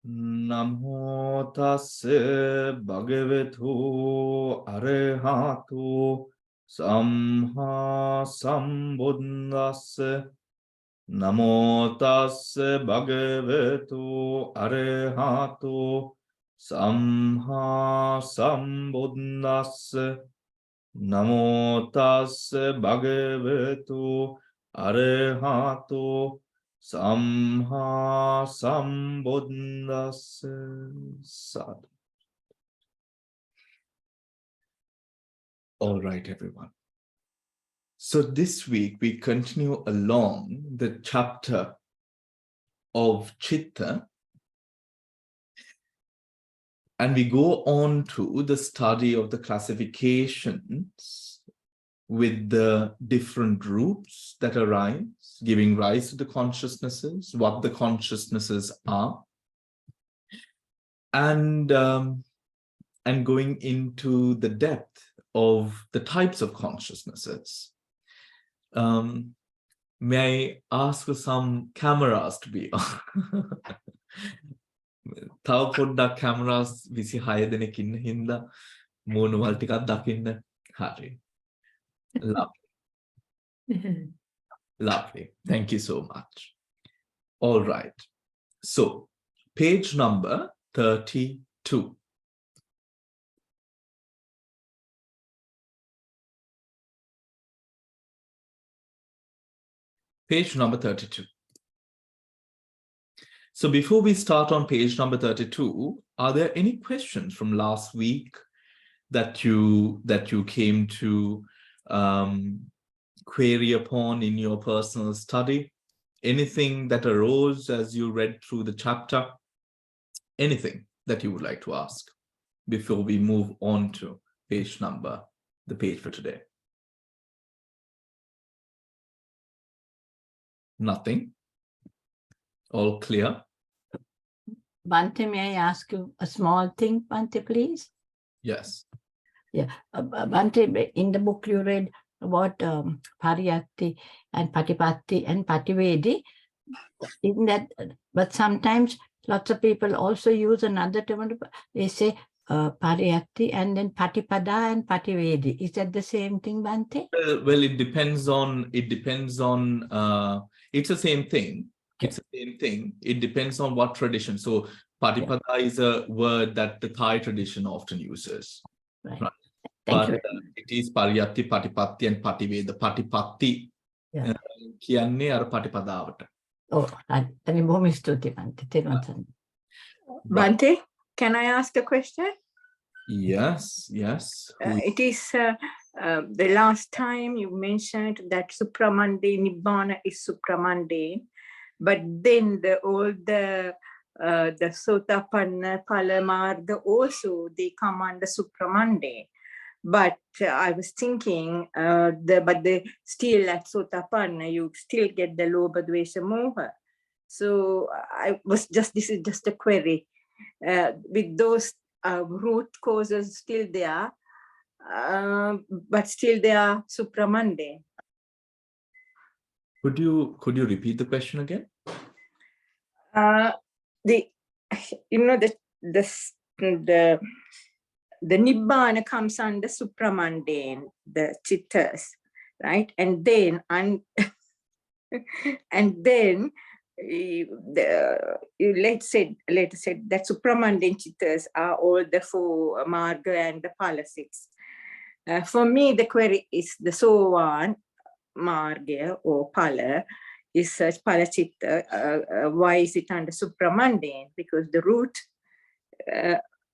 Namo tassa bhagavato arahato samma sambuddhassa. Namo tassa bhagavato arahato samma sambuddhassa. Namo tassa bhagavato arahato samma sambuddhassa. Sadhu. All right, everyone. So this week we continue along the chapter of Chitta, and we go on to the study of the classifications with the different groups that arise, giving rise to the consciousnesses, what the consciousnesses are, and going into the depth of the types of consciousnesses. May I ask for some cameras to be on? තව පොඩ්ඩක් cameras 26 දෙනෙක් ඉන්න හින්දා මූණවල ටිකක් දකින්න. හරි. Lovely. Lovely. Thank you so much. All right. So, page number 32. Page number 32. So before we start on page number 32, are there any questions from last week that you came to query upon in your personal study? Anything that arose as you read through the chapter? Anything that you would like to ask before we move on to page number, the page for today? Nothing? All clear? Bhante, may I ask you a small thing, Bhante, please? Yes. Yeah, Bhante, in the book you read about Pariyatti and Patipatti and Pativedi, isn't that? But sometimes lots of people also use another term. They say Pariyatti and then Patipada and Pativedi. Is that the same thing, Bhante? Well, it depends on. It's the same thing. It's the same thing. It depends on what tradition. So Patipada is a word that the Thai tradition often uses. Right. But it is Pariyatti, Patipatti, and Pativeda. Patipatti kiyanne ar Patipadavata. Oh, Bhante, can I ask a question? Yes, yes. It is the last time you mentioned that supramundane, Nibbana is supramundane. But then all the Sotapanna, Palamarga also, they come under supramundane. But I was thinking, still at Sotapanna, you still get the Lobha, Dvesha, Moha. So this is just a query. With those root causes still there, but still they are supramundane. Could you repeat the question again? The Nibbana comes under supramundane, the Cittas, right? And then later said that supramundane Cittas are all the four Marga and the Pala six. For me, the query is the Sovan Marga or Pala is such Palachitta. Why is it under supramundane? Because the root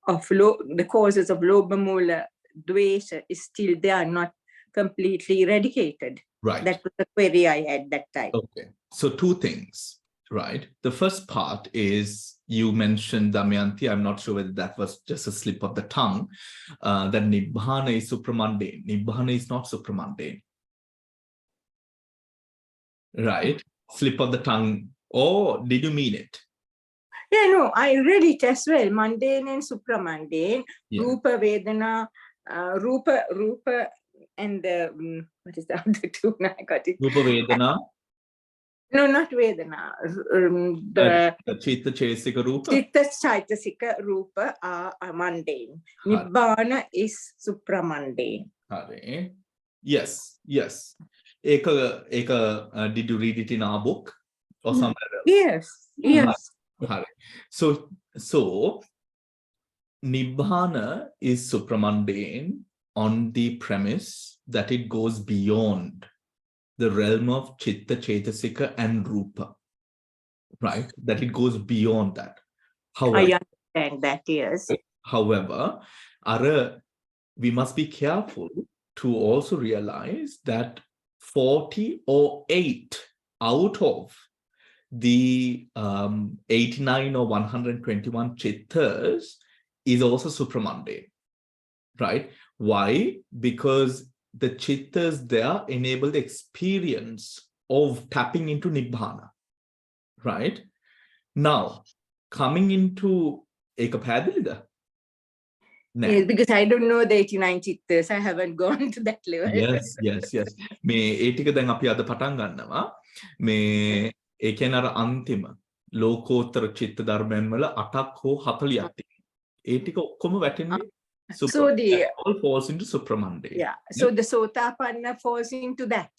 of the causes of Lobha, Mula, Dvesha is still there, not completely eradicated. Right. That was the query I had that time. Okay. So two things, right? The first part is you mentioned Damayanti. I'm not sure whether that was just a slip of the tongue. That Nibbana is supramundane. Nibbana is not supramundane. Right? Slip of the tongue. Or did you mean it? Yeah, no, I read it as well. Mundane and supramundane. Yeah. Rupa, Vedana, Rupa, and what is the other two? I got it. Rupa, Vedana. No, not Vedana. The Chitta Chaitanya Rupa. Cittas, Chaitasika, Rupa are mundane. Nibbana is supramundane. Yes. Did you read it in our book or somewhere else? Yes. So Nibbana is supramundane on the premise that it goes beyond the realm of Chitta, Chaitasika and Rupa, right? That it goes beyond that. I understand that, yes. However, we must be careful to also realize that 40 or 8 out of the 89 or 121 Chittas is also supramundane, right? Why? Because the Chittas there enable the experience of tapping into Nibbana, right? Now, coming into Ekapadilida. Yes, because I don't know the 89 Chittas. I haven't gone to that level. Yes. මේ ඒ ටික දැන් අපි අද පටන් ගන්නවා. මේ ඒ කියන්නේ අර අන්තිම ලෝකෝත්තර චිත්ත ධර්මයන් වල 8ක් හෝ 40ක් තියෙනවා. ඒ ටික ඔක්කොම වැටෙන්නේ So the all falls into supramundane. Yeah. So the Sotapanna falls into that.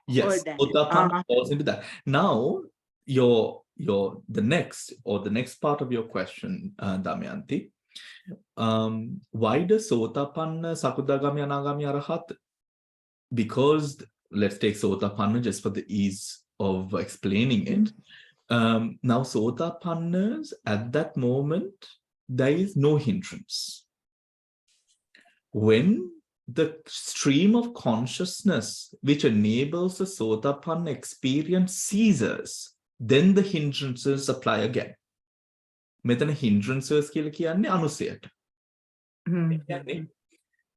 Yes, Sotapanna falls into that. Now, the next part of your question, Damayanti, why does Sotapanna, Sakudagami, Anagami, Arahat? Because let's take Sotapanna just for the ease of explaining it. Now, Sotapannas at that moment, there is no hindrance. When the stream of consciousness which enables the Sotapanna experience ceases, then the hindrances apply again. මෙතන hindrances කියලා කියන්නේ අනුසයට.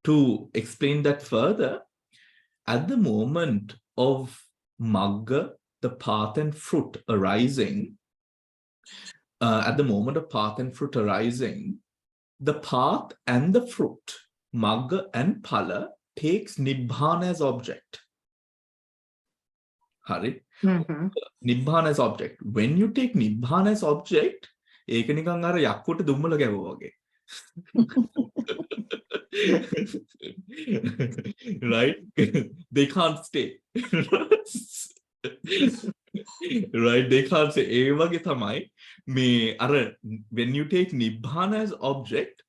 To explain that further, at the moment of Magga, the path and fruit arising, the path and the fruit, Magga and Phala, takes Nibbana as object. Hari? Nibbana as object. When you take Nibbana as object, ඒක නිකන් අර යක්කුට දුම්මල ගැවුවා වගේ. Right? They can't stay. Right? They can't say. ඒ වගේ තමයි මේ අර when you take Nibbana as object,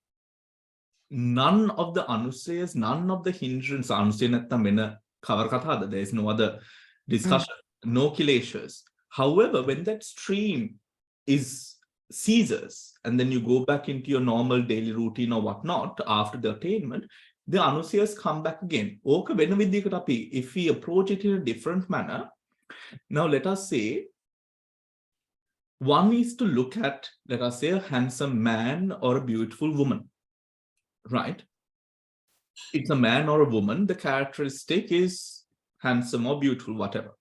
none of the anusayas, none of the hindrance, anusaya නැත්තම් වෙන කවර කතාවද? There is no other discussion, no kileshas. However, when that stream ceases, and then you go back into your normal daily routine or whatnot after the attainment, the anusayas come back again. If we approach it in a different manner, now let us say, one is to look at, let us say, a handsome man or a beautiful woman, right? It's a man or a woman, the characteristic is handsome or beautiful, whatever.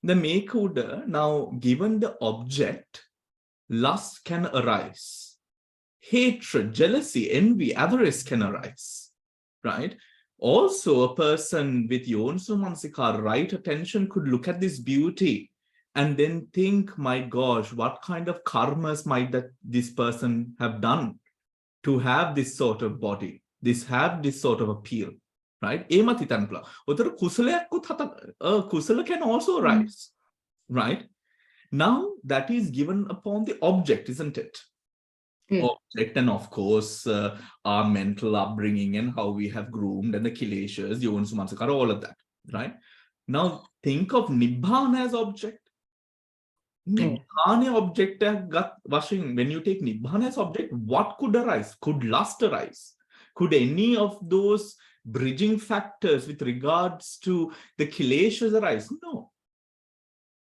The Mekuda, now given the object, lust can arise. Hatred, jealousy, envy, avarice can arise, right? Also, a person with Yonsu Mansikar, right attention, could look at this beauty and then think, my gosh, what kind of karmas might this person have done to have this sort of body, have this sort of appeal, right? Kusala can also arise, right? Now, that is given upon the object, isn't it? Object, and of course, our mental upbringing and how we have groomed and the kileshas, Yonsu Mansikara, all of that, right? Now, think of Nibbana as object. Nibbana object, when you take Nibbana as object, what could arise? Could lust arise? Could any of those bridging factors with regards to the kileshas arise? No.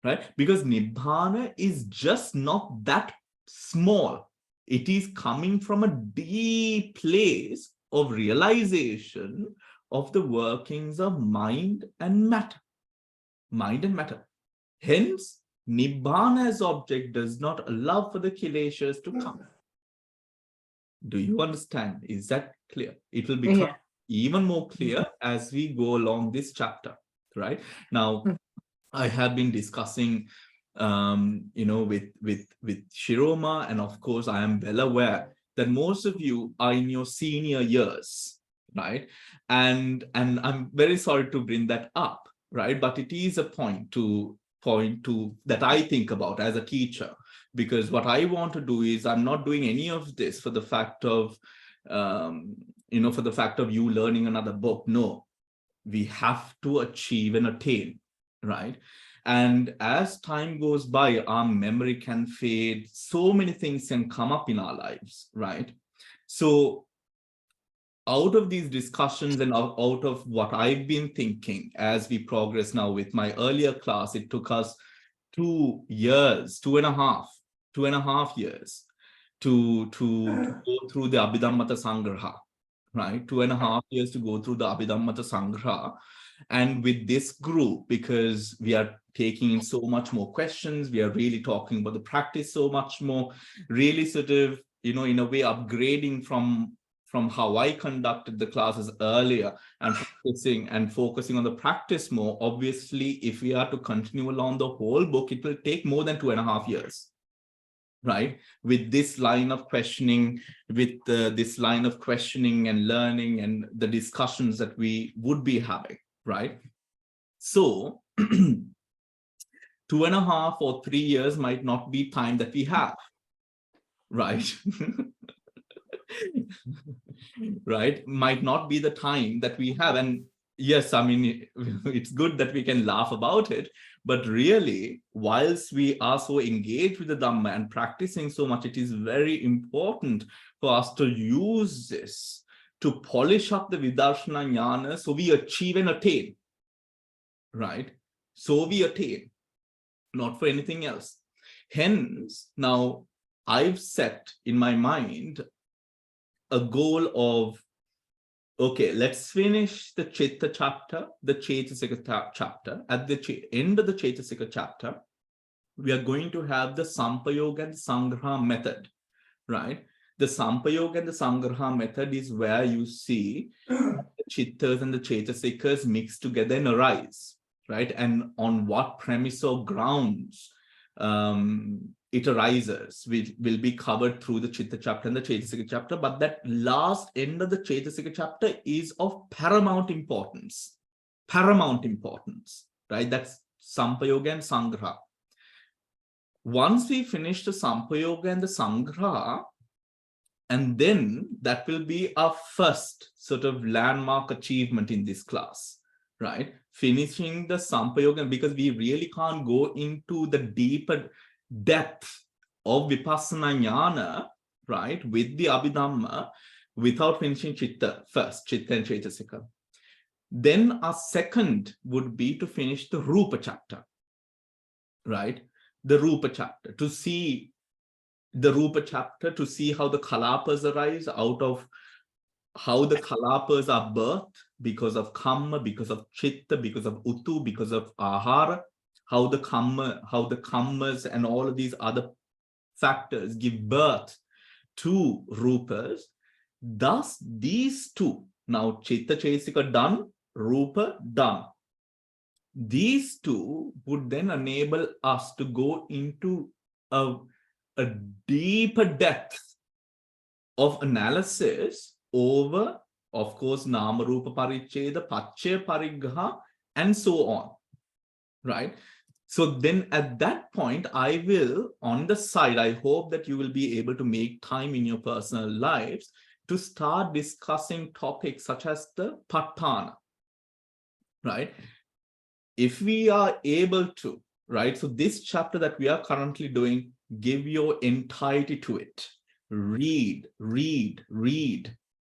Right? Because Nibbana is just not that small. It is coming from a deep place of realization of the workings of mind and matter. Mind and matter. Hence, Nibbana as object does not allow for the kileshas to come. Do you understand? Is that clear? It will become even more clear as we go along this chapter, right? Now, I have been discussing, with Shiroma, and of course, I am well aware that most of you are in your senior years, right? And I'm very sorry to bring that up, right? But it is a point to that I think about as a teacher, because what I want to do is I'm not doing any of this for the fact of, for the fact of you learning another book. No, we have to achieve and attain, right? And as time goes by, our memory can fade. So many things can come up in our lives, right? So out of these discussions and out of what I've been thinking as we progress now with my earlier class, it took us 2 years, 2.5 years to go through the Abhidhamma Sangaha, right? 2.5 years to go through the Abhidhamma Sangaha. And with this group, because we are taking in so much more questions, we are really talking about the practice so much more, really sort of, in a way upgrading from how I conducted the classes earlier and focusing on the practice more. Obviously, if we are to continue along the whole book, it will take more than 2.5 years. Right, with this line of questioning, and learning and the discussions that we would be having, right? So 2.5 or 3 years might not be time that we have, right? Right, might not be the time that we have. And yes, I mean, it's good that we can laugh about it, but really, whilst we are so engaged with the Dhamma and practicing so much, it is very important for us to use this to polish up the Vidarshana Jnana so we achieve and attain, right? So we attain, not for anything else. Hence, now I've set in my mind a goal of, okay, let's finish the Chitta chapter, the Chaitasika chapter. At the end of the Chaitasika chapter, we are going to have the Sampayoga and Sangraha method, right? The Sampayoga and the Sangraha method is where you see the Chittas and the Chaitasikas mix together and arise, right? And on what premise or grounds it arises will be covered through the Chitta chapter and the Chaitasika chapter. But that last end of the Chaitasika chapter is of paramount importance, right? That's Sampayoga and Sangraha. Once we finish the Sampayoga and the Sangraha, and then that will be our first sort of landmark achievement in this class, right? Finishing the Sampayoga, because we really can't go into the deeper depth of Vipassana Jnana, right, with the Abhidhamma without finishing Chitta first, Chitta and Chaitasika. Then our second would be to finish the Rupa chapter, right? The Rupa chapter, to see the Rupa chapter, to see how the Kalapas arise, out of how the Kalapas are birthed because of Kamma, because of Chitta, because of Uttu, because of Ahara, how the Kammas and all of these other factors give birth to Rupas. Thus, these two, now Chitta Chaitasika done, Rupa done. These two would then enable us to go into a deeper depth of analysis over, of course, Nama Rupa Paricheda, Pachya Parigha, and so on, right? So then at that point, I will, on the side, I hope that you will be able to make time in your personal lives to start discussing topics such as the Patthana, right? If we are able to, right? So this chapter that we are currently doing, give your entirety to it. Read,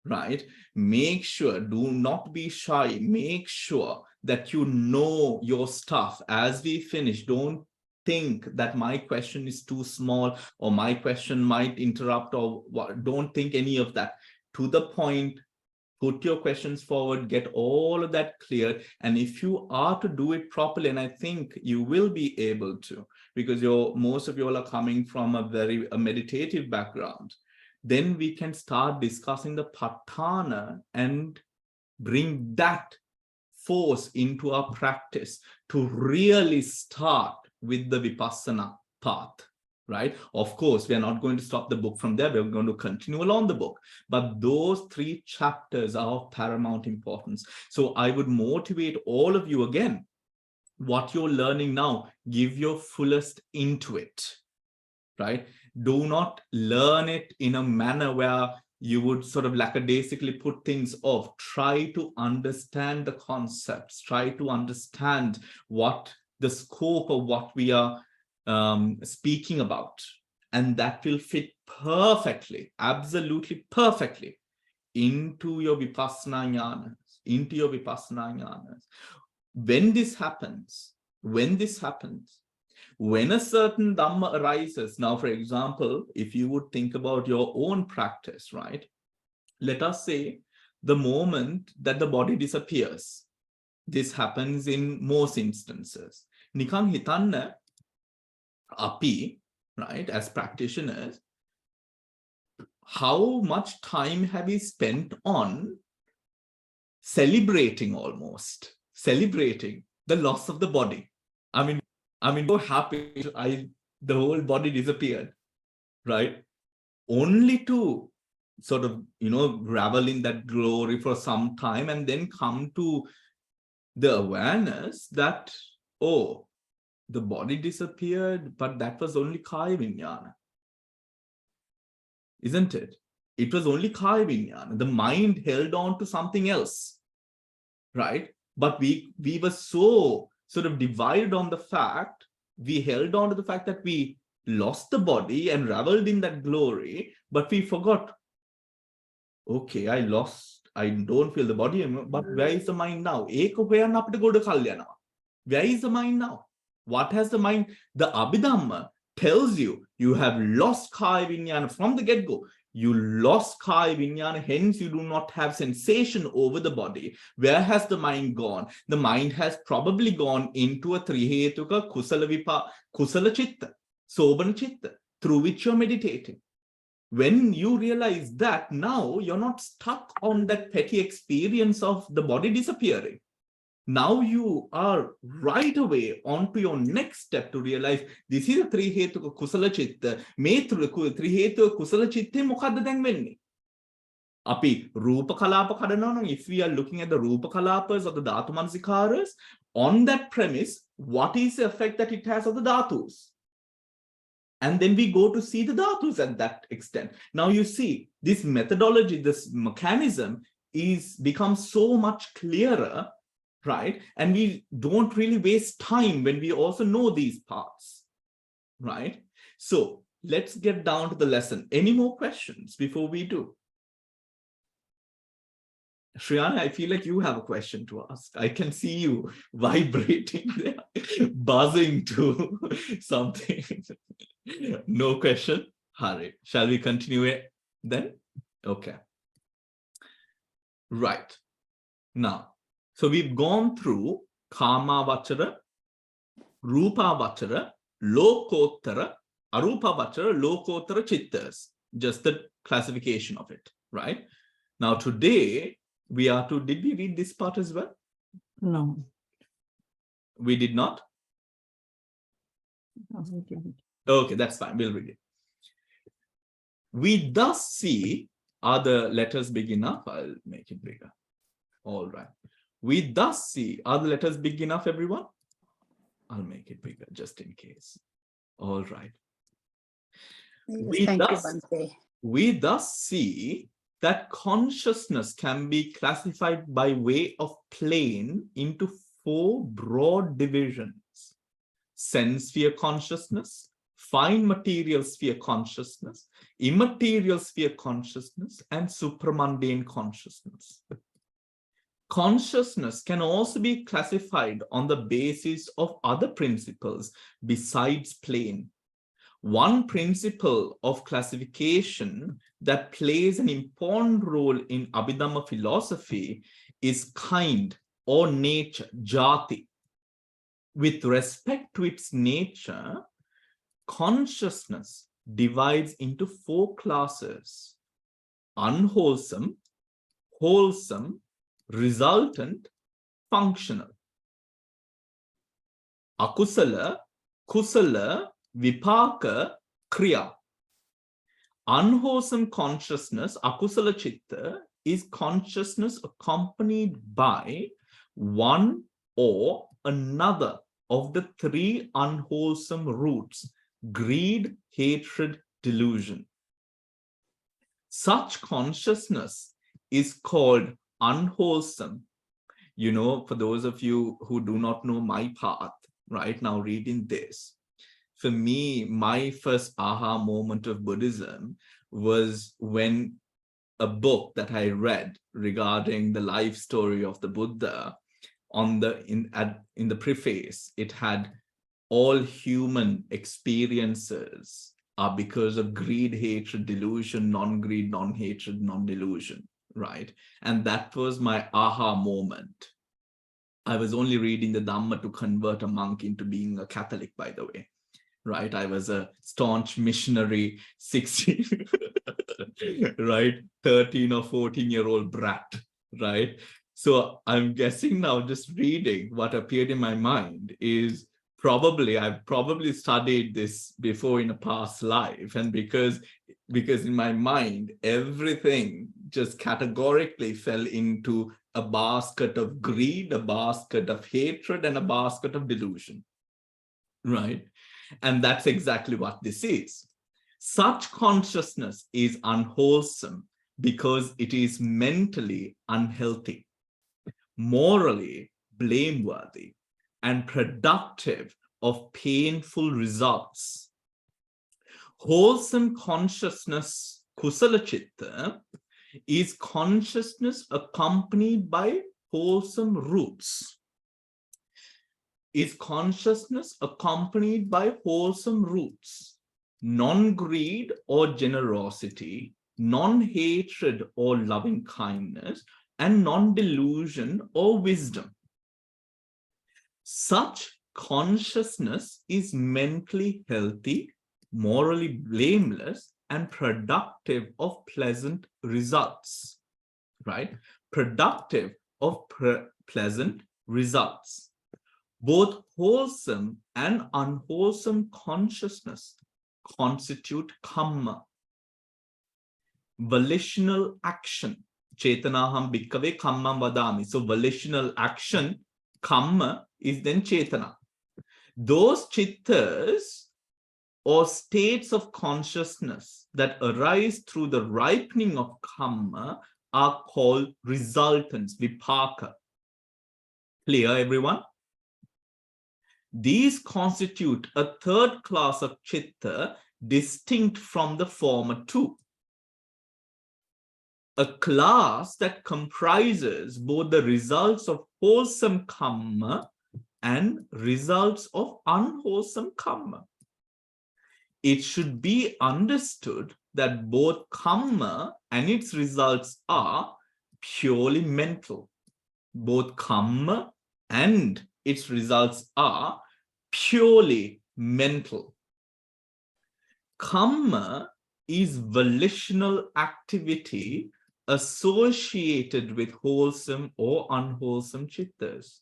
right? Make sure, do not be shy. Make sure that you know your stuff. As we finish, don't think that my question is too small or my question might interrupt, or what. Don't think any of that. To the point, put your questions forward, get all of that clear. And if you are to do it properly, and I think you will be able to, because most of you all are coming from a meditative background, then we can start discussing the Patthana and bring that force into our practice to really start with the Vipassana path, right? Of course, we are not going to stop the book from there. We're going to continue along the book. But those 3 chapters are of paramount importance. So I would motivate all of you again, what you're learning now, give your fullest into it, right? Do not learn it in a manner where you would sort of lackadaisically put things off. Try to understand the concepts. Try to understand what the scope of what we are speaking about. And that will fit perfectly, absolutely perfectly into your Vipassana jnanas, into your Vipassana jnanas. When this happens, when a certain Dhamma arises, now, for example, if you would think about your own practice, right? Let us say the moment that the body disappears. This happens in most instances. Nikan hitanna api, right, as practitioners, how much time have we spent on celebrating the loss of the body? I mean, so happy the whole body disappeared, right? Only to sort of, revel in that glory for some time and then come to the awareness that, oh, the body disappeared, but that was only Kaya Vijnana. Isn't it? It was only Kaya Vijnana. The mind held on to something else, right? But we were so sort of divided on the fact, we held on to the fact that we lost the body and reveled in that glory, but we forgot, okay, I don't feel the body anymore, but where is the mind now? Where is the mind now? What has the mind? The Abhidhamma tells you, you have lost Kaya Vijnana from the get-go. You lost Kaya Vijnana, hence you do not have sensation over the body. Where has the mind gone? The mind has probably gone into a Trihetuka Kusala Chitta, Sobana Chitta, through which you're meditating. When you realize that, now you're not stuck on that petty experience of the body disappearing. Now you are right away onto your next step to realize this is a Trihetuka Kusala Chitta. Me Trihetuka Kusala Chitta mokadda දැන් වෙන්නේ? Api Rupa Kalapa Kadanana, if we are looking at the Rupa Kalapas or the Dhatu Mansikaras, on that premise, what is the effect that it has on the Dhatus? And then we go to see the Dhatus at that extent. Now you see, this methodology, this mechanism becomes so much clearer, right? And we don't really waste time when we also know these parts, right? So let's get down to the lesson. Any more questions before we do? Shriyana, I feel like you have a question to ask. I can see you vibrating there, buzzing to something. No question? Hari. Shall we continue it then? Okay. Right. Now, so we've gone through Kama Vachara, Rupa Vachara, Lokottara, Arupa Vachara, Lokottara Chittas. Just the classification of it, right? Now today, we are to, did we read this part as well? No. We did not? No, we didn't. Okay, that's fine. We'll read it. We thus see, are the letters big enough? I'll make it bigger. All right. We thus see, are the letters big enough, everyone? I'll make it bigger just in case. All right. We thus see that consciousness can be classified by way of plane into 4 broad divisions: sense sphere consciousness, fine material sphere consciousness, immaterial sphere consciousness, and supramundane consciousness. Consciousness can also be classified on the basis of other principles besides plane. One principle of classification that plays an important role in Abhidhamma philosophy is kind or nature, jati. With respect to its nature, consciousness divides into 4 classes: unwholesome, wholesome, resultant, functional. Akusala, kusala, vipaka, kriya. Unwholesome consciousness, akusala chitta, is consciousness accompanied by one or another of the three unwholesome roots: greed, hatred, delusion. Such consciousness is called unwholesome. You know, for those of you who do not know my path, right now reading this, for me, my first aha moment of Buddhism was when a book that I read regarding the life story of the Buddha, in the preface, it had all human experiences are because of greed, hatred, delusion, non-greed, non-hatred, non-delusion, right? And that was my aha moment. I was only reading the Dhamma to convert a monk into being a Catholic, by the way, right? I was a staunch missionary, 16, right? 13 or 14-year-old brat, right? So I'm guessing now, just reading what appeared in my mind is I've probably studied this before in a past life. And because in my mind, everything just categorically fell into a basket of greed, a basket of hatred, and a basket of delusion, right? And that's exactly what this is. Such consciousness is unwholesome because it is mentally unhealthy, morally blameworthy, and productive of painful results. Wholesome consciousness, kusala chitta, is consciousness accompanied by wholesome roots. Is consciousness accompanied by wholesome roots, non-greed or generosity, non-hatred or loving kindness, and non-delusion or wisdom. Such consciousness is mentally healthy, morally blameless, and productive of pleasant results, right? Productive of pleasant results. Both wholesome and unwholesome consciousness constitute kamma, volitional action. Chetanaham bhikkave kammam vadami. So volitional action, kamma, is then chetana. Those chittas or states of consciousness that arise through the ripening of kamma are called resultants, vipaka. Clear, everyone? These constitute a third class of chitta distinct from the former two. A class that comprises both the results of wholesome kamma and results of unwholesome kamma. It should be understood that both kamma and its results are purely mental. Both kamma and its results are purely mental. Kamma is volitional activity associated with wholesome or unwholesome chittas.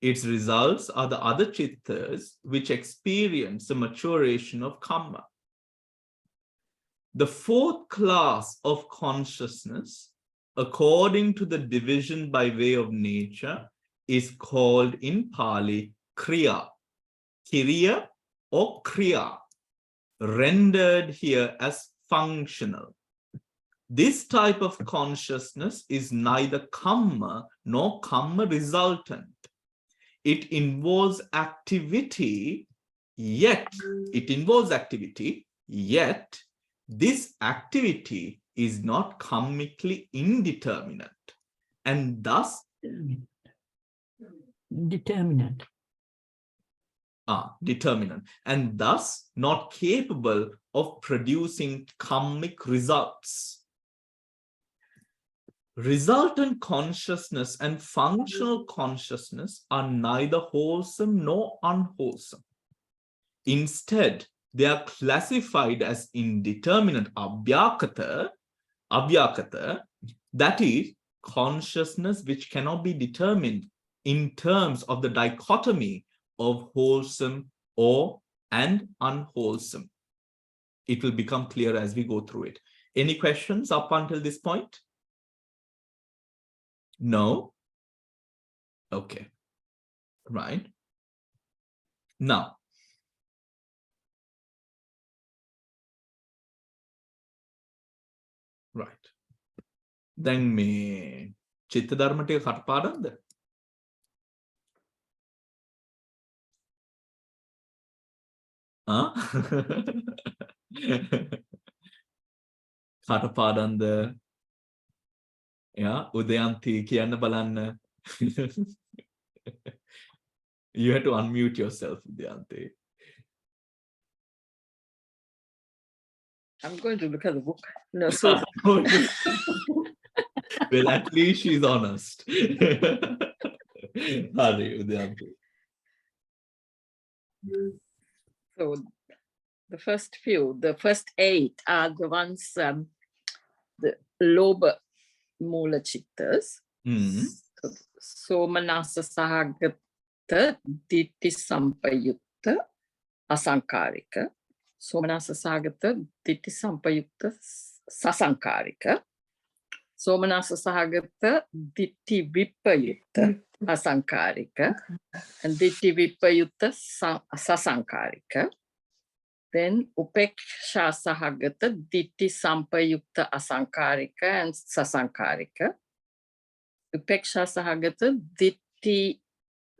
Its results are the other chittas which experience the maturation of kamma. The fourth class of consciousness, according to the division by way of nature, is called in Pali kriya, kiriya or kriya, rendered here as functional. This type of consciousness is neither kamma nor kamma resultant. It involves activity, yet this activity is not kammically indeterminate and thus determinant, and thus not capable of producing kammic results. Resultant consciousness and functional consciousness are neither wholesome nor unwholesome. Instead, they are classified as indeterminate abhyakata, that is, consciousness which cannot be determined in terms of the dichotomy of wholesome and unwholesome. It will become clear as we go through it. Any questions up until this point? No? Okay. Right. Now, right. දැන් මේ චිත්ත ධර්ම ටික කටපාඩම්ද? කටපාඩම්ද? යා උදයන්ති කියන්න බලන්න. You have to unmute yourself, Udyanti. I'm going to look at the book. No, so Well, at least she's honest. Hari, Udyanti. So the first 8 are the ones, the Loba Mula Cittas. Somanasa Sahagata Ditti Sampayutta Asankarika. Somanasa Sahagata Ditti Sampayutta Sasankarika. Somanasa Sahagata Ditti Vipayutta Asankarika. And Ditti Vipayutta Sasankarika. Then Upeksha Sahagata Ditti Sampayutta Asankarika and Sasankarika. Upeksha Sahagata Ditti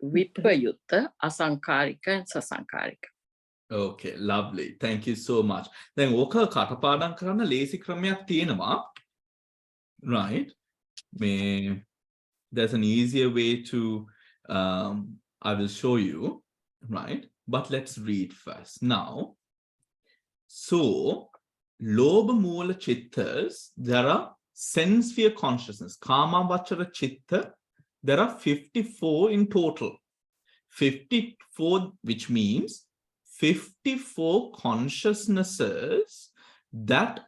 Vipayutta Asankarika and Sasankarika. Okay, lovely. Thank you so much. Then oka katapadam karana lesi kramayak tiyenawa. Right. There's an easier way to I will show you, right? But let's read first. Now, so Lobha Mula Chittas, there are sense sphere consciousness. Kama Vachara Chitta, there are 54 in total. 54, which means 54 consciousnesses that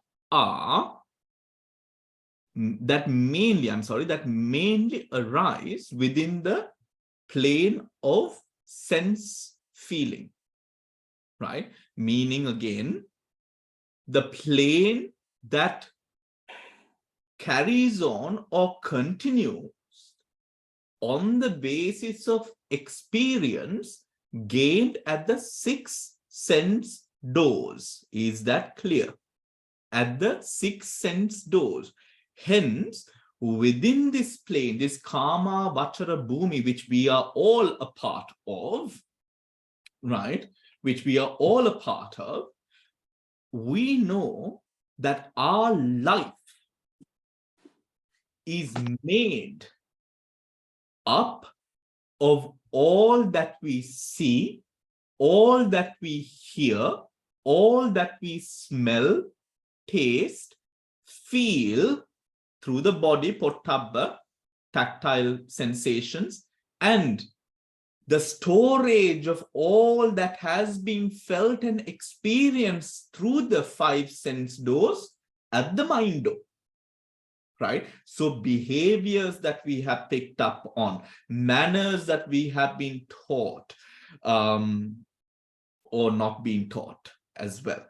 mainly arise within the plane of sense feeling, right? Meaning again, the plane that carries on or continues on the basis of experience gained at the 6 sense doors. Is that clear? At the 6 sense doors. Hence, within this plane, this Kama Vachara Bhumi, which we are all a part of, right? Which we are all a part of, we know that our life is made up of all that we see, all that we hear, all that we smell, taste, feel through the body, pottabba, tactile sensations, and the storage of all that has been felt and experienced through the 5 sense doors at the mind door. Right? So behaviors that we have picked up on, manners that we have been taught, or not being taught as well.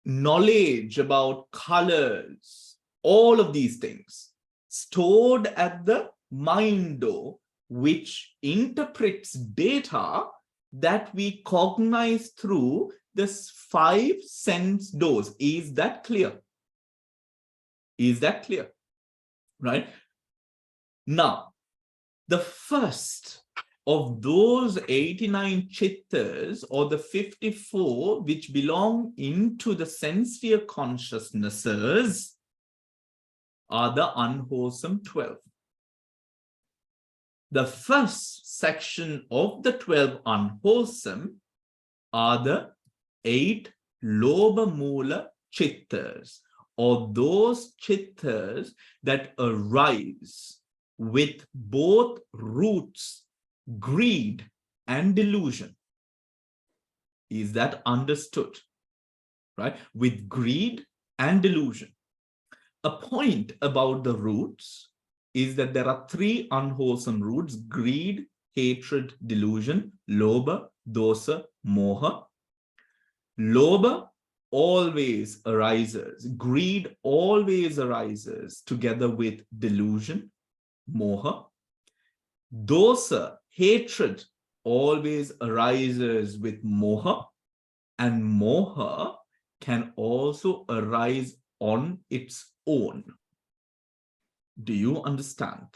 Knowledge about colors, all of these things stored at the mind door, which interprets data that we cognize through this 5 sense doors. Is that clear? Is that clear? Right? Now, the first of those 89 chittas, or the 54 which belong into the sense sphere consciousnesses, are the unwholesome 12. The first section of the 12 unwholesome are the 8 Lobha Mula Chittas, or those chittas that arise with both roots, greed and delusion. Is that understood? Right? With greed and delusion. A point about the roots is that there are three unwholesome roots: greed, hatred, delusion, lobha, dosa, moha. Lobha always arises, greed always arises together with delusion, moha. Dosa, hatred, always arises with moha, and moha can also arise on its own. Do you understand?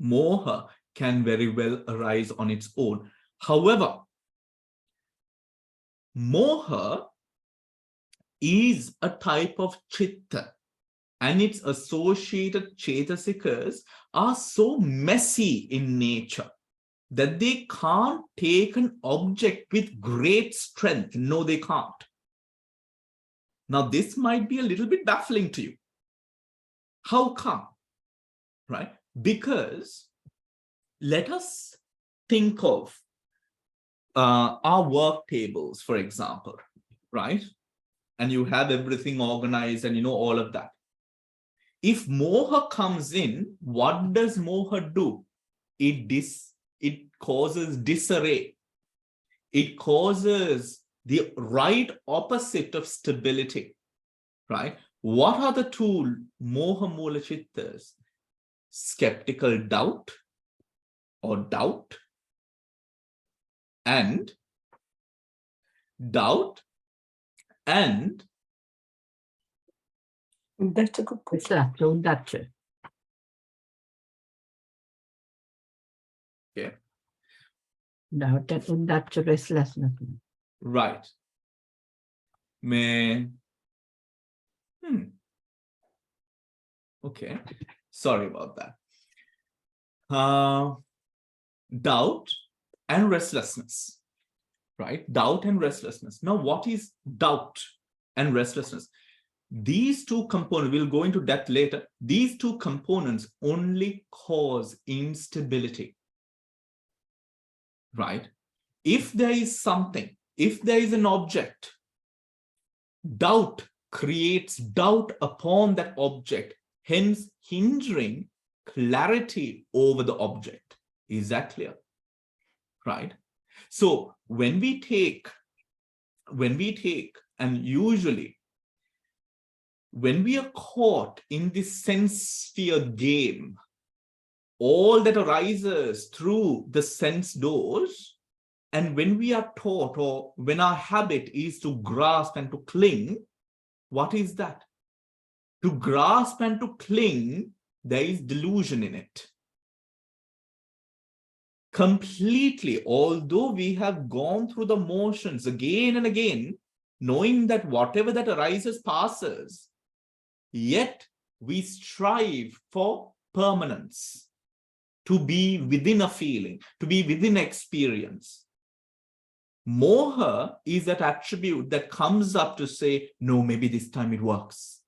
Moha can very well arise on its own. However, moha is a type of chitta, and its associated chetasikas are so messy in nature that they can't take an object with great strength. No, they can't. Now, this might be a little bit baffling to you. How come? Right? Because let us think of our work tables, for example, right? And you have everything organized and you know all of that. If moha comes in, what does moha do? It causes disarray. It causes the right opposite of stability, right? What are the two moha mula chittas? Skeptical doubt or doubt, and That's a good question. Udacha. okay, Doubt and udacha, restlessness. right. Okay, sorry about that. Doubt and restlessness, right? Doubt and restlessness. Now, what is doubt and restlessness? These two components, we'll go into depth later. These two components only cause instability, right? If there is something, if there is an object, doubt creates doubt upon that object, hence hindering clarity over the object. Is that clear? Right? So when we take, and usually when we are caught in this sense sphere game, all that arises through the sense doors, and when we are taught, or when our habit is to grasp and to cling, what is that? To grasp and to cling, there is delusion in it. Completely, although we have gone through the motions again and again, knowing that whatever that arises passes, yet we strive for permanence, to be within a feeling, to be within experience. Moha is that attribute that comes up to say, no, maybe this time it works,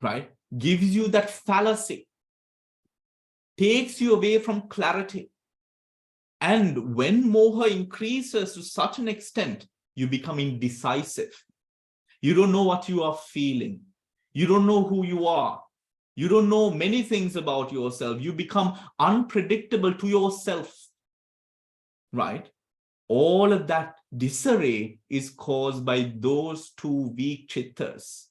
right? Gives you that fallacy, takes you away from clarity. And when moha increases to such an extent, you become indecisive. You don't know what you are feeling. You don't know who you are. You don't know many things about yourself. You become unpredictable to yourself, right? All of that disarray is caused by those two weak chittas,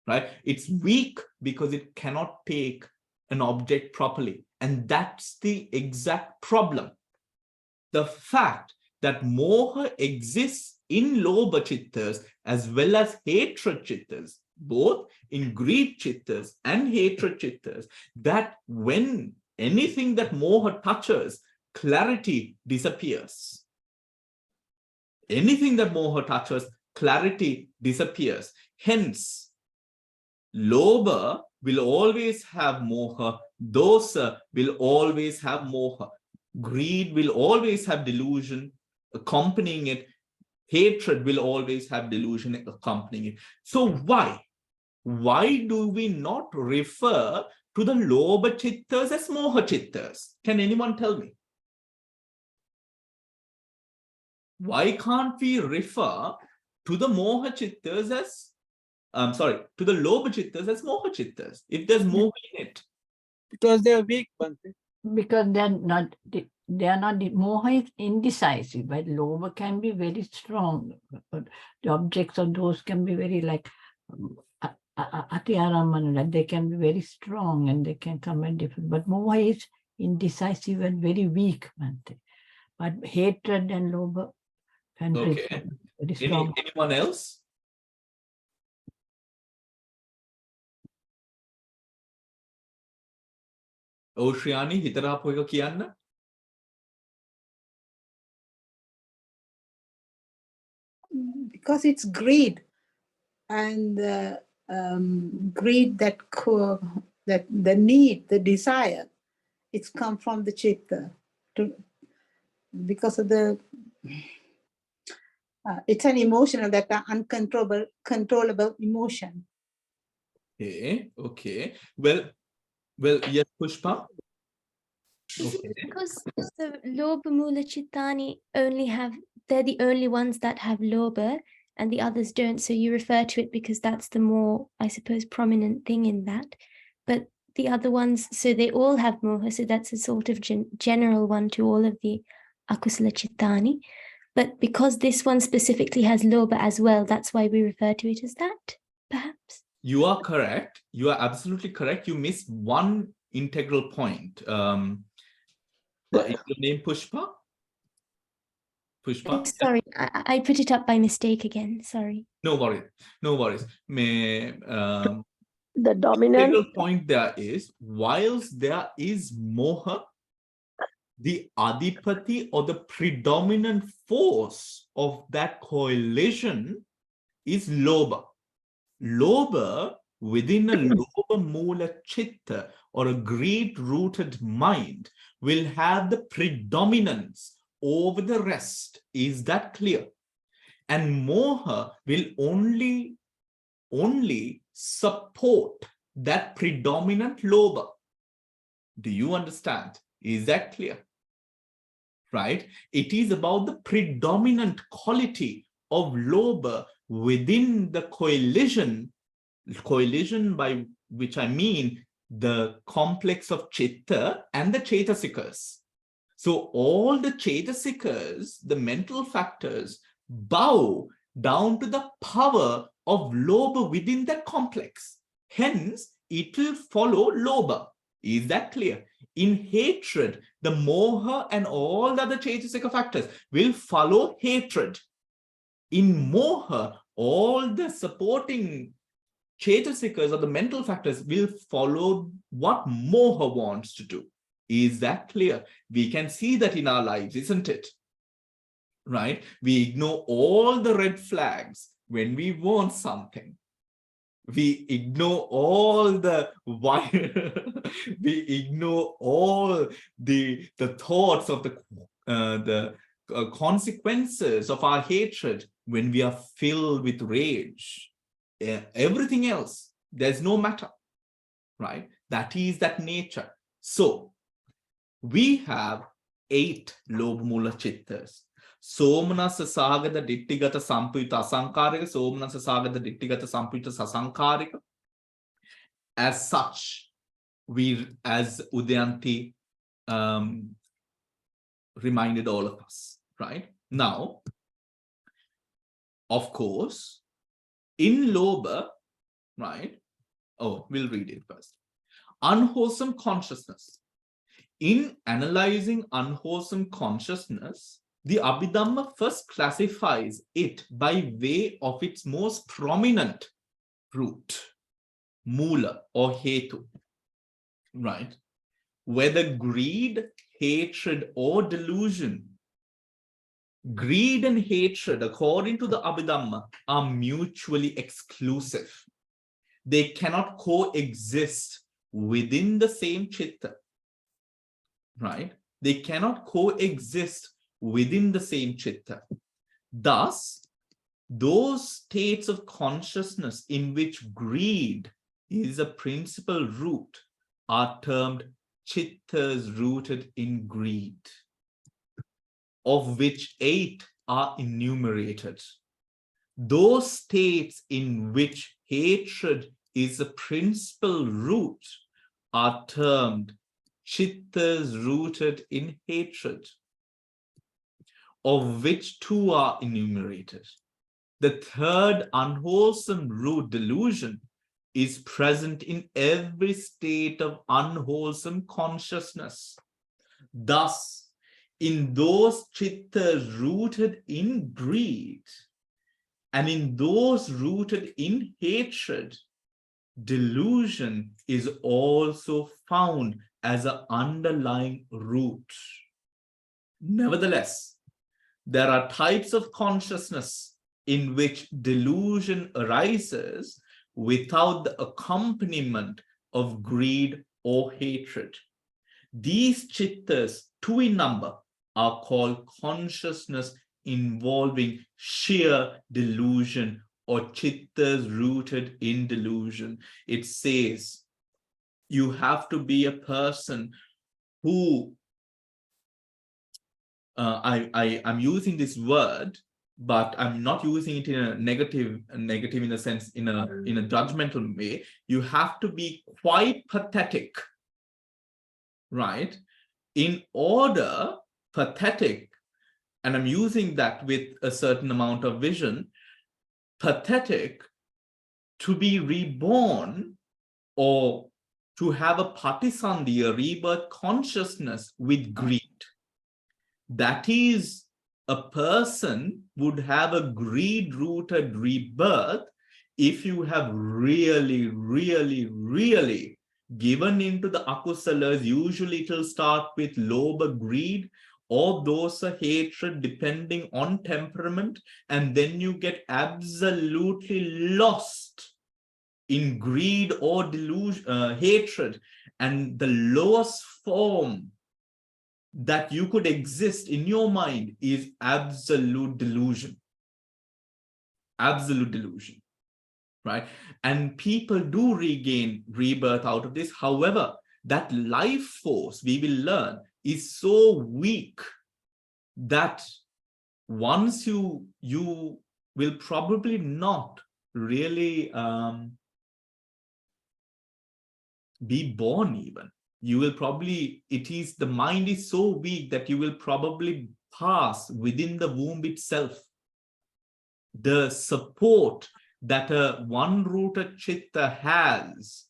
right? It's weak because it cannot take an object properly. And that's the exact problem. The fact that moha exists in lobha chittas as well as hatred chittas, both in greed chittas and hatred chittas, that when anything that moha touches, clarity disappears. Anything that moha touches, clarity disappears. Hence, lobha will always have moha, dosa will always have moha, greed will always have delusion accompanying it, hatred will always have delusion accompanying it. So why? Why do we not refer to the lobha chittas as moha chittas? Can anyone tell me? Why can't we refer to the moha chittas as to the Lobha Chittas as Moha Chittas, if there's Moha in it. Because they are weak, Bhante. Because they are not, moha is indecisive, but lobha can be very strong. The objects of those can be very like ati aramana, like they can be very strong and they can come at different, but moha is indecisive and very weak, Bhante. But hatred and lobha can be Okay. very strong. Anyone else? Oh, Shriyani, hitara poika kiyanna? Because it's greed, and greed that the need, the desire, it's come from the chitta because of the it's an emotional, that uncontrollable emotion. Okay. Well, yes, Pushpa. Is Okay. it because the Lobha Mula Chittani they're the only ones that have Lobha and the others don't, so you refer to it because that's the more, I suppose, prominent thing in that. But the other ones, so they all have Moha, so that's a sort of general one to all of the Akusala Chittani. But because this one specifically has Lobha as well, that's why we refer to it as that, perhaps? You are correct. You are absolutely correct. You missed one integral point. Is your name Pushpa? Pushpa? Sorry, I put it up by mistake again. Sorry. No worries. The dominant. Integral point there is, whilst there is moha, the adipati or the predominant force of that coalition is lobha. Lobha, within a lobha mula chitta or a greed-rooted mind, will have the predominance over the rest. Is that clear? And moha will only support that predominant lobha. Do you understand? Is that clear? Right? It is about the predominant quality of lobha within the coalition by which I mean the complex of chitta and the cetasikas. So all the cetasikas, the mental factors, bow down to the power of lobha within that complex. Hence, it will follow lobha. Is that clear? In hatred, the moha and all the other cetasika factors will follow hatred. In moha, all the supporting cetasikas or the mental factors will follow what moha wants to do. Is that clear? We can see that in our lives, isn't it? Right? We ignore all the red flags when we want something. We ignore all the we ignore all the thoughts of the consequences of our hatred when we are filled with rage. Everything else, there's no matter, right? That is that nature. So we have 8 lobha mula chittas. Somanasa sagada dittigata sampuyuta asankarika, somanasa sagada dittigata sampuyuta sasankarika. As such, as Udayanti reminded all of us, right? Now, of course, in lobha, right? Oh, we'll read it first. Unwholesome consciousness. In analyzing unwholesome consciousness, the Abhidhamma first classifies it by way of its most prominent root, mula or hetu, right? Whether greed, hatred, or delusion. Greed and hatred, according to the Abhidhamma, are mutually exclusive. They cannot coexist within the same chitta, right? They cannot coexist within the same chitta. Thus, those states of consciousness in which greed is a principal root are termed chittas rooted in greed, of which 8 are enumerated. those states in which hatred is a principal root are termed Cittas rooted in hatred, of which two are enumerated. The third unwholesome root, delusion, is present in every state of unwholesome consciousness. Thus, in those Cittas rooted in greed and in those rooted in hatred, delusion is also found as an underlying root. Nevertheless, there are types of consciousness in which delusion arises without the accompaniment of greed or hatred. These Cittas, two in number, are called consciousness involving sheer delusion or Cittas rooted in delusion. It says you have to be a person who, I'm using this word, but I'm not using it in a negative in a sense, in a judgmental way. You have to be quite pathetic, right? In order, pathetic, and I'm using that with a certain amount of vision, pathetic to be reborn or to have a patisandhi, a rebirth consciousness with greed. That is, a person would have a greed-rooted rebirth if you have really, really, really given into the akusalas. Usually it will start with lobha, greed, or dosa, hatred, depending on temperament, and then you get absolutely lost in greed or delusion, hatred, and the lowest form that you could exist in your mind is absolute delusion. Absolute delusion, right? And people do regain rebirth out of this. However, that life force, we will learn, is so weak that once you will probably not really be born even. You will probably, the mind is so weak that you will probably pass within the womb itself. The support that a one-rooted chitta has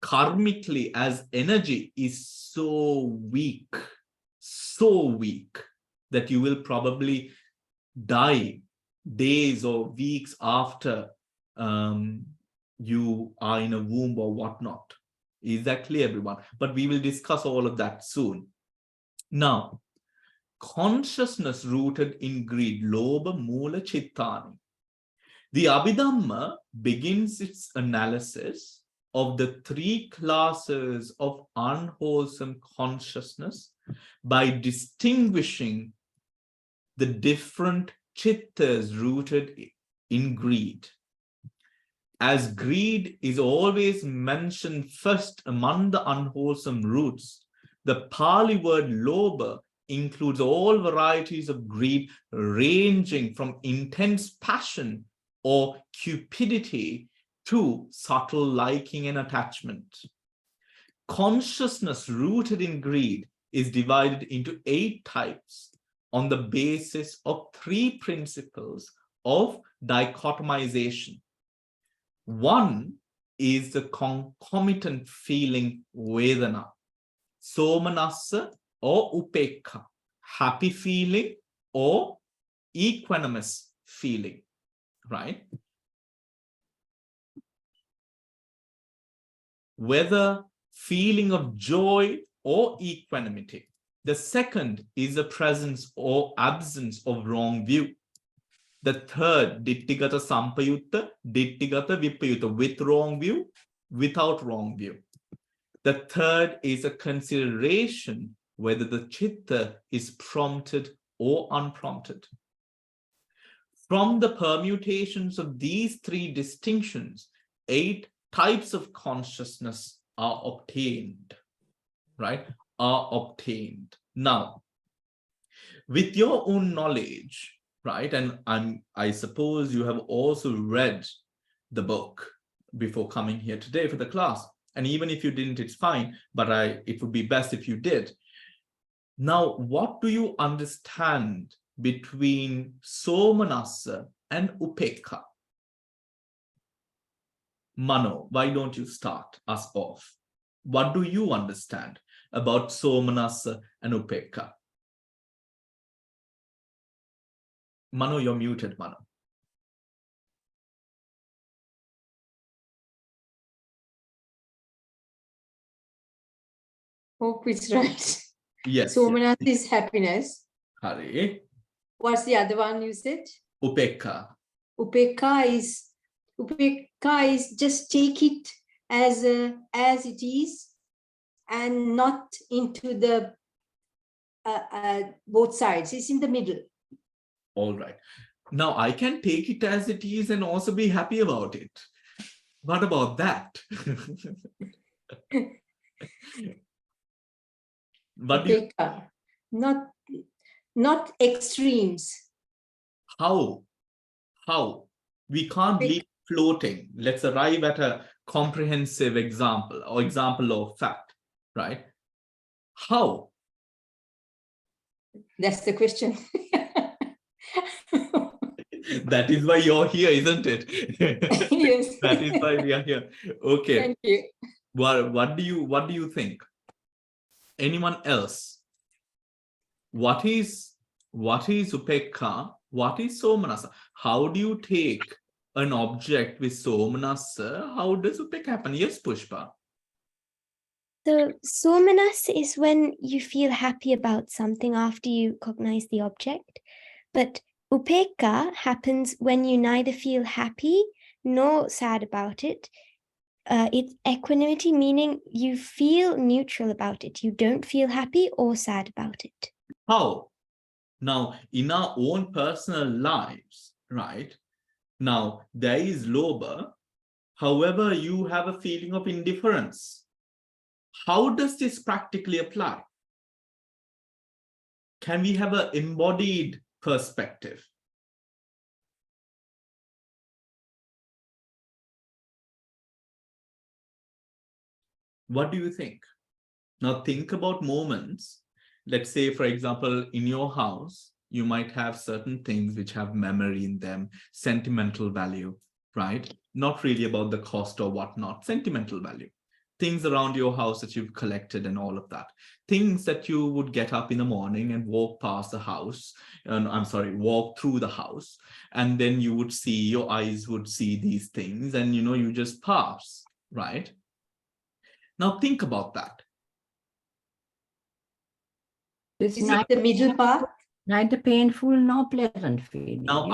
karmically as energy is so weak that you will probably die days or weeks after you are in a womb or whatnot. Is that clear, everyone? But we will discuss all of that soon. Now, consciousness rooted in greed, lobha, mula, chittani. The Abhidhamma begins its analysis of the three classes of unwholesome consciousness by distinguishing the different chittas rooted in greed. As greed is always mentioned first among the unwholesome roots, the Pali word lobha includes all varieties of greed ranging from intense passion or cupidity to subtle liking and attachment. Consciousness rooted in greed is divided into 8 types on the basis of 3 principles of dichotomization. One is the concomitant feeling vedana, somanassa or upekha, happy feeling or equanimous feeling, right? Whether feeling of joy or equanimity. The second is the presence or absence of wrong view. The third, ditthigata sampayutta, ditthigata vipayutta, with wrong view, without wrong view. The third is a consideration whether the chitta is prompted or unprompted. From the permutations of these 3 distinctions, 8 types of consciousness are obtained, right? Are obtained. Now, with your own knowledge, right? And I suppose you have also read the book before coming here today for the class. And even if you didn't, it's fine, but it would be best if you did. Now, what do you understand between Somanassa and Upekha? Mano, why don't you start us off? What do you understand about Somanassa and Upekha? Mano, you're muted, Mano. Hope it's right. Yes. Somanassa is happiness. Hari. What's the other one you said? Upekha. Upekha is just take it as it is and not into the both sides. It's in the middle. All right. Now I can take it as it is and also be happy about it. What about that? But Upekha, not extremes. how? We can't leave floating. Let's arrive at a comprehensive example or example of fact, right? How? That's the question. That is why you're here, isn't it? Yes. That is why we are here. Okay. Thank you. What do you think? Anyone else? What is Upekha? What is Somanassa? How do you take an object with Somanassa? How does Upekha happen? Yes, Pushpa. So Somanassa is when you feel happy about something after you cognize the object. But Upekha happens when you neither feel happy nor sad about it. It's equanimity, meaning you feel neutral about it. You don't feel happy or sad about it. How? Now, in our own personal lives, right? Now, there is Lobha. However, you have a feeling of indifference. How does this practically apply? Can we have an embodied perspective? What do you think? Now think about moments. Let's say, for example, in your house, you might have certain things which have memory in them, sentimental value, right? Not really about the cost or whatnot, sentimental value. Things around your house that you've collected and all of that. Things that you would get up in the morning and walk past the house, walk through the house, and then you would see, your eyes would see these things and, you just pass, right? Now think about that. It's Is it the middle part? neither painful nor pleasant feeling. Now,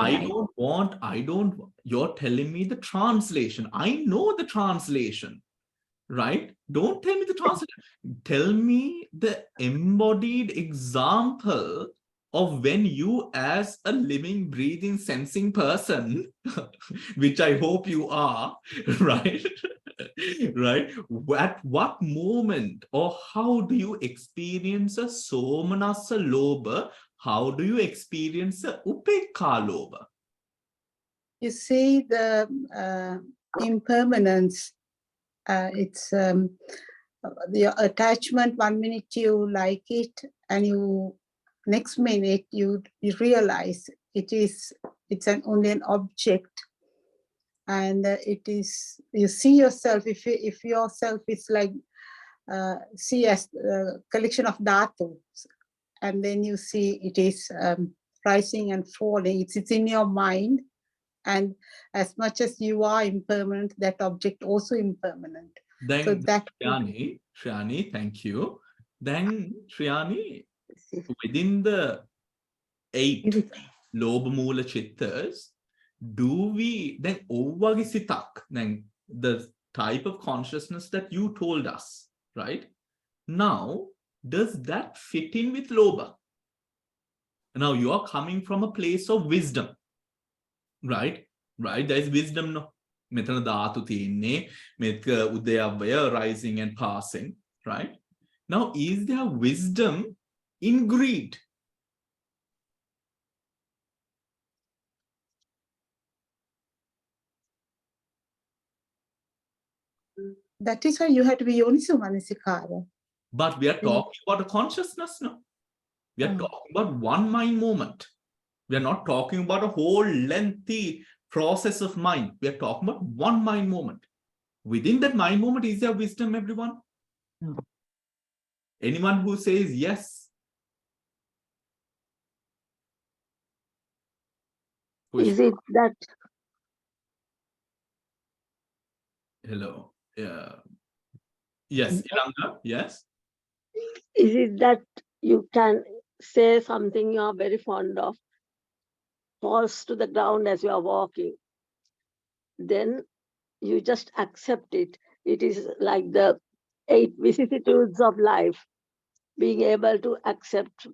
you're telling me the translation. I know the translation, right? Don't tell me the translation. Tell me the embodied example of when you, as a living, breathing, sensing person, which I hope you are, right? Right? At what moment or how do you experience a Somanassa Lobha? How do you experience a Upekha Lobha? You see the impermanence. It's the attachment. 1 minute you like it, and next minute you realize it's only an object, and it is, you see yourself, if yourself is like see as a collection of dhatus, and then you see it is rising and falling. It's in your mind, and as much as you are impermanent, that object also impermanent. Then, so that Shriyani, thank you. Then, Shriyani, within the 8 Lobha Moola Cittas, do we then ovagi sitak, then the type of consciousness that you told us, right? Now, does that fit in with Lobha? Now you are coming from a place of wisdom, right? Right? There is wisdom, no? Metana dhatu tiyenne, metka udayavaya, rising and passing, right? Now, is there wisdom in greed? That is why you have to be yoniso manasikara. But we are talking about a consciousness now. We are talking about one mind moment. We are not talking about a whole lengthy process of mind. We are talking about one mind moment. Within that mind moment, is there wisdom, everyone? No. Anyone who says yes? Is it that Hello. Yes, Ilanga, yes. is it that you can say something you are very fond of, falls to the ground as you are walking, then you just accept it. It is like the 8 vicissitudes of life, being able to accept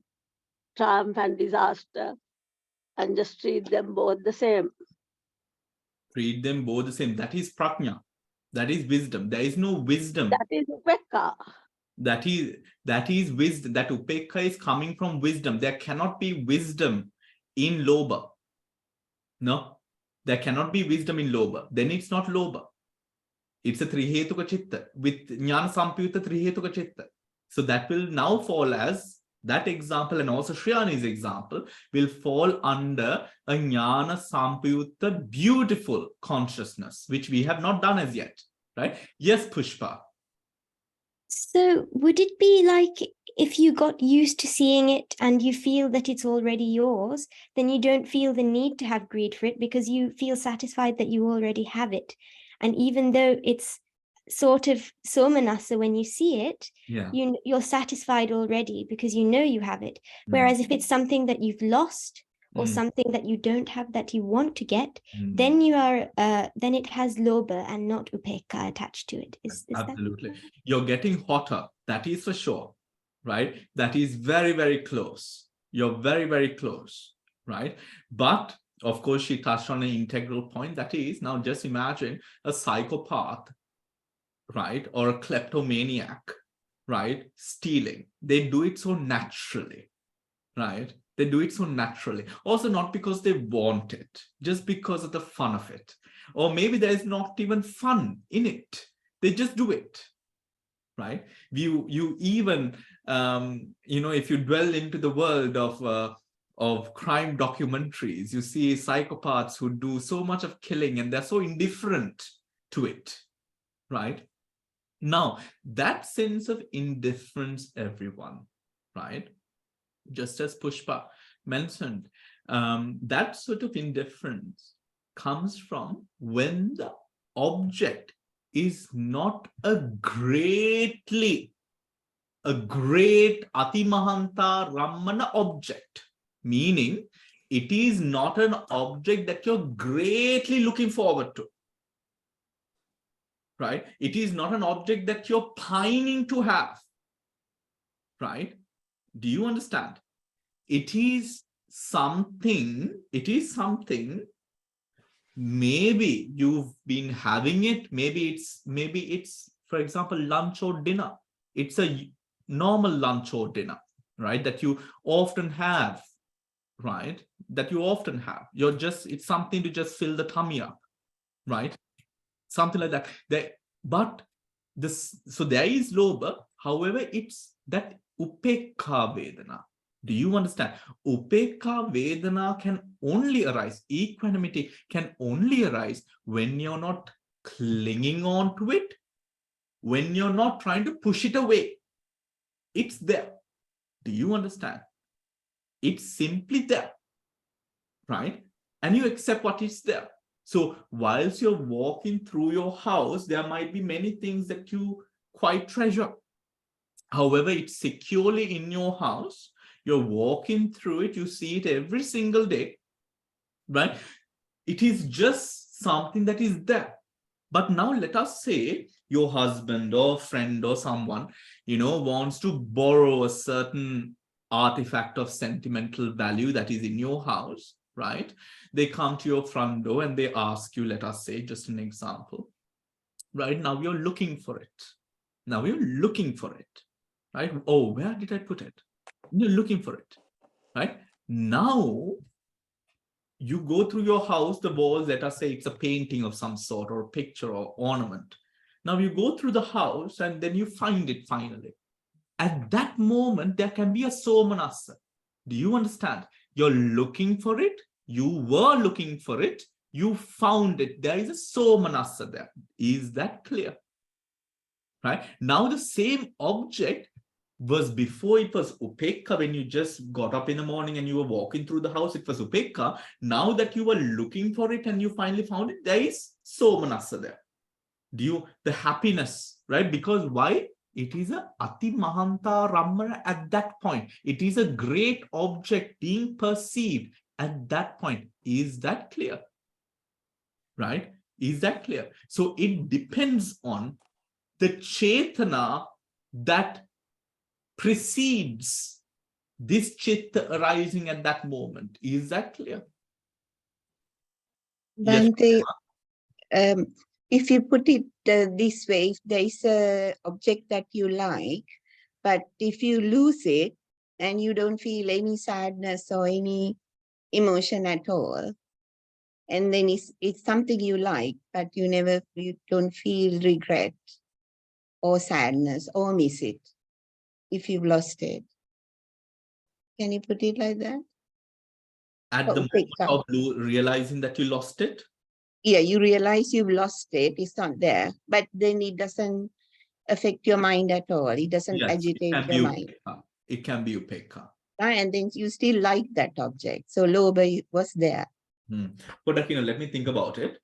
triumph and disaster and just treat them both the same. Treat them both the same. That is prajna. That is wisdom. There is no wisdom. That is upekka. That is wisdom. That upekka is coming from wisdom. There cannot be wisdom in lobha. No, there cannot be wisdom in lobha. Then it's not lobha. It's a trihetuka chitta with jnana sampayutta trihetuka chitta. So that will now fall as that example, and also Shriyani's example will fall under a jnana sampayutta beautiful consciousness, which we have not done as yet, right? Yes, Pushpa. So would it be like if you got used to seeing it and you feel that it's already yours, then you don't feel the need to have greed for it because you feel satisfied that you already have it. And even though it's sort of somanasa when you see it, Yeah. you're satisfied already because you know you have it. Whereas if it's something that you've lost or something that you don't have that you want to get, then you are then it has lobha and not upekka attached to it. Is Absolutely. that? You're getting hotter. That is for sure, right? That is very, very close. You're very, very close, right? But of course, she touched on an integral point. That is, now just imagine a psychopath, right? Or a kleptomaniac, right? Stealing. They do it so naturally, right? They do it so naturally. Also not because they want it, just because of the fun of it. Or maybe there is not even fun in it. They just do it, right? You even, if you dwell into the world of crime documentaries, you see psychopaths who do so much of killing and they're so indifferent to it, right? Now, that sense of indifference, everyone, right? Just as Pushpa mentioned, that sort of indifference comes from when the object is not a great atimahanta rammana object, meaning it is not an object that you're greatly looking forward to, right? It is not an object that you're pining to have, right? Do you understand? It is something, maybe you've been having it, maybe it's, for example, lunch or dinner. It's a normal lunch or dinner, right? That you often have, right? That you often have. It's something to just fill the tummy up, right? Something like that. So there is lobha, however, it's that upekha vedana. Do you understand? Upekha vedana can only arise, equanimity can only arise when you're not clinging on to it, when you're not trying to push it away. It's there. Do you understand? It's simply there, right? And you accept what is there. So whilst you're walking through your house, there might be many things that you quite treasure. However, it's securely in your house. You're walking through it. You see it every single day, right? It is just something that is there. But now let us say your husband or friend or someone, wants to borrow a certain artifact of sentimental value that is in your house, right? They come to your front door and they ask you, let us say, just an example, right? Now you're looking for it. Right? Oh, where did I put it? You're looking for it, right? Now you go through your house, the walls, let us say it's a painting of some sort or a picture or ornament. Now you go through the house and then you find it finally. At that moment, there can be a somanassa. Do you understand? You're looking for it. You were looking for it. You found it. There is a somanassa there. Is that clear? Right? Now the same object was before it was upekka when you just got up in the morning and you were walking through the house, it was upekka. Now that you were looking for it and you finally found it, there is somanassa there. The happiness, right? Because why? It is a ati mahanta rammana at that point. It is a great object being perceived at that point. Is that clear? Right? Is that clear? So it depends on the chetana that precedes this chitta arising at that moment. Is that clear? Bhante, if you put it this way, if there is a object that you like, but if you lose it and you don't feel any sadness or any emotion at all, and then it's something you like, but you don't feel regret or sadness or miss it if you've lost it. Can you put it like that? At the moment of realizing that you lost it? Yeah, you realize you've lost it, it's not there, but then it doesn't affect your mind at all. It doesn't agitate your mind. It can be upekka. And then you still like that object. So lobha was there. But let me think about it.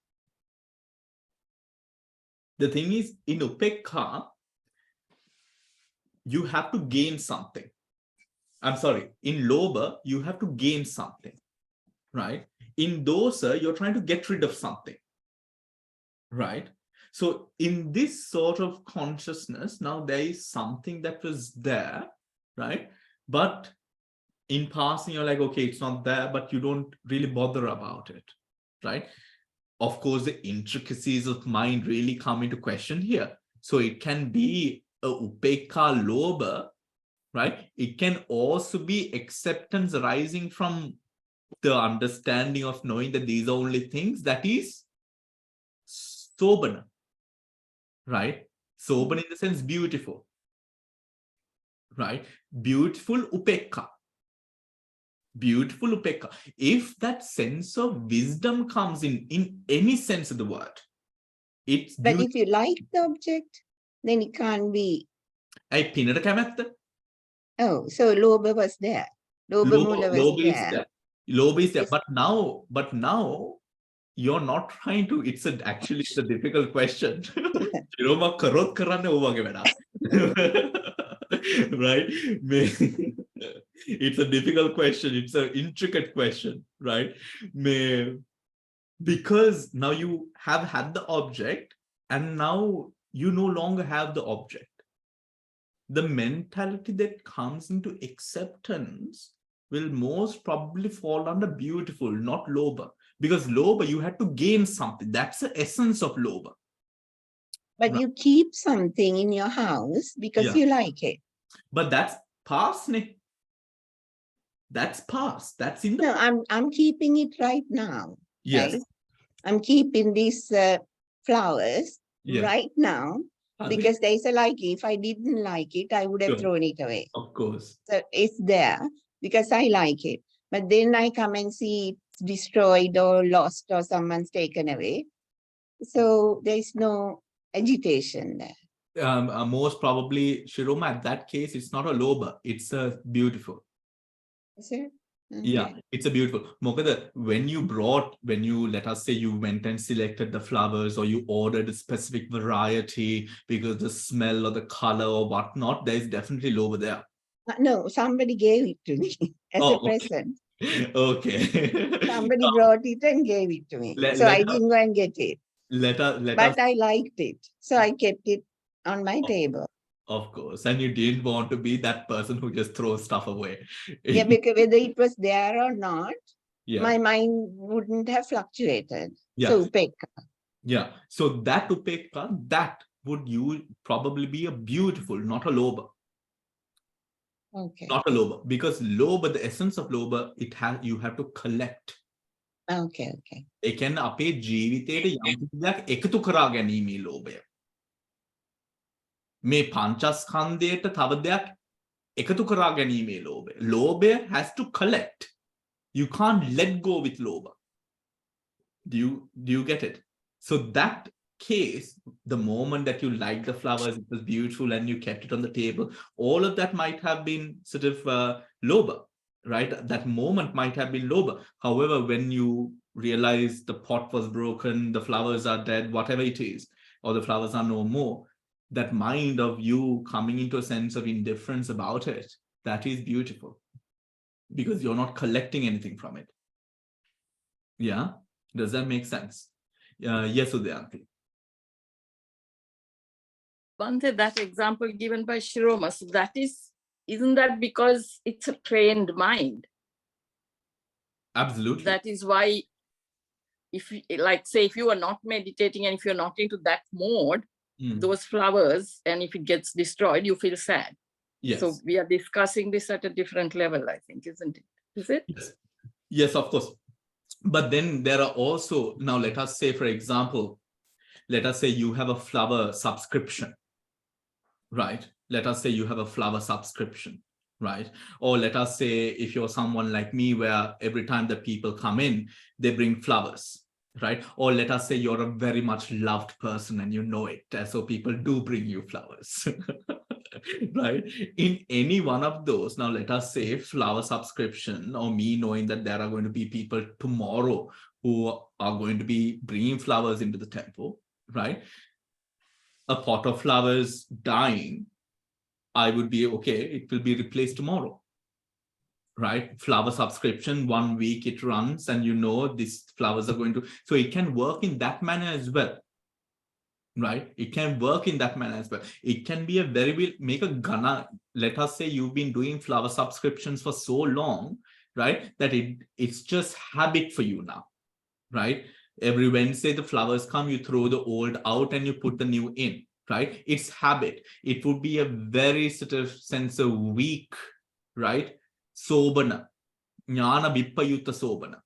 The thing is, in upekka, you have to gain something. I'm sorry, in lobha, you have to gain something, right? In dosa, you're trying to get rid of something, right? So in this sort of consciousness, now there is something that was there, right? But in passing, you're like, okay, it's not there, but you don't really bother about it, right? Of course, the intricacies of mind really come into question here. So it can be a upekka lobha, right? It can also be acceptance arising from the understanding of knowing that these are only things, that is sobana, right? Sobana in the sense beautiful, right? Beautiful upekka. Beautiful upekka. If that sense of wisdom comes in any sense of the word, it's but if you like the object, then it can't be. Oh, so lobha was there. Lobha mula was there. Lobha is there. But now you're not trying to, actually it's a difficult question. Right? It's a difficult question. It's an intricate question, right? Because now you have had the object and now you no longer have the object. The mentality that comes into acceptance will most probably fall under beautiful, not lobha. Because lobha, you had to gain something. That's the essence of lobha. But right. You keep something in your house because you like it. But that's past, Nick. That's past. That's in the No, I'm keeping it right now. Yes. Right? I'm keeping these flowers right now because there's a liking. If I didn't like it, I would have thrown it away. Of course. So it's there because I like it. But then I come and see it's destroyed or lost or someone's taken away. So there's no agitation there. Most probably, Shiroma, at that case, it's not a lobha, it's a beautiful. Is it? Okay. Yeah, it's a beautiful. Mokada, when you, let us say you went and selected the flowers or you ordered a specific variety because the smell or the color or whatnot, there is definitely lobha there. No, somebody gave it to me as a present. Okay. Somebody brought it and gave it to me. So I didn't go and get it. But I liked it. So I kept it on my table. Of course. And you didn't want to be that person who just throws stuff away. Yeah, because whether it was there or not, my mind wouldn't have fluctuated. Yeah. So upekka. Yeah. So that upekka, that would probably be a beautiful, not a lobha. Okay. Not a lobha. Because lobha, the essence of lobha, you have to collect. Okay, okay. ඒ කියන්නේ අපේ ජීවිතේට යම් දෙයක් එකතු කරා ගැනීමේ ලෝභය. මේ පංචස්කන්ධයට තව දෙයක් එකතු කරා ගැනීමේ ලෝභය. ලෝභය has to collect. You can't let go with lobha. Do you get it? So that case, the moment that you liked the flowers, it was beautiful and you kept it on the table, all of that might have been sort of lobha, right? That moment might have been lobha. However, when you realize the pot was broken, the flowers are dead, whatever it is, or the flowers are no more, that mind of you coming into a sense of indifference about it, that is beautiful because you're not collecting anything from it. Yeah, does that make sense? Yes, Udayanti. Bante, that example given by Shiroma, so isn't that because it's a trained mind? Absolutely. That is why, if you, like say, if you are not meditating and if you're not into that mode, those flowers, and if it gets destroyed, you feel sad. Yes. So we are discussing this at a different level, I think, isn't it? Is it? Yes. Yes, of course. But then there are also, now let us say, for example, let us say you have a flower subscription, right? Let us say you have a flower subscription, right? Or let us say if you're someone like me, where every time that people come in, they bring flowers, right? Or let us say you're a very much loved person and you know it, so people do bring you flowers. Right? In any one of those, now let us say flower subscription, or me knowing that there are going to be people tomorrow who are going to be bringing flowers into the temple, right? A pot of flowers dying, I would be okay, it will be replaced tomorrow, right? Flower subscription, 1 week it runs and you know these flowers are going to, so it can work in that manner as well, right? It can work in that manner as well. It can be a make a gana. Let us say you've been doing flower subscriptions for so long, right? That it's just habit for you now, right? Every Wednesday the flowers come, you throw the old out and you put the new in, right? It's habit. It would be a very sort of sense of weak, right? Sobana, jnana vippayutta sobana.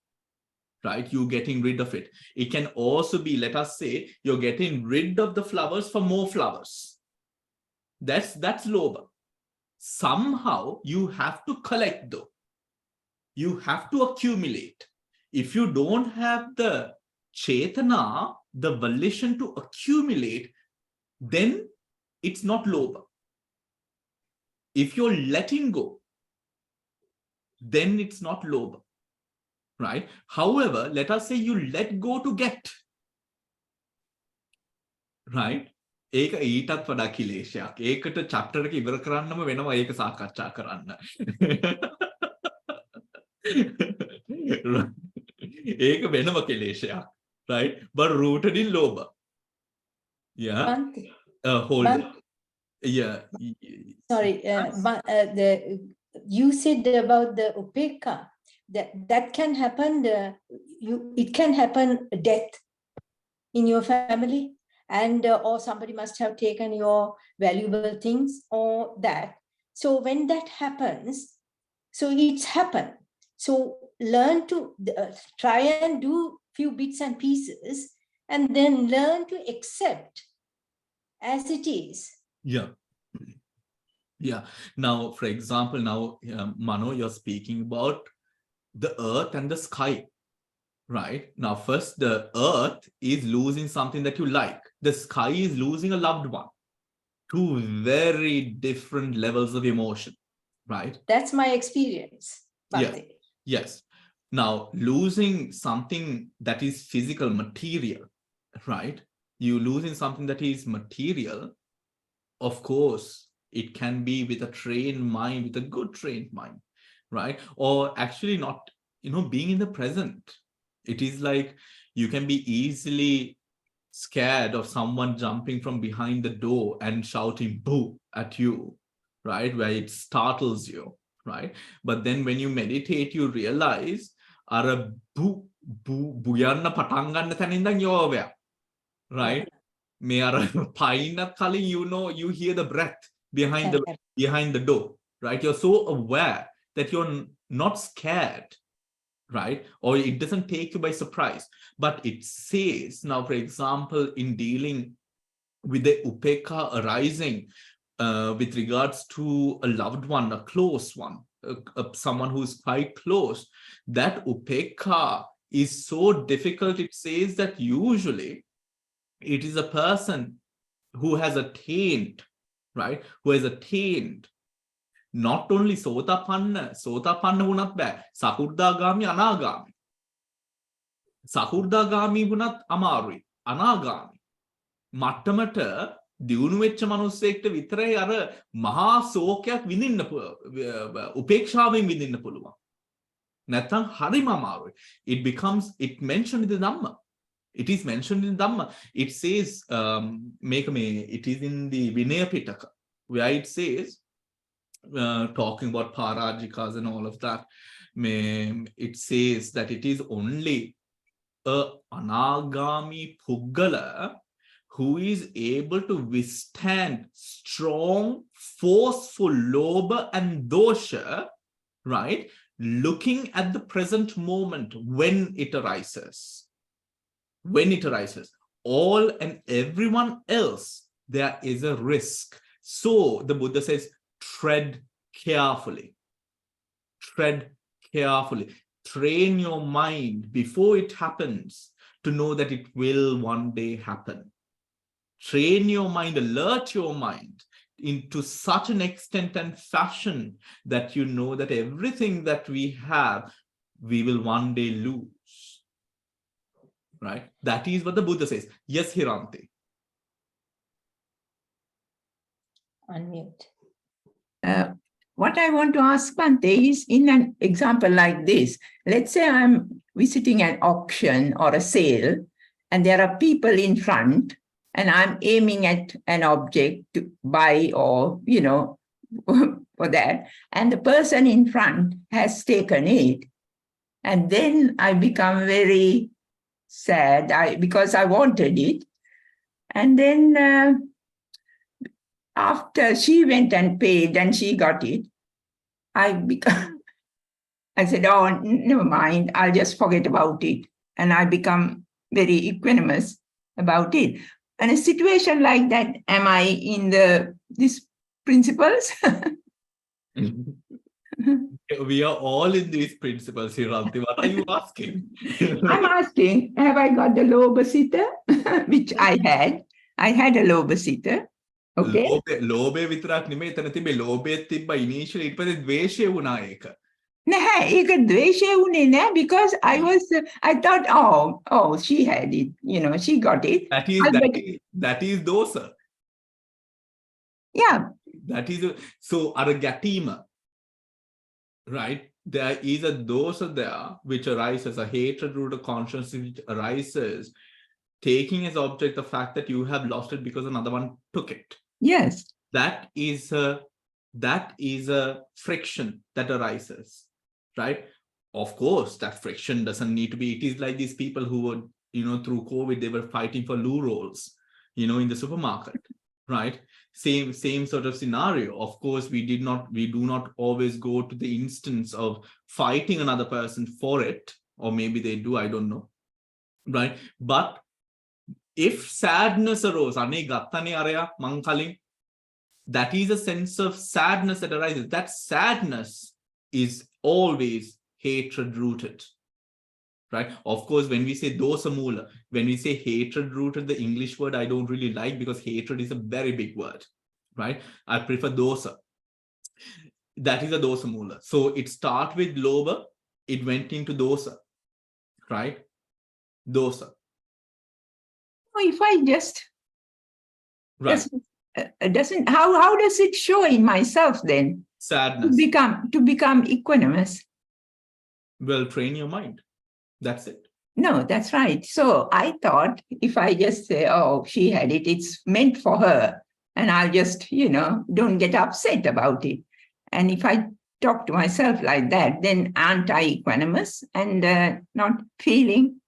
Right, you getting rid of it. It can also be, let us say, you're getting rid of the flowers for more flowers. That's lobha. Somehow you have to collect though. You have to accumulate. If you don't have the chetana, the volition to accumulate, then it's not lobha. If you're letting go, then it's not lobha. Right? However, let us say you let go to get. Right? ඒක ඊටත් වඩා කිලේශයක්. ඒකට chapter එක ඉවර කරන්නම වෙනවා ඒක සාකච්ඡා කරන්න. ඒක වෙනම කිලේශයක්. Right? But rooted in lobha. Yeah. Bante. Hold on. Bante. Yeah. Sorry, you said about the upeka. That can happen. It can happen death in your family, and or somebody must have taken your valuable things or that. So when that happens, so it's happened. So learn to try and do few bits and pieces, and then learn to accept as it is. Yeah. Yeah. Now, for example, Mano, you're speaking about the earth and the sky, right? Now, first, the earth is losing something that you like. The sky is losing a loved one. Two very different levels of emotion, right? That's my experience. Bante. Yes. Now, losing something that is physical, material, right? You losing something that is material, of course, it can be with a trained mind, with a good trained mind, right? Or actually not, being in the present. It is like you can be easily scared of someone jumping from behind the door and shouting boo at you, right? Where it startles you, right? But then when you meditate, you realize, ara buyanna patan ganna thanin indhan you're aware, right? Me ara painat kalin, you hear the breath behind the door, right? You're so aware that you're not scared, right? Or it doesn't take you by surprise. But it says, now, for example, in dealing with the upekha arising with regards to a loved one, a close one, someone who is quite close, that upekha is so difficult. It says that usually it is a person who has attained, right? Who has attained not only sotapanna වුණත් බෑ, සකු르දාගාමි අනාගාමි. සකු르දාගාමි වුණත් අමාරුයි, අනාගාමි. මට්ටමට දියුණු වෙච්ච මිනිස්සෙක්ට විතරයි අර මහා ශෝකයක් විඳින්න උපේක්ෂාවෙන් විඳින්න පුළුවන්. නැත්නම් හරිම අමාරුයි. It mentioned in the Dhamma. It is mentioned in Dhamma. It says, it is in the Vinaya Pitaka, where it says, talking about parajikas and all of that, it says that it is only a anagami puggala who is able to withstand strong, forceful lobha and dosha, right? Looking at the present moment when it arises. When it arises, all and everyone else, there is a risk. So the Buddha says, tread carefully. Tread carefully. Train your mind before it happens to know that it will one day happen. Train your mind, alert your mind into such an extent and fashion that you know that everything that we have, we will one day lose. Right? That is what the Buddha says. Yes, Hiranti. Unmute. What I want to ask Bhante is, in an example like this, let's say I'm visiting an auction or a sale, and there are people in front, and I'm aiming at an object to buy or, for that, and the person in front has taken it. And then I become very sad because I wanted it. And then after she went and paid and she got it, I said, oh, never mind, I'll just forget about it. And I become very equanimous about it. And a situation like that, am I in these principles? We are all in these principles, Hiranti. What are you asking? I'm asking, have I got the lobha citta, which I had? I had a lobha citta. Okay. ලෝභය විතරක් නෙමෙයි එතන තිබේ ලෝභයත් තිබ්බා initially ඊට පස්සේ ද්වේෂය වුණා ඒක. නැහැ ඒක ද්වේෂය වුණේ නැහැ because I thought oh she had it, she got it. That is dosa. Yeah. That is so අර ගැටීම, right? There is a dosa there which arises, a hatred rooted consciousness which arises, taking as object the fact that you have lost it because another one took it. Yes. That is a friction that arises, right? Of course, that friction doesn't need to be, it is like these people who were, through COVID, they were fighting for loo rolls, in the supermarket, right? Same sort of scenario. Of course, we do not always go to the instance of fighting another person for it, or maybe they do, I don't know, right? But if sadness arose, that is a sense of sadness that arises. That sadness is always hatred rooted, right? Of course, when we say dosa mula, when we say hatred rooted, the English word I don't really like because hatred is a very big word, right? I prefer dosa. That is a dosa mula. So it starts with lobha, it went into dosa, right? Dosa. If I just right. doesn't how does it show in myself then? Sadness. To become equanimous. Well, train your mind. That's it. No, that's right. So I thought if I just say, oh, she had it, it's meant for her. And I'll just, don't get upset about it. And if I talk to myself like that, then aren't I equanimous and not feeling?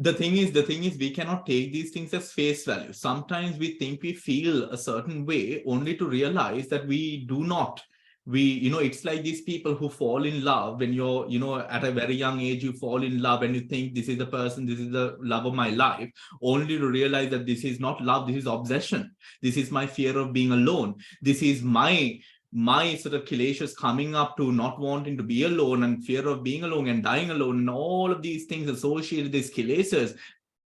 The thing is, we cannot take these things as face value. Sometimes we think we feel a certain way only to realize that we do not. It's like these people who fall in love when you're, at a very young age, you fall in love and you think this is the person, this is the love of my life, only to realize that this is not love, this is obsession. This is my fear of being alone. This is my sort of kileshas coming up to not wanting to be alone and fear of being alone and dying alone, and all of these things associated, these kileshas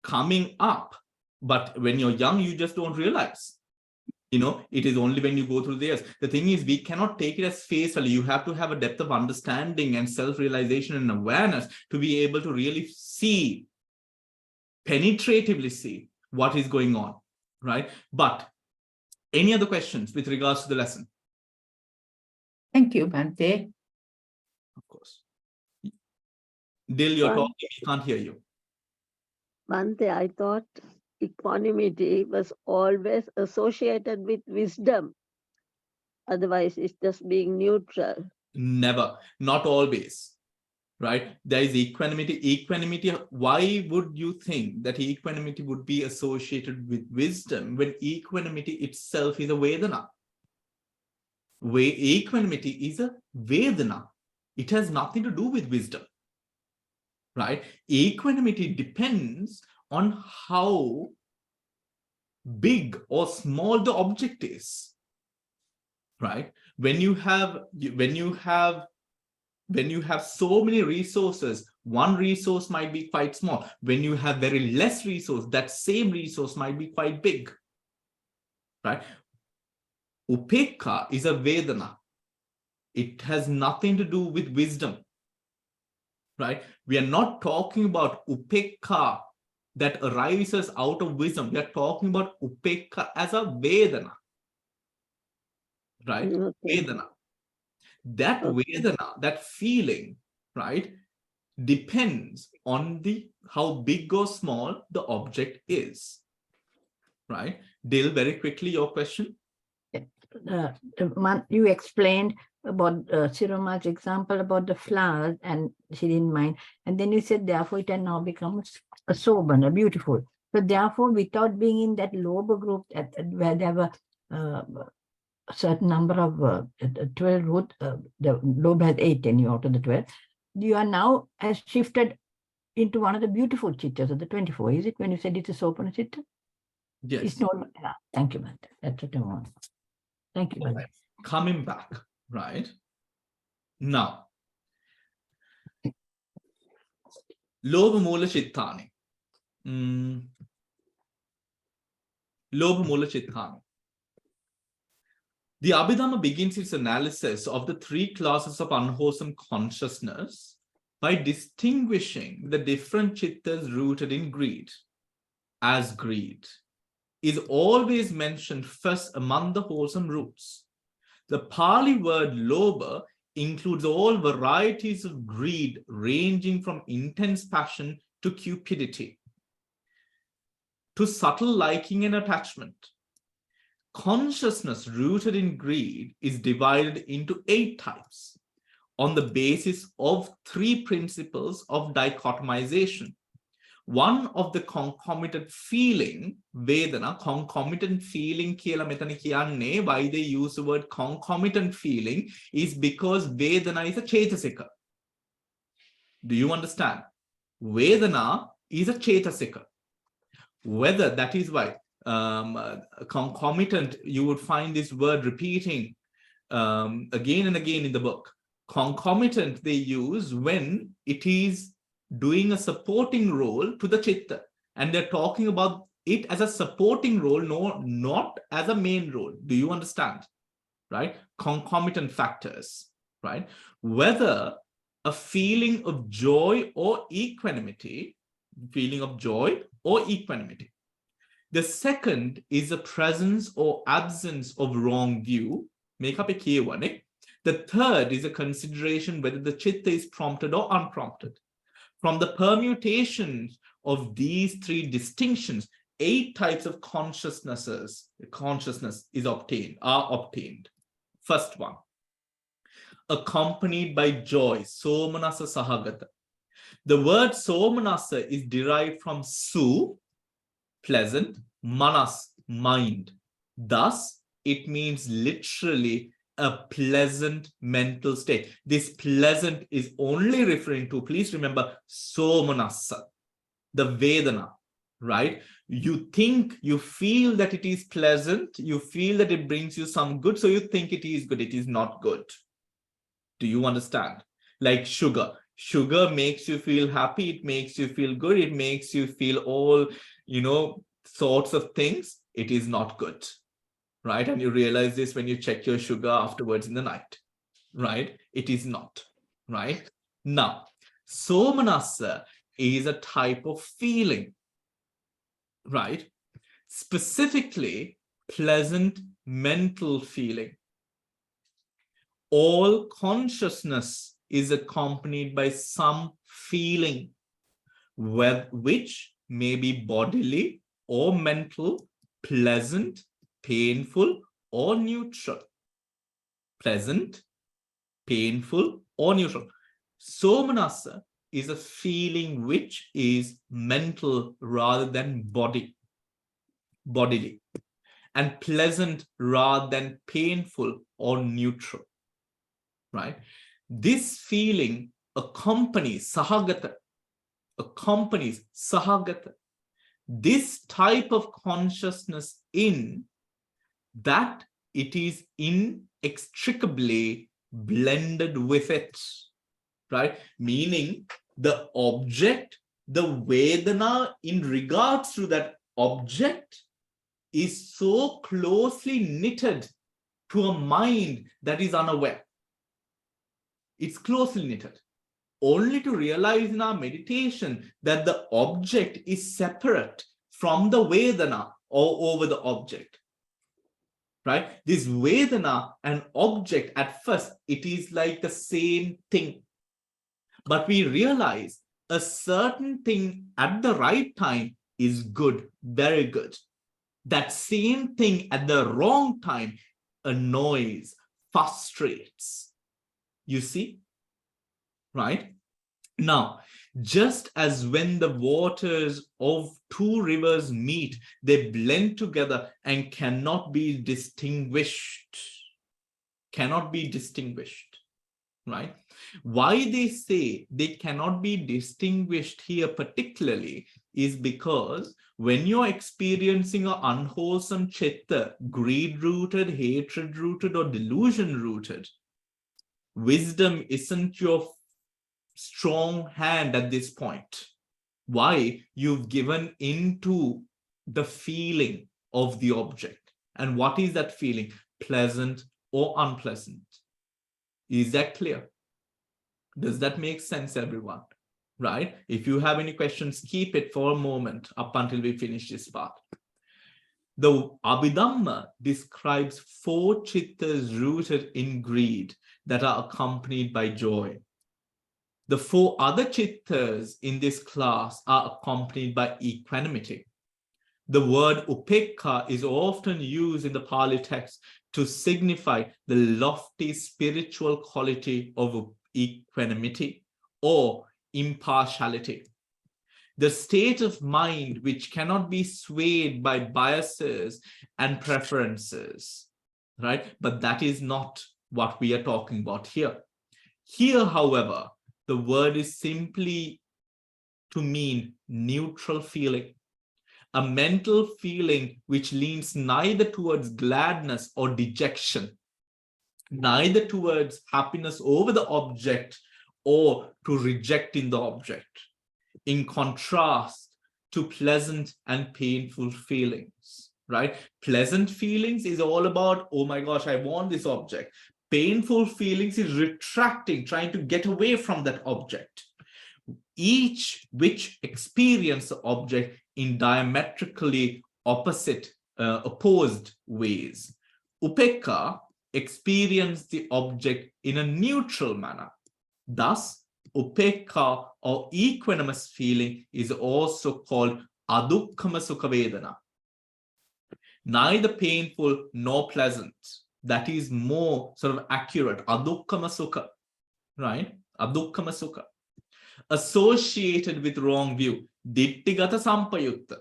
coming up. But when you're young, you just don't realize. It is only when you go through the years. The thing is, we cannot take it as face value. You have to have a depth of understanding and self-realization and awareness to be able to really see, penetratively see what is going on, right? But any other questions with regards to the lesson? Thank you, Bhante. Of course. Dil, you're Bhante. talking, we can't hear you. Bhante, I thought equanimity was always associated with wisdom. Otherwise, it's just being neutral. Never, not always, right? There is equanimity. Why would you think that equanimity would be associated with wisdom when equanimity itself is a Vedana? Equanimity is a Vedana. It has nothing to do with wisdom, right? Equanimity depends on how big or small the object is, right? When you have so many resources, one resource might be quite small. When you have very less resource, that same resource might be quite big, right? Upekha is a Vedana. It has nothing to do with wisdom, right? We are not talking about Upekha that arises out of wisdom. We are talking about Upekha as a Vedana, right? Okay. Vedana. That Vedana, that feeling, right, depends on how big or small the object is, right? Dil, very quickly, your question. You explained about Siroma's example about the flowers, and she didn't mind. And then you said, therefore, it has now become a sobana, beautiful. So therefore, without being in that lower group where there were a certain number of 12 root, the lobe has 8 and you out of the 12, you are now has shifted into one of the beautiful chittas of the 24. Is it when you said it's a sopana chitta? Yes. It's not. Thank you, Bhante. That's what I want. Thank you, Bhante. Right. Coming back, right? Now, Lobha Mula Chittani. Lobha Mula Chittani. The Abhidhamma begins its analysis of the 3 classes of unwholesome consciousness by distinguishing the different chittas rooted in greed, as greed is always mentioned first among the wholesome roots. The Pali word lobha includes all varieties of greed, ranging from intense passion to cupidity, to subtle liking and attachment. Consciousness rooted in greed is divided into 8 types on the basis of 3 principles of dichotomization. One of the concomitant feeling, Vedana, concomitant feeling kiyala metana kiyanne, why they use the word concomitant feeling is because Vedana is a Chetasika. Do you understand? Vedana is a Chetasika. Whether that is why concomitant, you would find this word repeating again and again in the book. Concomitant they use when it is doing a supporting role to the chitta, and they're talking about it as a supporting role, no, not as a main role. Do you understand? Right? Concomitant factors, right? Whether a feeling of joy or equanimity, feeling of joy or equanimity. The second is the presence or absence of wrong view. Make up a key one. The third is a consideration whether the chitta is prompted or unprompted. From the permutations of these 3 distinctions, 8 types of consciousness are obtained. First one, accompanied by joy, somanasa sahagata. The word somanasa is derived from su, pleasant, manas, mind. Thus, it means literally a pleasant mental state. This pleasant is only referring to, please remember, somanassa, the Vedana, right? You think, you feel that it is pleasant, you feel that it brings you some good, so you think it is good. It is not good. Do you understand? Like sugar. Sugar makes you feel happy, it makes you feel good, it makes you feel all, sorts of things. It is not good, right? And you realize this when you check your sugar afterwards in the night, right? It is not, right? Now, somanassa is a type of feeling, right? Specifically, pleasant mental feeling. All consciousness is accompanied by some feeling, which may be bodily or mental, pleasant, painful, or neutral. Pleasant, painful, or neutral. Somanassa is a feeling which is mental rather than bodily, and pleasant rather than painful or neutral, right? This feeling accompanies sahagata, this type of consciousness in that it is inextricably blended with it, right? Meaning the object, the Vedana in regards to that object is so closely knitted to a mind that is unaware. It's closely knitted. Only to realize in our meditation that the object is separate from the Vedana or over the object. Right? This Vedana and object, at first, it is like the same thing. But we realize a certain thing at the right time is good, very good. That same thing at the wrong time annoys, frustrates. You see? Right? Now, just as when the waters of two rivers meet, they blend together and cannot be distinguished. Cannot be distinguished, right? Why they say they cannot be distinguished here particularly is because when you're experiencing an unwholesome chitta, greed-rooted, hatred-rooted, or delusion-rooted, wisdom isn't your strong hand at this point. Why? You've given into the feeling of the object. And what is that feeling? Pleasant or unpleasant? Is that clear? Does that make sense, everyone? Right? If you have any questions, keep it for a moment up until we finish this part. The Abhidhamma describes 4 chittas rooted in greed that are accompanied by joy. The 4 other chittas in this class are accompanied by equanimity. The word upekha is often used in the Pali text to signify the lofty spiritual quality of equanimity or impartiality. The state of mind which cannot be swayed by biases and preferences, right? But that is not what we are talking about here. Here, however, the word is simply to mean neutral feeling, a mental feeling which leans neither towards gladness or dejection, neither towards happiness over the object or to rejecting the object, in contrast to pleasant and painful feelings, right? Pleasant feelings is all about, oh my gosh, I want this object. Painful feelings is retracting, trying to get away from that object. Each which experience the object in diametrically opposed ways. Upekha experience the object in a neutral manner. Thus, upekha or equanimous feeling is also called adukkhama sukha vedana. Neither painful nor pleasant. That is more sort of accurate. Adukkhama sukha, right? Adukkhama sukha. Associated with wrong view. Dittigata sampayutta.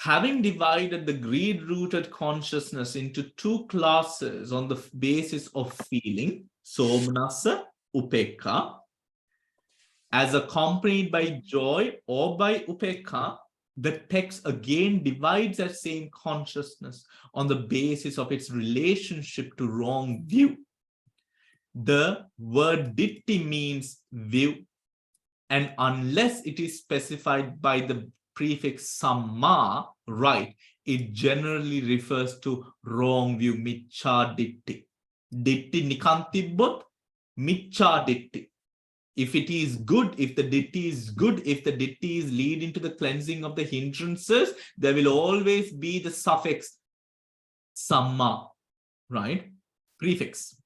Having divided the greed-rooted consciousness into two classes on the basis of feeling, somnassa, upekka, as accompanied by joy or by upekka, the text again divides that same consciousness on the basis of its relationship to wrong view. The word ditti means view, and unless it is specified by the prefix samma, right, it generally refers to wrong view, miccha ditti. Ditti nikantibbot, miccha ditti. If it is good, if the ditti is good, if the ditti is leading to the cleansing of the hindrances, there will always be the suffix samma, right? Prefix.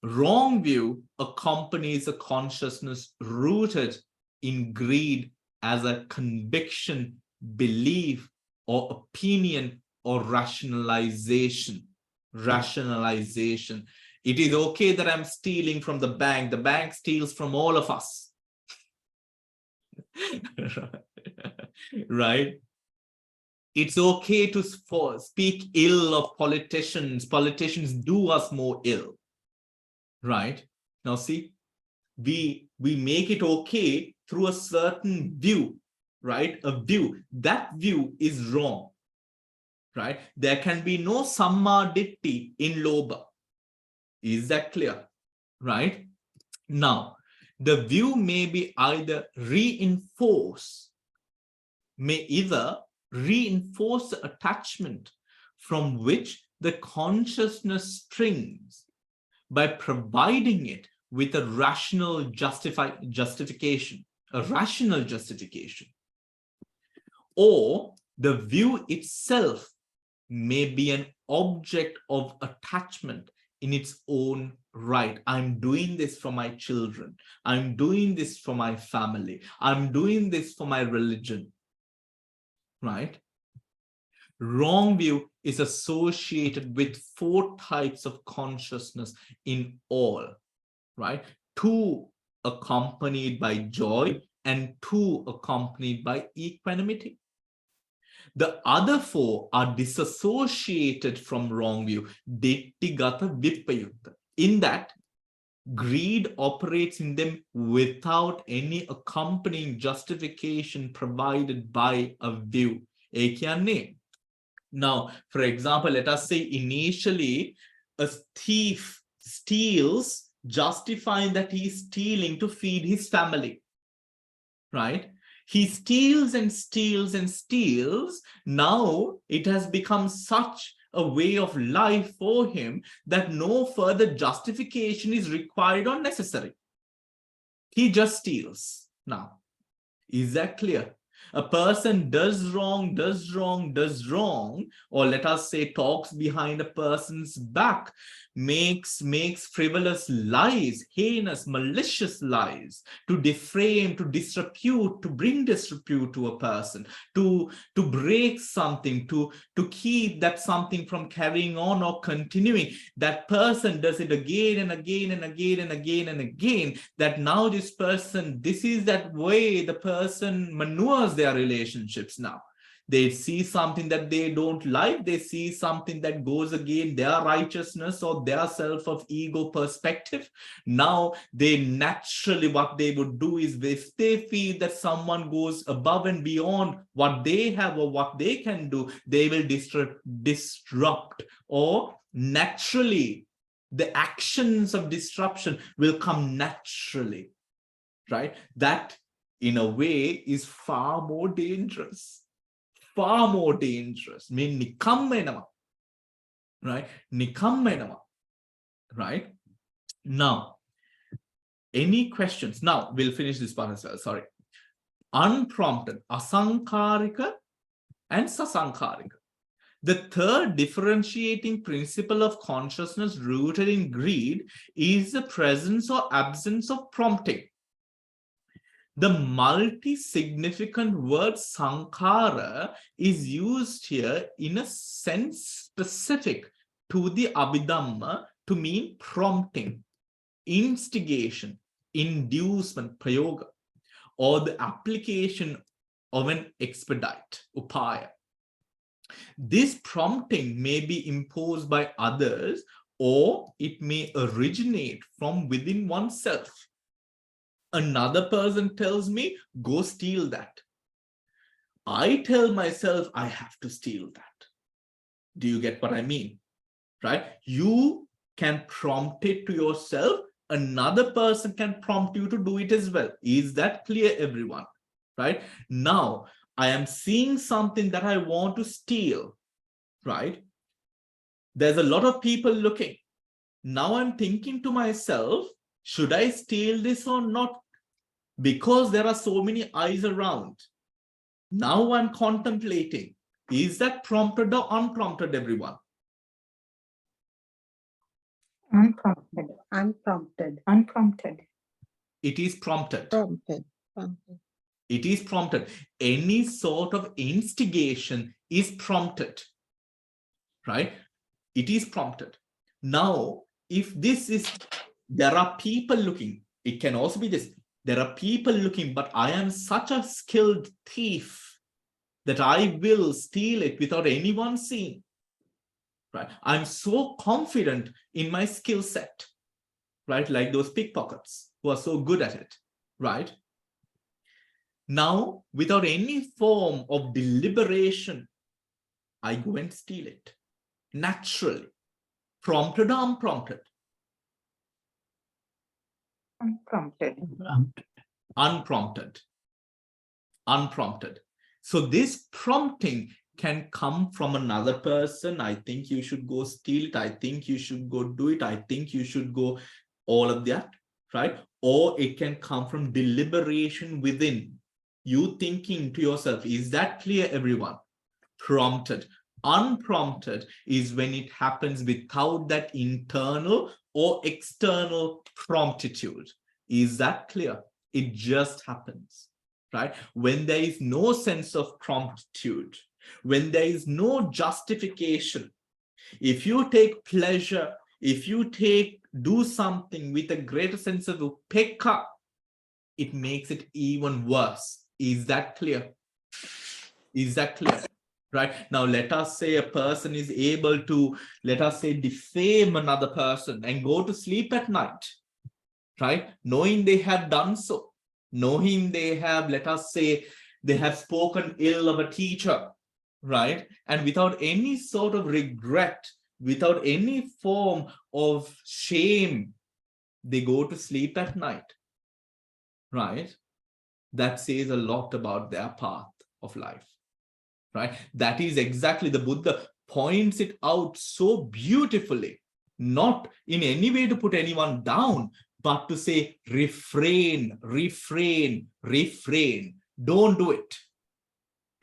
Wrong view accompanies a consciousness rooted in greed as a conviction, belief, or opinion, or rationalization. Rationalization. It is okay that I'm stealing from the bank steals from all of us. Right? It's okay to speak ill of politicians. Politicians do us more ill. Right? Now see, we make it okay through a certain view, right? A view. That view is wrong. Right? There can be no samma ditti in lobha. Is that clear? Right? Now, the view may be either reinforce, may either reinforce the attachment from which the consciousness springs by providing it with a rational justification, a rational justification. Or the view itself may be an object of attachment in its own right. I'm doing this for my children. I'm doing this for my family. I'm doing this for my religion. Right? Wrong view is associated with 4 types of consciousness in all, right? 2 accompanied by joy and 2 accompanied by equanimity. The other 4 are disassociated from wrong view, dittigata vipayutta. In that, greed operates in them without any accompanying justification provided by a view. Now, for example, let us say initially a thief steals, justifying that he's stealing to feed his family, right? He steals and steals and steals. Now it has become such a way of life for him that no further justification is required or necessary. He just steals now. Is that clear? A person does wrong, or let us say talks behind a person's back, makes frivolous lies, heinous, malicious lies, to defame, to disrepute, to bring disrepute to a person, to break something, to keep that something from carrying on or continuing. That person does it again and again and again and again and again, that now this person, this is that way the person maneuvers their relationships now. They see something that they don't like, they see something that goes against their righteousness or their self of ego perspective. Now they naturally, what they would do is, if they feel that someone goes above and beyond what they have or what they can do, they will disrupt, or naturally the actions of disruption will come naturally, right? That in a way is far more dangerous. Far more dangerous. Mean nikammenama, right? Nikammenama, right? Now, any questions? Now we'll finish this part as well. Sorry. Unprompted, asankarika and sasankarika. The third differentiating principle of consciousness rooted in greed is the presence or absence of prompting. The multi-significant word sankhara is used here in a sense specific to the Abhidhamma to mean prompting, instigation, inducement, prayoga, or the application of an expedite, upaya. This prompting may be imposed by others, or it may originate from within oneself. Another person tells me, go steal that. I tell myself, I have to steal that. Do you get what I mean? Right? You can prompt it to yourself. Another person can prompt you to do it as well. Is that clear, everyone? Right? Now, I am seeing something that I want to steal. Right? There's a lot of people looking. Now I'm thinking to myself, should I steal this or not? Because there are so many eyes around. Now I'm contemplating, is that prompted or unprompted, everyone? Unprompted. Unprompted. Unprompted. It is prompted. Prompted. Prompted. It is prompted. Any sort of instigation is prompted, right? It is prompted. Now, if this is, there are people looking, it can also be this, there are people looking, but I am such a skilled thief that I will steal it without anyone seeing, right? I'm so confident in my skill set, right? Like those pickpockets who are so good at it, right? Now, without any form of deliberation, I go and steal it naturally, prompted or unprompted. Unprompted. Unprompted. Unprompted. So this prompting can come from another person. I think you should go steal it. I think you should go do it. I think you should go, all of that, right? Or it can come from deliberation within. You thinking to yourself, is that clear, everyone? Prompted. Unprompted is when it happens without that internal or external promptitude. Is that clear? It just happens, right? When there is no sense of promptitude, when there is no justification, if you take pleasure, if you do something with a greater sense of upekkha, it makes it even worse. Is that clear? Is that clear? Right? Now, let us say a person is able to, let us say, defame another person and go to sleep at night, right? Knowing they have done so, knowing they have, let us say, they have spoken ill of a teacher, right? And without any sort of regret, without any form of shame, they go to sleep at night, right? That says a lot about their path of life. Right? That is exactly, the Buddha points it out so beautifully, not in any way to put anyone down, but to say, refrain, refrain, refrain. Don't do it.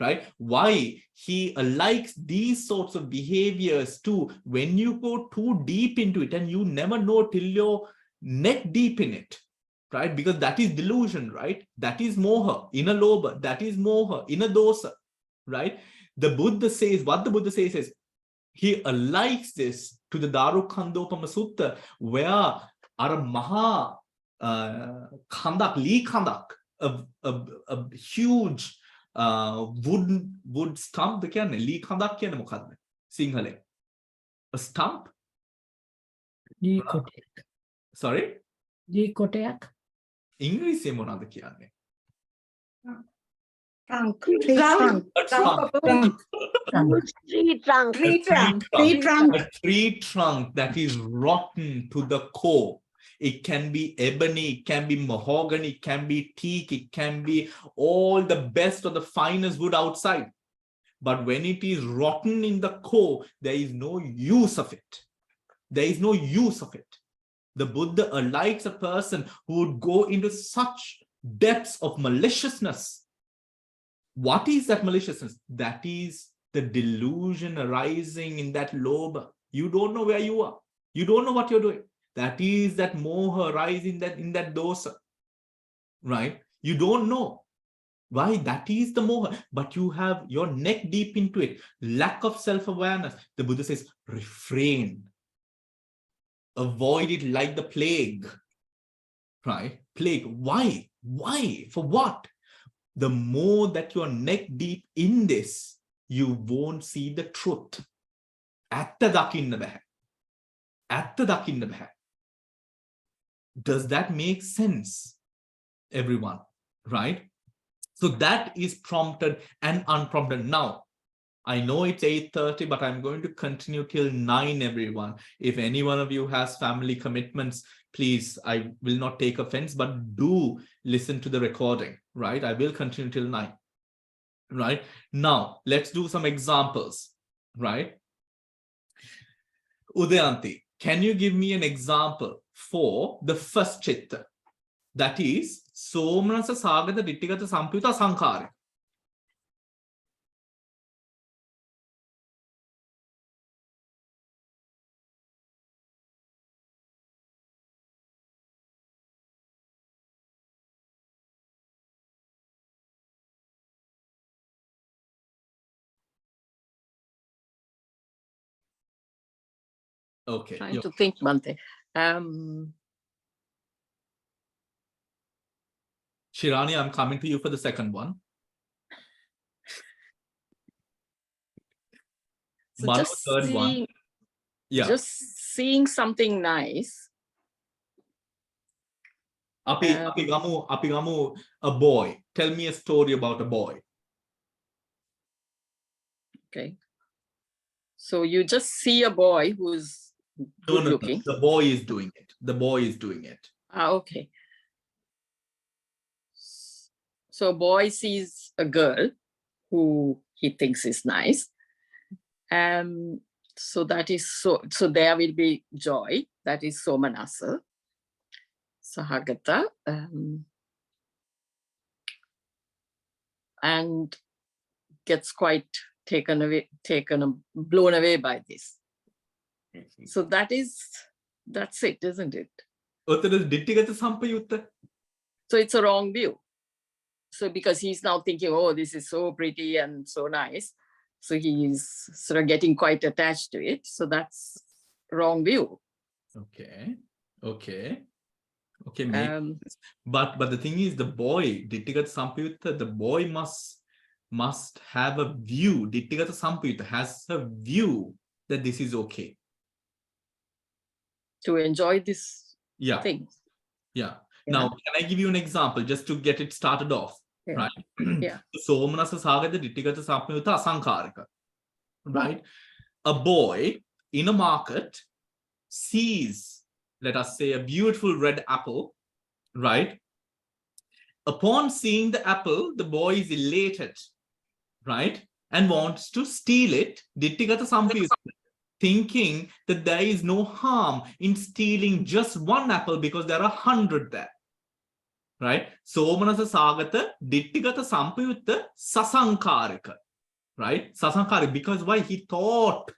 Right? Why? He likes these sorts of behaviors too. When you go too deep into it, and you never know till you're neck deep in it, right? Because that is delusion, right? That is moha, inner lobha, that is moha, inner dosa. Right? The Buddha says, what the Buddha says is, he likes this to the Darukhandopama Sutta, where our Maha Khandak, Lee Khandak, a huge wood stump, Lee Khandak kiyane mokadda Sinhale? A stump? Sorry? English e monada kiyanne? Trunk. Tree trunk. Tree trunk. Tree trunk. Tree trunk. A tree trunk that is rotten to the core. It can be ebony, it can be mahogany, it can be teak, it can be all the best of the finest wood outside. But when it is rotten in the core, there is no use of it. There is no use of it. The Buddha likes a person who would go into such depths of maliciousness. What is that maliciousness? That is the delusion arising in that lobha. You don't know where you are. You don't know what you're doing. That is that moha arising in that dosa, right? You don't know. Why? That is the moha. But you have your neck deep into it. Lack of self-awareness. The Buddha says, refrain. Avoid it like the plague, right? Plague. Why? Why? For what? The more that you're neck deep in this, you won't see the truth. Atta dakinna baha. Atta dakinna baha. Does that make sense, everyone? Right? So that is prompted and unprompted. Now, I know it's 8:30, but I'm going to continue till 9, everyone. If any one of you has family commitments, please, I will not take offense, but do listen to the recording, right? I will continue till 9, right? Now, let's do some examples, right? Udayanti, can you give me an example for the first chitta? That is, Somanasa Sagata Dittigata Sampyuta Sankhara. Okay. Trying to think, Bante. Shirani, I'm coming to you for the second one. So Mano, just third one. Yeah. just seeing something nice. Api gamu, a boy. Tell me a story about a boy. Okay. So you just see a boy who's good looking. The boy is doing it. The boy is doing it. Okay. So a boy sees a girl who he thinks is nice. So that is so there will be joy. That is somanasa. Sahagata. And gets quite blown away by this. So that's it, isn't it? So it's a wrong view. So because he's now thinking, oh, this is so pretty and so nice. So he's sort of getting quite attached to it. So that's wrong view. Okay. But the thing is, the boy, Dittigata Sampayutta, the boy must have a view. Dittigata Sampayutta has a view that this is okay. To enjoy this thing. Yeah. Now, can I give you an example just to get it started off? Yeah. Right? Yeah. Somanasa Sagata Dittigata Sampayutta Asankarika. Right? A boy in a market sees, let us say, a beautiful red apple, right? Upon seeing the apple, the boy is elated, right? And wants to steal it, Dittigata Sampayutta, thinking that there is no harm in stealing just one apple because there are 100 there. Right? Somanasa Sagata, Dittigata Sampayutta, Sasankarika. Right? Sasankarika, because why? He thought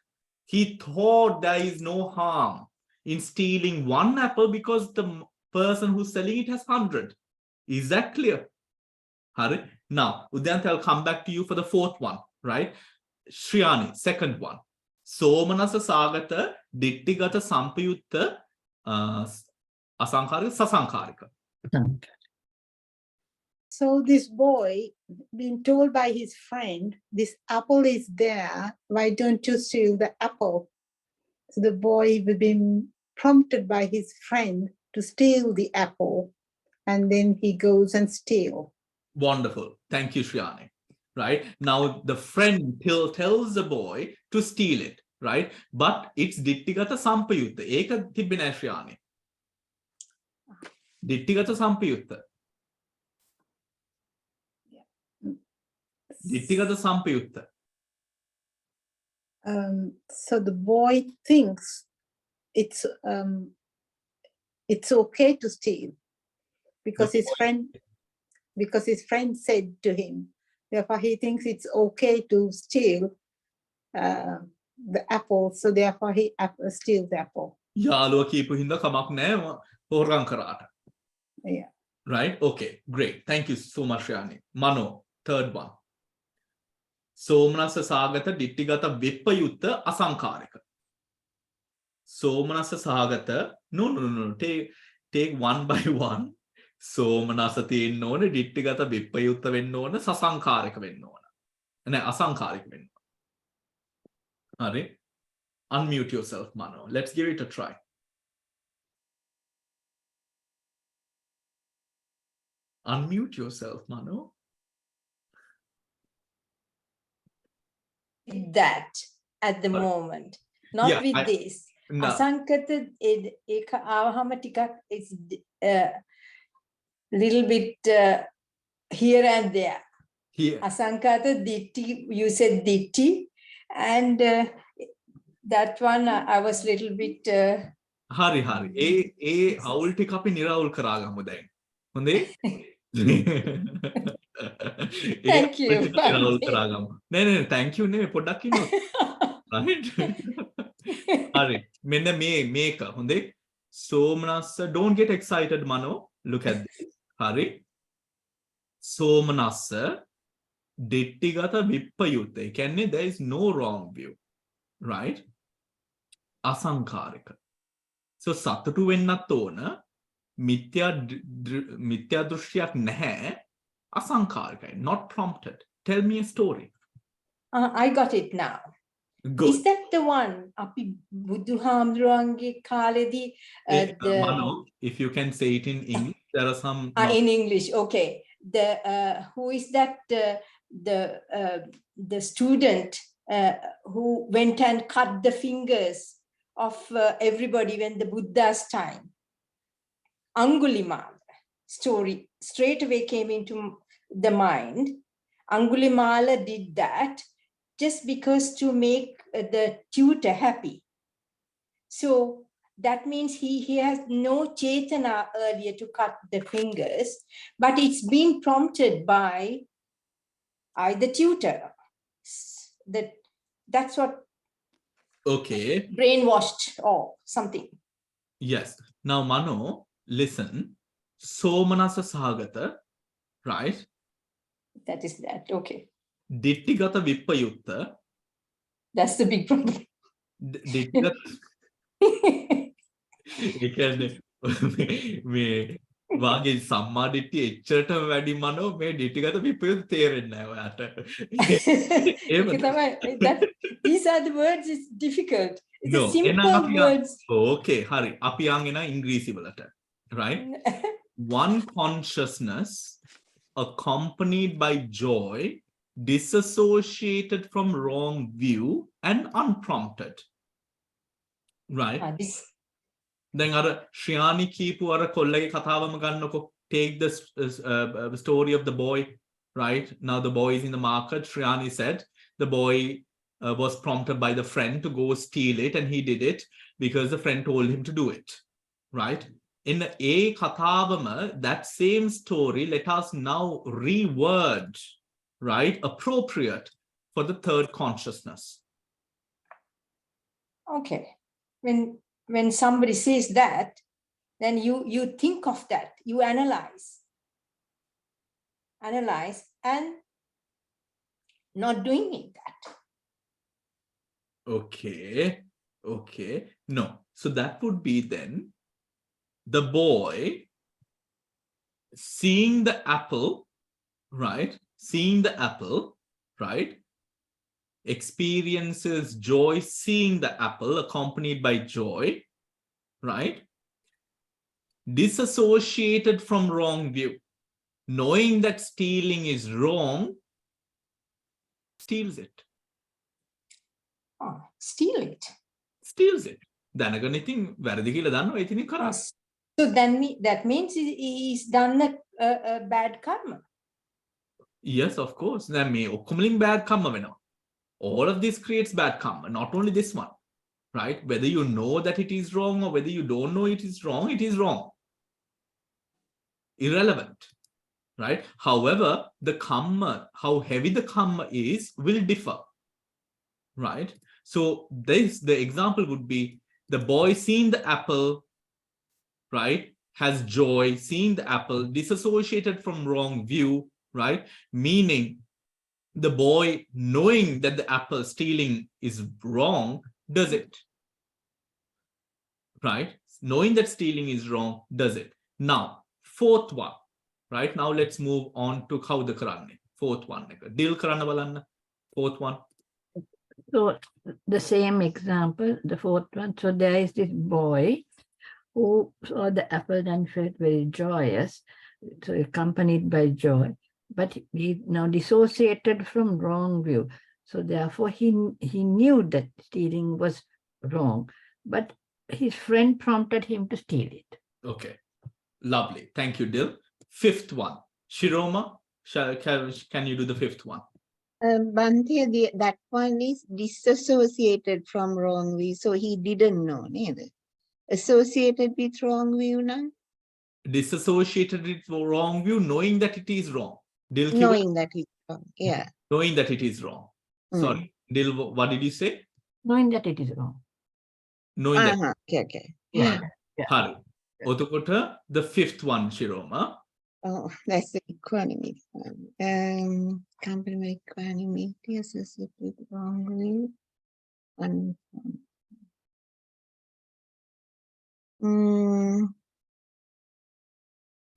there is no harm in stealing one apple because the person who's selling it has 100. Is that clear? Hari? Now, Udayant, I'll come back to you for the fourth one, right? Shriyani, second one. Somanasa Sagata, Dittigata Sampayutta, Asankarika, Sasankarika. So this boy being told by his friend, this apple is there, why don't you steal the apple? So the boy will be prompted by his friend to steal the apple, and then he goes and steals. Wonderful. Thank you, Shriyani. Right? Now the friend tells the boy to steal it, right? But it's Dittigata Sampayutta. Eka tibbena Shriyani. Dittigata Sampayutta. Dittigata Sampayutta. So the boy thinks it's okay to steal because his friend said to him. Therefore, he thinks it's okay to steal the apple. So therefore, he steals the apple. Yaluwa kipu hinda kamak naha horan karata. Yeah. Right? Okay, great. Thank you so much, Shriyani. Mano, third one. Somanasa Sagata Dittigata Vippayutta Asankarika. Somanasa Sagata. No. Take one by one. Somanasa Thiennona Dittigata Vippayutta Vennona Sasankarika Vennona. And Asankarika Vennona. Hari. Unmute yourself, Mano. Let's give it a try. Unmute yourself, Mano. That at the moment, not Yeah, with this. No. Asankata eka avahama tikak is little bit here and there. Here. Asankata ditti, you said ditti, and that one I was little bit. Hari. ඒ අවුල් ටික අපි නිරවුල් කරාගමු දැන්. හොඳේ? Thank you. නිරවුල් කරාගමු. නෑ thank you නෙවෙයි පොඩ්ඩක් ඉන්නොත්. Right? Hari. මෙන්න මේක හොඳේ? Somanassa, don't get excited, Mano. Look at this. Hari. Somanassa dittigata vippayutta. ඒ කියන්නේ there is no wrong view. Right? Asankarika. So සතුටු වෙන්නත් ඕන මිත්‍යා දෘෂ්ටියක් නැහැ අසංකාරිකයි, not prompted. Tell me a story. I got it now. Good. Is that the one api buduhamdurange kaledi Mano, if you can say it in English, there are some in English, okay. The who is that the student who went and cut the fingers of everybody when the Buddha's time? Angulimala story straight away came into the mind. Angulimala did that just because to make the tutor happy. So that means he has no chetana earlier to cut the fingers, but it's been prompted by the tutor. That's what. Okay. Brainwashed or something. Yes. Now, Mano, listen. Somanasa sahagata, right? That is that. Okay. Dittigata vippayutta. That's the big problem. Dittigata. ඒ කියන්නේ මේ වාගේ සම්මාදිට්ඨිය එච්චරටම වැඩි Mano මේ dittigata vippayutta තේරෙන්නේ නැහැ ඔයාට. These are the words, it's difficult. It's no, a simple words. Okay, hari. අපි යන් එන ඉංග්‍රීසි වලට. Right? One consciousness accompanied by joy, disassociated from wrong view and unprompted. Right? Then අර ශ්‍රියානි කීපු අර කොල්ලගේ කතාවම ගන්නකො. Take the story of the boy, right? Now the boy is in the market. Shriyani said the boy was prompted by the friend to go steal it, and he did it because the friend told him to do it, right? In the A Kathavama, that same story, let us now reword, right? Appropriate for the third consciousness. Okay. When somebody says that, then you think of that, you analyze and not doing it that. Okay. No. So that would be then the boy seeing the apple, right? Seeing the apple, right? Experiences joy seeing the apple accompanied by joy, right? Disassociated from wrong view. Knowing that stealing is wrong, steals it. Steal it. Steals it. දැනගෙන ඉතින් වැරදි කියලා දන්නවා ඉතින් කරා. So then that means he's done a bad karma. Yes, of course. දැන් මේ ඔක්කොමලින් bad karma වෙනවා. All of this creates bad karma, not only this one, right? Whether you know that it is wrong or whether you don't know it is wrong, irrelevant, right? However, the karma, how heavy the karma is, will differ, right? So the example would be the boy seeing the apple, right? Has joy, seeing the apple, disassociated from wrong view, right? Meaning the boy knowing that the apple stealing is wrong, does it, right? Knowing that stealing is wrong, does it. Now, fourth one, right? Now let's move on to how the Quran. Fourth one. Deal Quran balanna. Fourth one. So the same example, the fourth one. So there is this boy who saw the apple and felt very joyous, so accompanied by joy, but he now dissociated from wrong view. So therefore he knew that stealing was wrong, but his friend prompted him to steal it. Okay, lovely. Thank you, Dil. Fifth one. Shiroma, can you do the fifth one? Bhante, that one is disassociated from wrong view, so he didn't know neither. Associated with wrong view now? Disassociated with wrong view, knowing that it is wrong. Dil, Knowing that it's wrong, yeah. knowing that it is wrong. Sorry, Dil, what did you say? Knowing that it is wrong. Knowing that. Okay. Yeah. Hari. Otakota, the fifth one, Shiroma. Oh, that's the equanimity one. Complement equanimity associated with wrong view.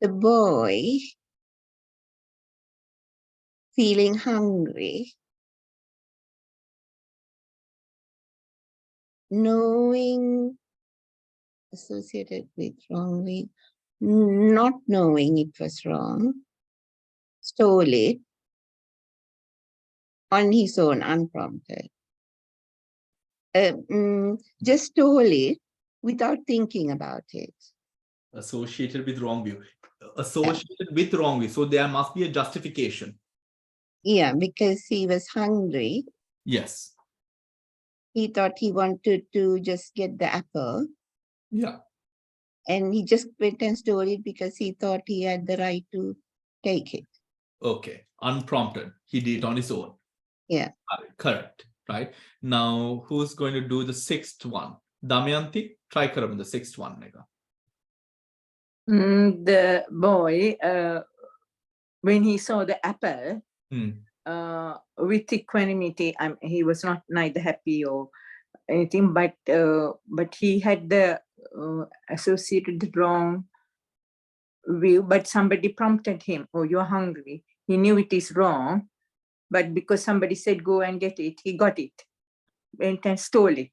The boy feeling hungry, knowing associated with wrongly, not knowing it was wrong, stole it on his own, unprompted. Just stole it without thinking about it. Associated with wrong view. Associated with wrong view. So there must be a justification. Yeah, because he was hungry. Yes. He thought he wanted to just get the apple. Yeah. And he just went and stole it because he thought he had the right to take it. Okay. Unprompted. He did it on his own. Yeah. Correct. Right. Now, who's going to do the sixth one? Damayanti, try Karam, the sixth one. The boy, when he saw the apple, with equanimity, he was not neither happy or anything, but he had the associated the wrong view, but somebody prompted him, oh, you're hungry. He knew it is wrong, but because somebody said, go and get it, he got it, went and stole it.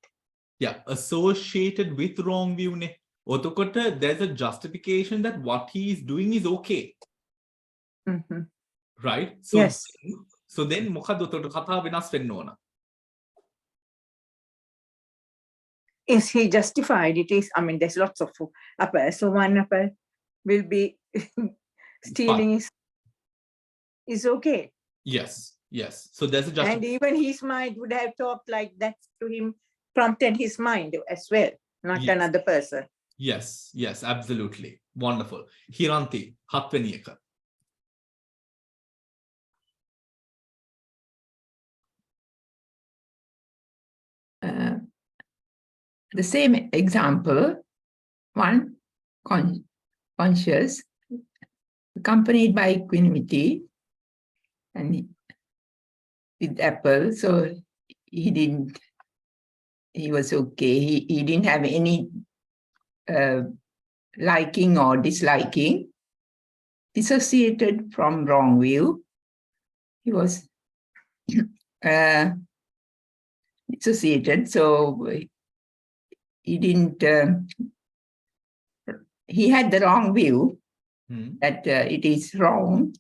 Yeah, associated with wrong view. Otokota, there's a justification that what he is doing is okay. Right? So, yes. So then, Mukhadoto Kata Vinas Fenona. Is he justified? It is, I mean, there's lots of apples, so one apple will be stealing is okay. Yes, yes. So there's a justification. And even his mind would have talked like that to him, prompted his mind as well, not another person. Yes, yes, absolutely. Wonderful. Hiranti, Hatveniyaka. The same example, one conscious, accompanied by equanimity, and with apple, so he was okay. He didn't have any liking or disliking, dissociated from wrong view. He was dissociated, so he didn't, he had the wrong view that it is wrong.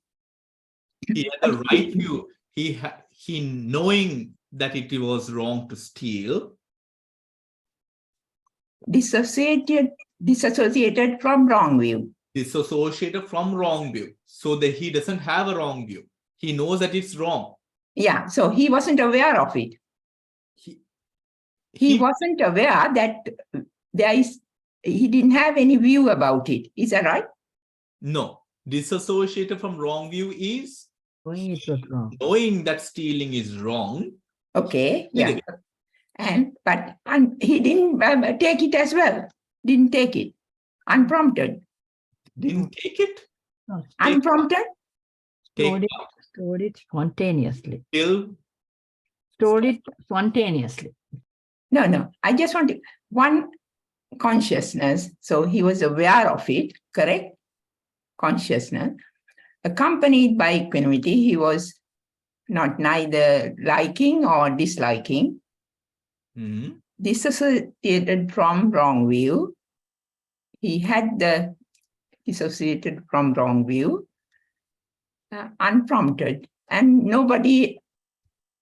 He had the right view. He knowing that it was wrong to steal. Dissociated from wrong view. Disassociated from wrong view. So that he doesn't have a wrong view. He knows that it's wrong. Yeah, so he wasn't aware of it. He wasn't aware that he didn't have any view about it. Is that right? No. Disassociated from wrong view is knowing that stealing is wrong. Okay, yeah. But he didn't take it as well. Didn't take it. Unprompted. Didn't take it? No, unprompted? Stored it spontaneously. Stored it spontaneously. No. I just want one consciousness. So he was aware of it, correct? Consciousness. Accompanied by equanimity, he was not neither liking or disliking, Mhm. dissociated from wrong view. He had the dissociated from wrong view, unprompted, and nobody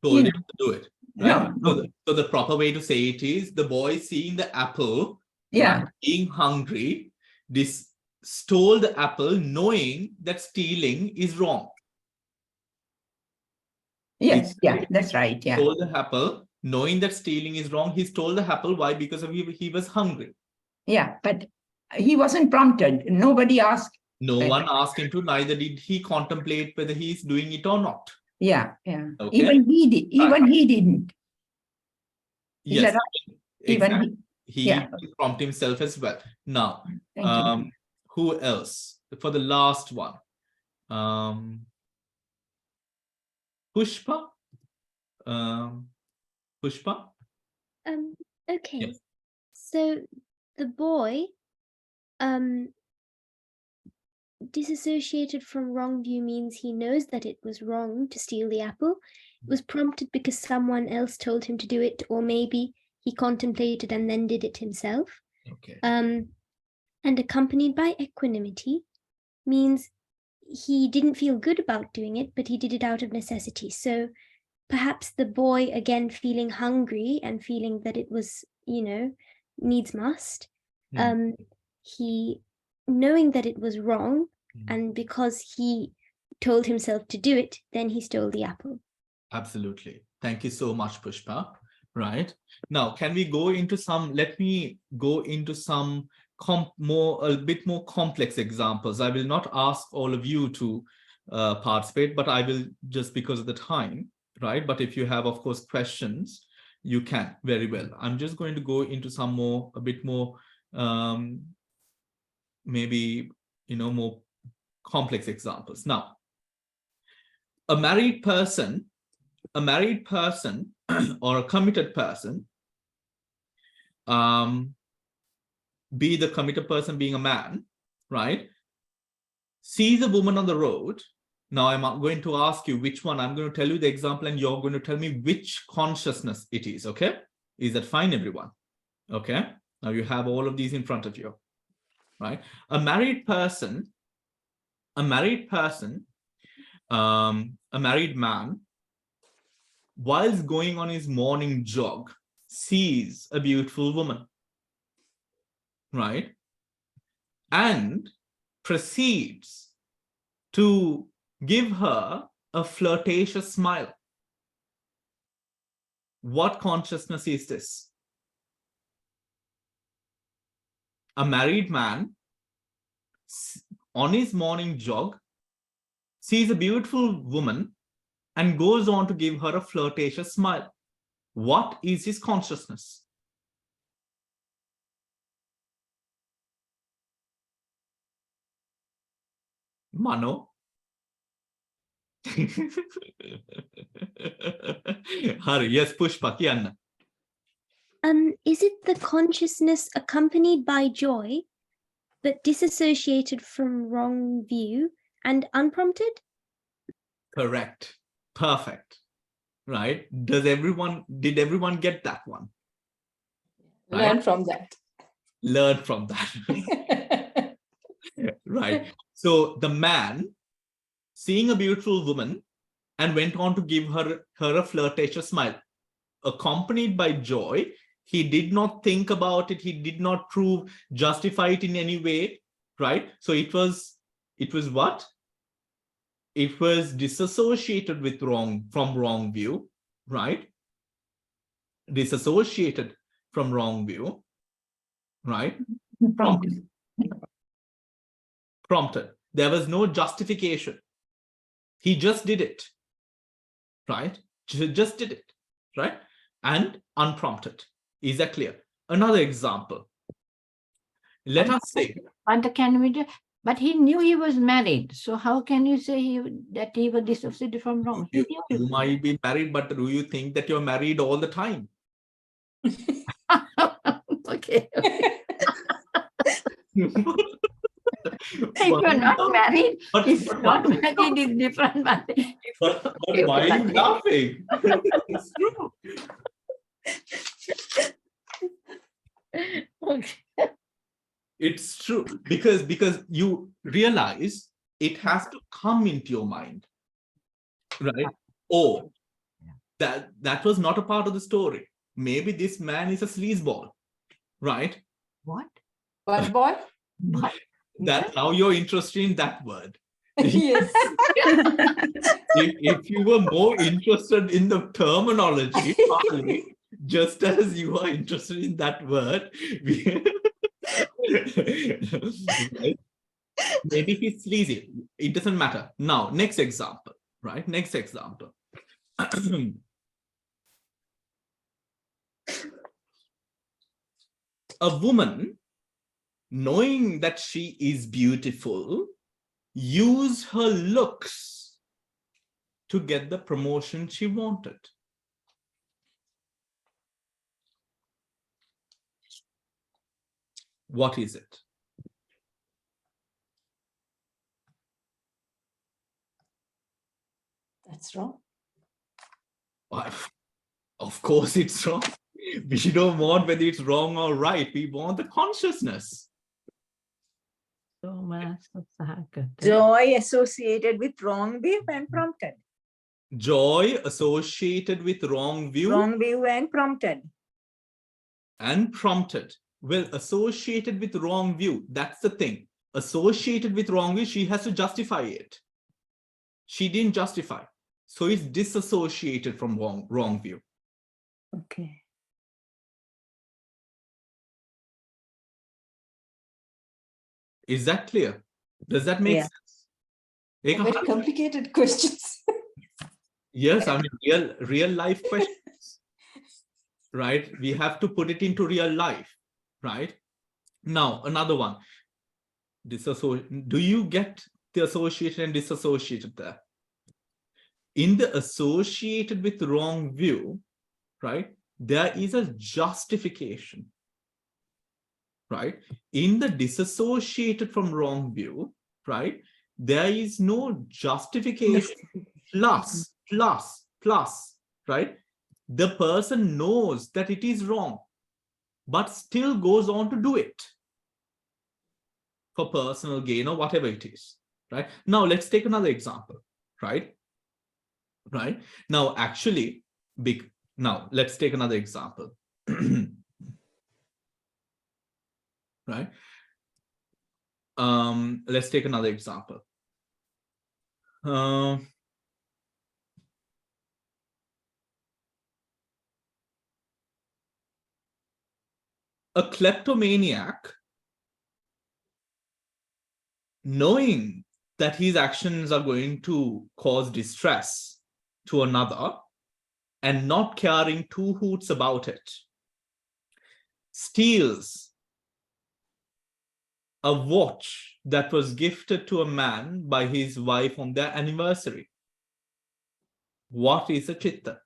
Told you him to do it. Right? no, So, no. so the proper way to say it is the boy seeing the apple, Yeah. right, being hungry, this stole the apple knowing that stealing is wrong. Yes, yeah, that's right. Yeah. Stole the apple knowing that stealing is wrong. He stole the apple. Why? Because of he was hungry. Yeah, but he wasn't prompted. Nobody asked. No one asked him to, neither did he contemplate whether he is doing it or not. Yeah, yeah. Okay. Even he did. Even he didn't. Is Yes, that right? exactly. Even He yeah. prompted himself as well. Now, Thank you. who else? For the last one, Pushpa. Pushpa. Okay. Yes. So the boy disassociated from wrong view means he knows that it was wrong to steal the apple. It was prompted because someone else told him to do it, or maybe he contemplated and then did it himself. Okay. And accompanied by equanimity means he didn't feel good about doing it, but he did it out of necessity. So perhaps the boy, again, feeling hungry and feeling that it was, needs must, he, knowing that it was wrong, and because he told himself to do it, then he stole the apple. Absolutely. Thank you so much, Pushpa. Right. Now, can we go into some, let me go into some a bit more complex examples. I will not ask all of you to participate, but I will, just because of the time, right? But if you have, of course, questions, you can very well. I'm just going to go into some more, a bit more, maybe, more complex examples. Now, a married person or a committed person, be the committed person being a man, right, sees a woman on the road. Now I'm going to ask you which one. I'm going to tell you the example and you're going to tell me which consciousness it is. Okay, is that fine, everyone? Okay, now you have all of these in front of you, right? A married man, whilst going on his morning jog, sees a beautiful woman, right? And proceeds to give her a flirtatious smile. What consciousness is this? A married man on his morning jog sees a beautiful woman and goes on to give her a flirtatious smile. What is his consciousness? Mano? Hari, yes, Pushpa, kiyanna. Is it the consciousness accompanied by joy, but disassociated from wrong view and unprompted? Correct. Perfect. Right? Did everyone get that one? Right? Learn from that. Learn from that. Right. So the man seeing a beautiful woman and went on to give her a flirtatious smile, accompanied by joy. He did not think about it. He did not justify it in any way. Right. So it was what? It was disassociated from wrong view, right? Disassociated from wrong view, right? Prompted. There was no justification. He just did it, right? Just did it, right? And unprompted. Is that clear? Another example. Let us say. But he knew he was married. So how can you say that he was dissociated from wrong? You might be married, but do you think that you're married all the time? Okay. If you're not married, But, if you're not married, it's different. But, but why are you laughing? It's true. okay. It's true because you realize it has to come into your mind, right? Oh, that was not a part of the story. Maybe this man is a sleazeball, right? What? What boy? What? That's how you're interested in that word. Yes. If you were more interested in the terminology, probably, just as you are interested in that word, right? Maybe he's sleazy. It doesn't matter. Now, next example, right? Next example. A woman, knowing that she is beautiful, used her looks to get the promotion she wanted. What is it? That's wrong. Of course it's wrong. We don't want whether it's wrong or right. We want the consciousness. Joy associated with wrong view and prompted. Joy associated with wrong view. Wrong view and prompted. And prompted. Well, associated with wrong view, that's the thing. Associated with wrong view, she has to justify it. She didn't justify. So it's disassociated from wrong view. Okay. Is that clear? Does that make sense? Very complicated questions. Yes, I mean real life questions. Right? We have to put it into real life. Right? Now, another one. Do you get the associated and disassociated there? In the associated with wrong view, right, there is a justification, right? In the disassociated from wrong view, right, there is no justification plus, right? The person knows that it is wrong, but still goes on to do it for personal gain or whatever it is, right? Now, let's take another example, right? Right now, actually, now let's take another example. Right? Let's take another example. A kleptomaniac, knowing that his actions are going to cause distress to another and not caring two hoots about it, steals a watch that was gifted to a man by his wife on their anniversary. What is a chitta?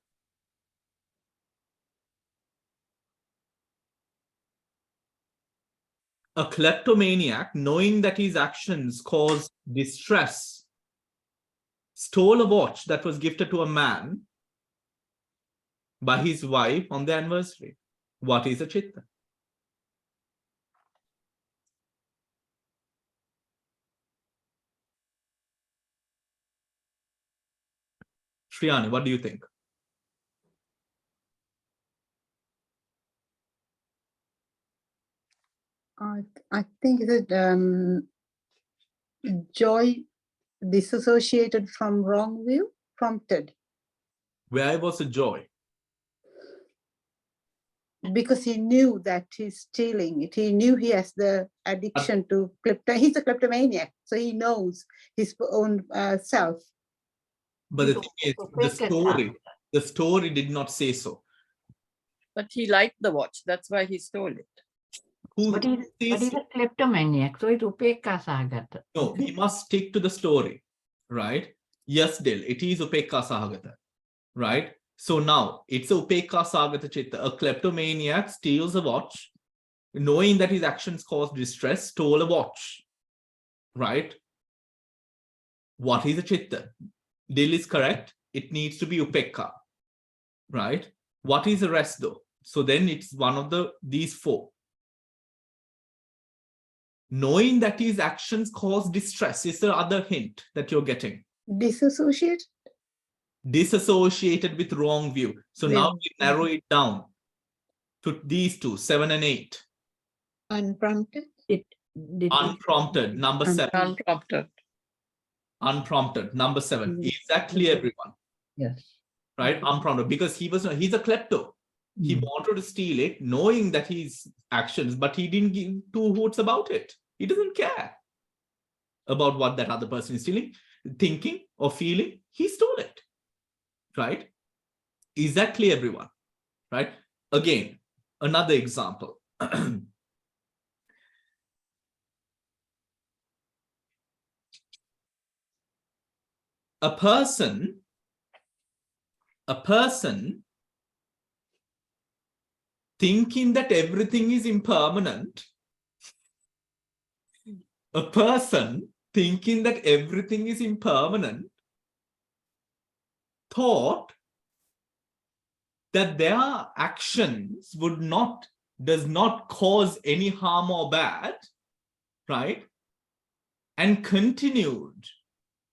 A kleptomaniac, knowing that his actions cause distress, stole a watch that was gifted to a man by his wife on their anniversary. What is a chitta? Shriyani, what do you think? I think that joy disassociated from wrong view, prompted. Where was the joy? Because he knew that he's stealing it. He knew he has the addiction to he's a kleptomaniac, so he knows his own self. But the thing is, the story did not say so. But he liked the watch. That's why he stole it. But he's a kleptomaniac, so it's upekka sahagata. No, we must stick to the story, right? Yes, Dil, it is upekka sahagata, right? So now it's a upekka sahagata chitta. A kleptomaniac steals a watch, knowing that his actions cause distress, stole a watch, right? What is a chitta? Dil is correct. It needs to be upekka, right? What is the rest though? So then it's one of these four. Knowing that his actions cause distress is the other hint that you're getting. Disassociate? Disassociated with wrong view. So now we narrow it down to these two, 7 and 8. Unprompted? Unprompted, number 7. Unprompted. Unprompted, number 7. Is that clear, everyone? Yes. Right? Unprompted, because he's a klepto. He wanted to steal it, knowing that his actions, but he didn't give 2 hoots about it. He doesn't care about what that other person is stealing, thinking or feeling. He stole it, right? Is that clear, everyone? Right? Again, another example. A person thinking that everything is impermanent, a person thinking that everything is impermanent thought that their actions does not cause any harm or bad, right? And continued.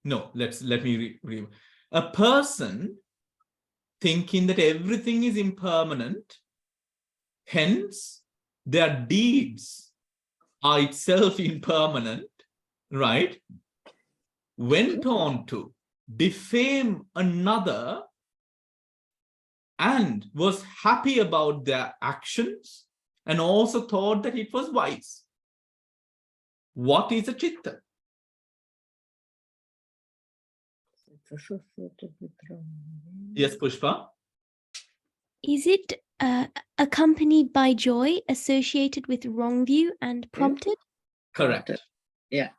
No, let me read. A person thinking that everything is impermanent, hence their deeds are itself impermanent, right? Went on to defame another and was happy about their actions and also thought that it was wise. What is a chitta? Yes, Pushpa? Is it accompanied by joy, associated with wrong view and prompted? Correct. Yeah.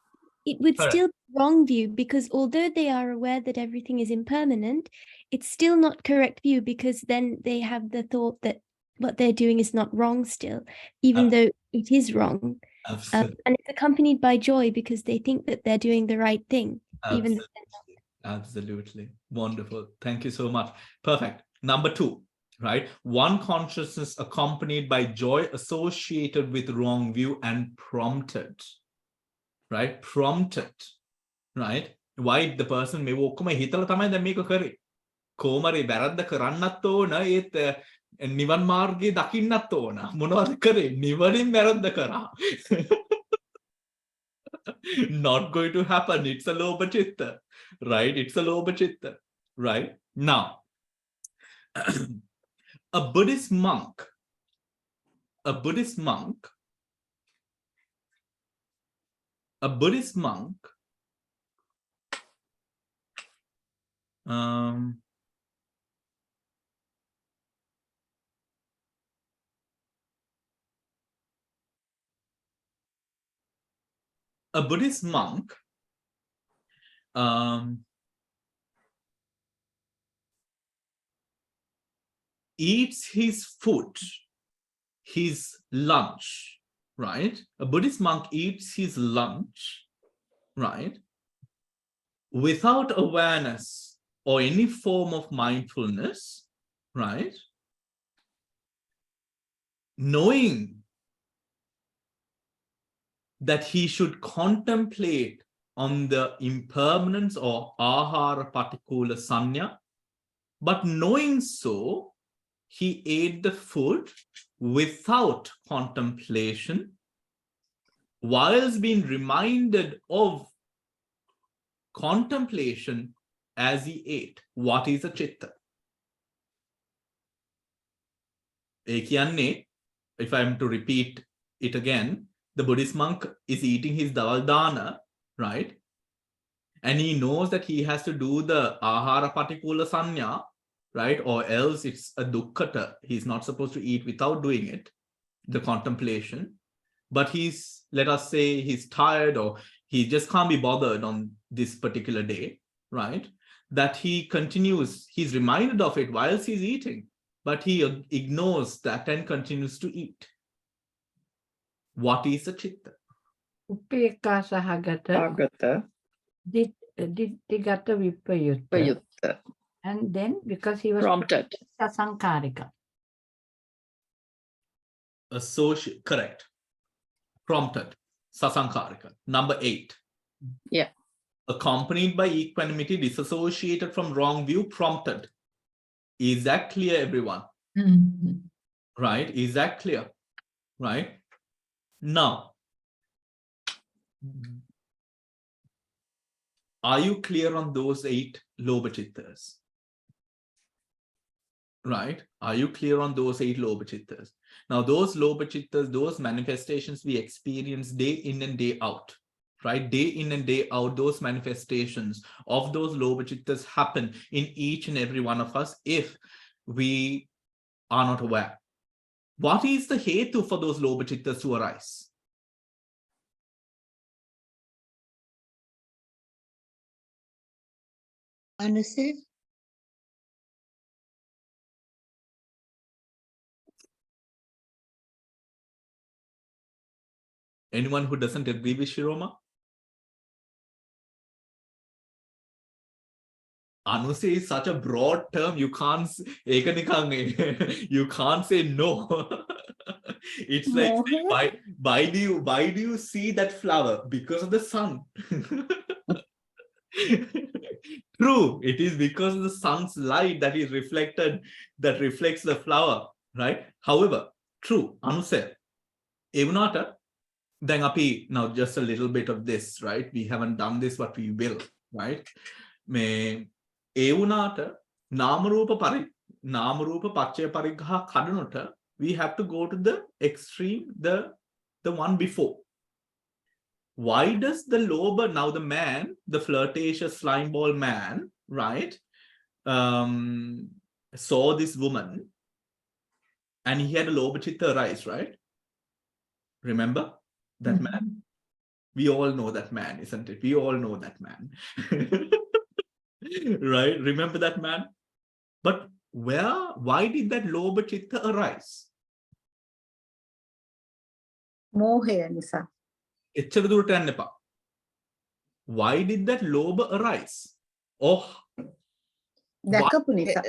It would Correct. still be wrong view, because although they are aware that everything is impermanent, it's still not correct view, because then they have the thought that what they're doing is not wrong still, even though it is wrong. Absolutely. And it's accompanied by joy because they think that they're doing the right thing, even though they're not. Absolutely. Wonderful. Thank you so much. Perfect. Number 2, right? One consciousness accompanied by joy associated with wrong view and prompted, right? Prompted, right? Why the person may ඔක්කොම හිතලා තමයි දැන් මේක කරේ. කොහමරි වැරද්ද කරන්නත් ඕන ඒත් නිවන් මාර්ගයේ දකින්නත් ඕන. මොනවද කරේ? නිවනින් වැරද්ද කරා. Not going to happen. It's a lobha chitta, right? It's a lobha chitta, right? Now, a Buddhist monk, a Buddhist monk eats his food, his lunch, right? A Buddhist monk eats his lunch, right? Without awareness or any form of mindfulness, right? Knowing that he should contemplate on the impermanence or ahara patikula sanya, but knowing so, he ate the food without contemplation, whilst being reminded of contemplation as he ate. What is a chitta? If I am to repeat it again, the Buddhist monk is eating his daldana, right? And he knows that he has to do the ahara patikula sanya, right? Or else it's a dukkhata. He's not supposed to eat without doing it, the contemplation. But he's, let us say, he's tired or he just can't be bothered on this particular day, right? That he continues, he's reminded of it whilst he's eating, but he ignores that and continues to eat. What is a chitta? Upeka sahagata, Agata, ditthigata vipayutta. Payutta, And then because he was prompted. sasankarika. Associate, correct. Prompted. Sasankarika. Number 8. Yeah. Accompanied by equanimity, disassociated from wrong view, prompted. Is that clear, everyone? Mhm. Right? Is that clear? Right? Now, are you clear on those 8 lobachittas? Right? Are you clear on those 8 lobachittas? Now, those lobachittas, those manifestations we experience day in and day out. Right? Day in and day out, those manifestations of those lobachittas happen in each and every one of us if we are not aware. What is the hetu for those lobachittas to arise? Anusay? Anyone who doesn't agree with Shiroma? Anusay is such a broad term, you can't you can't say no. It's like saying, why do you see that flower? Because of the sun. True, it is because of the sun's light that is reflected, that reflects the flower, right? However, true, Anusay, Evunata, then api, now just a little bit of this, right? We haven't done this, but we will, right? May Evunata, Namarupa Pachya Parigha Kadanota, we have to go to the extreme, the one before. Why does the loba, now the man, the flirtatious slime ball man, right, saw this woman and he had a loba chitta arise, right? Remember that man? We all know that man, isn't it? We all know that man. Right? Remember that man? But why did that loba chitta arise? Mohe nisa. Why did that loba arise? Oh, Dakapu nisa.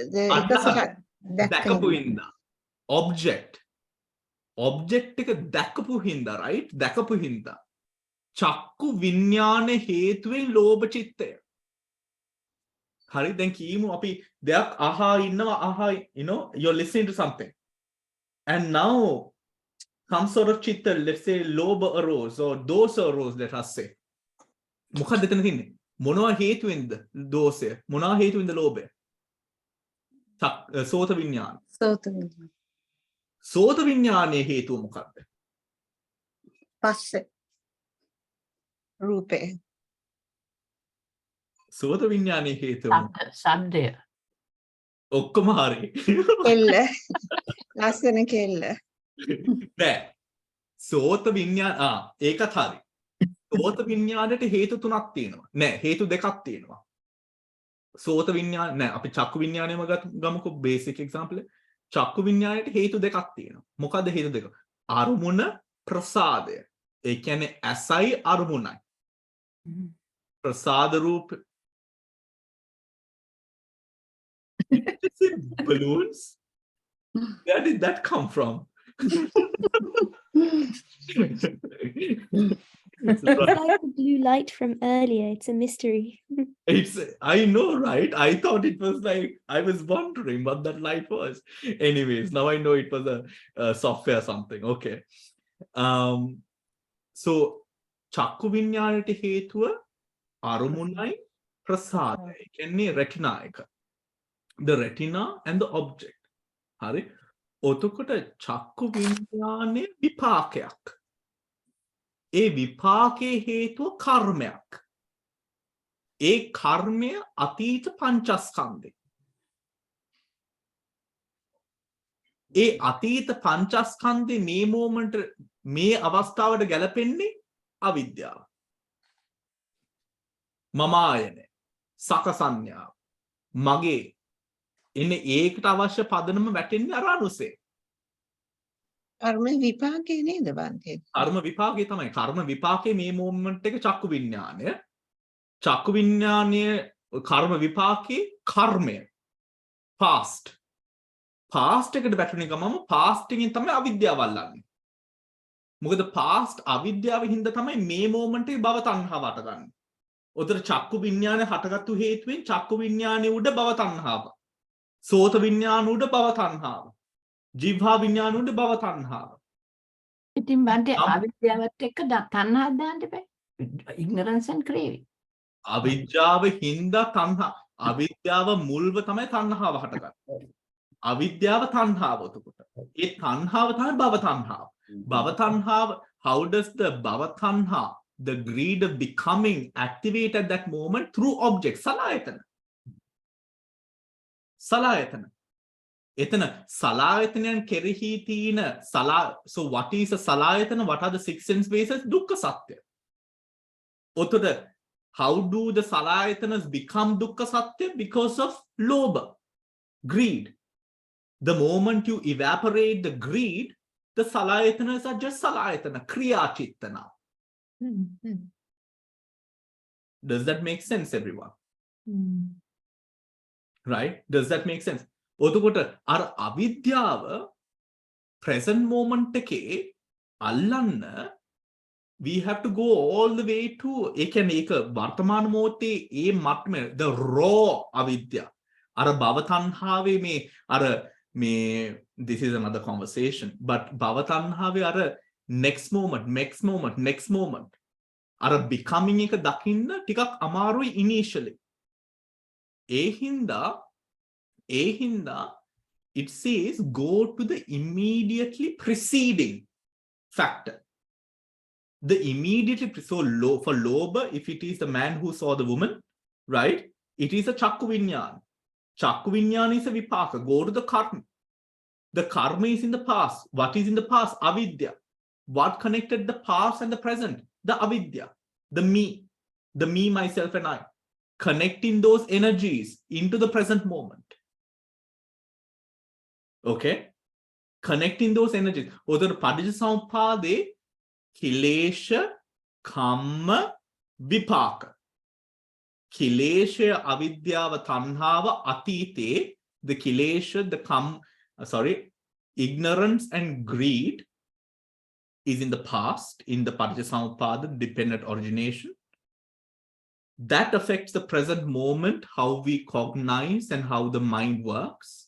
dakapu hinda. Object එක දැකපු හින්දා, right? දැකපු හින්දා. චක්කු විඥාන හේතුවෙන් ලෝභ චිත්තය. හරි, දැන් කියමු අපි දෙයක් අහා ඉන්නවා, you know, you're listening to something. And now some sort of chitta, let's say loba arose or dosa arose, let us say. මොකක්ද එතන තින්නේ? මොනවා හේතුවෙන්ද දෝෂය? මොනවා හේතුවෙන්ද ලෝභය? සෝත විඥාන. සෝත විඥානයේ හේතුව මොකක්ද? පස්සේ. රූපේ. සෝත විඥානයේ හේතුව සද්දය. ඔක්කොම හරි. කෙල්ල. ලස්සන කෙල්ල. නෑ. සෝත විඥාන ඒකත් හරි. සෝත විඥානයට හේතු 3ක් තියෙනවා. නෑ, හේතු 2ක් තියෙනවා. සෝත විඥාන නෑ, අපි චක්කු විඥානයම ගමුකෝ බේසික් එක්සැම්පල් එක. චක්කු විඥානයට හේතු 2ක් තියෙනවා. මොකද්ද හේතු 2? අරමුණ ප්‍රසාදය. ඒ කියන්නේ ඇසයි අරමුණයි. ප්‍රසාද රූප balloons? Where did that come from? It's like the blue light from earlier. It's a mystery. I know, right? I thought it was like, I was wondering what that light was. Anyways, now I know it was a software something. Okay. So, චක්කු විඤ්ඤාණයට හේතුව අරමුණයි ප්‍රසාදය. කියන්නේ retina එක. The retina and the object. හරි. ඔතකොට චක්කු විඤ්ඤාණය විපාකයක්. ඒ විපාකයේ හේතුව කර්මයක්. ඒ කර්මය අතීත පංචස්කන්ධය. ඒ අතීත පංචස්කන්ධේ මේ මොමන්ට් මේ අවස්ථාවට ගැලපෙන්නේ අවිද්‍යාව. මම ආයනේ සකසඤ්ඤාව. මගේ එන්නේ ඒකට අවශ්‍ය පදනම වැටෙන්නේ අර අනුසේ. කර්ම විපාකේ නේද බන්තේ? කර්ම විපාකේ තමයි. කර්ම විපාකේ මේ මොමන්ට් එක චක්කු විඥානය. චක්කු විඥානය කර්ම විපාකේ කර්මය. past. past එකට බැටුනේ ගමම past එකෙන් තමයි අවිද්‍යාව අල්ලන්නේ. මොකද past අවිද්‍යාව හින්දා තමයි මේ මොමන්ට් එකේ භව තණ්හාව හටගන්නේ. උතර චක්කු විඥානය හටගත්තු හේතුවෙන් චක්කු විඥානයේ උඩ භව තණ්හාව. සෝත විඥාන උඩ භව තණ්හාව. ජීවහා විඥාන උඩ භව තණ්හාව. ඉතින් බන්ටි අවිද්‍යාවත් එක්ක තණ්හා දාන්න බෑ. ignorance and craving. අවිද්‍යාව හින්දා තණ්හා. අවිද්‍යාව මුල්ව තමයි තණ්හාව හටගන්නේ. අවිද්‍යාව තණ්හාව උතකොට. ඒ තණ්හාව තමයි භව තණ්හාව. භව තණ්හාව, how does the භව තණ්හා, the greed of becoming activate at that moment through objects? සලායතන. සලායතන. එතන සලායතනයන් කෙරෙහි තියෙන so what is a සලායතන? What are the six sense bases? දුක්ඛ සත්‍ය. ඔතකොට how do the salayatanas become dukkha satya? Because of lobha, greed. The moment you evaporate the greed, the salayatanas are just salayatana, kriya chitta now. Does that make sense, everyone? Right? Does that make sense? ඔතකොට අර අවිද්‍යාව present moment එකේ අල්ලන්න we have to go all the way to ඒක වර්තමාන මොහොතේ ඒ මට්ටමේ the raw අවිද්‍යා අර භව තණ්හාවේ මේ this is another conversation but භව තණ්හාවේ අර next moment අර becoming එක දකින්න ටිකක් අමාරුයි initially ඒ හින්දා it says go to the immediately preceding factor. The immediately, so for lobha, if it is the man who saw the woman, right? It is a chakku vinyana. Chakku vinyana is a vipaka. Go to the karma. The karma is in the past. What is in the past? Avidya. What connected the past and the present? The avidya. The me, myself and I. Connecting those energies into the present moment. Okay? Connecting those energies. Other padijasambhade kilesha kamma vipaka. Kilesha avidyava tanhava atite. The kilesha, ignorance and greed is in the past, in the padijasambhada dependent origination. That affects the present moment, how we cognize and how the mind works.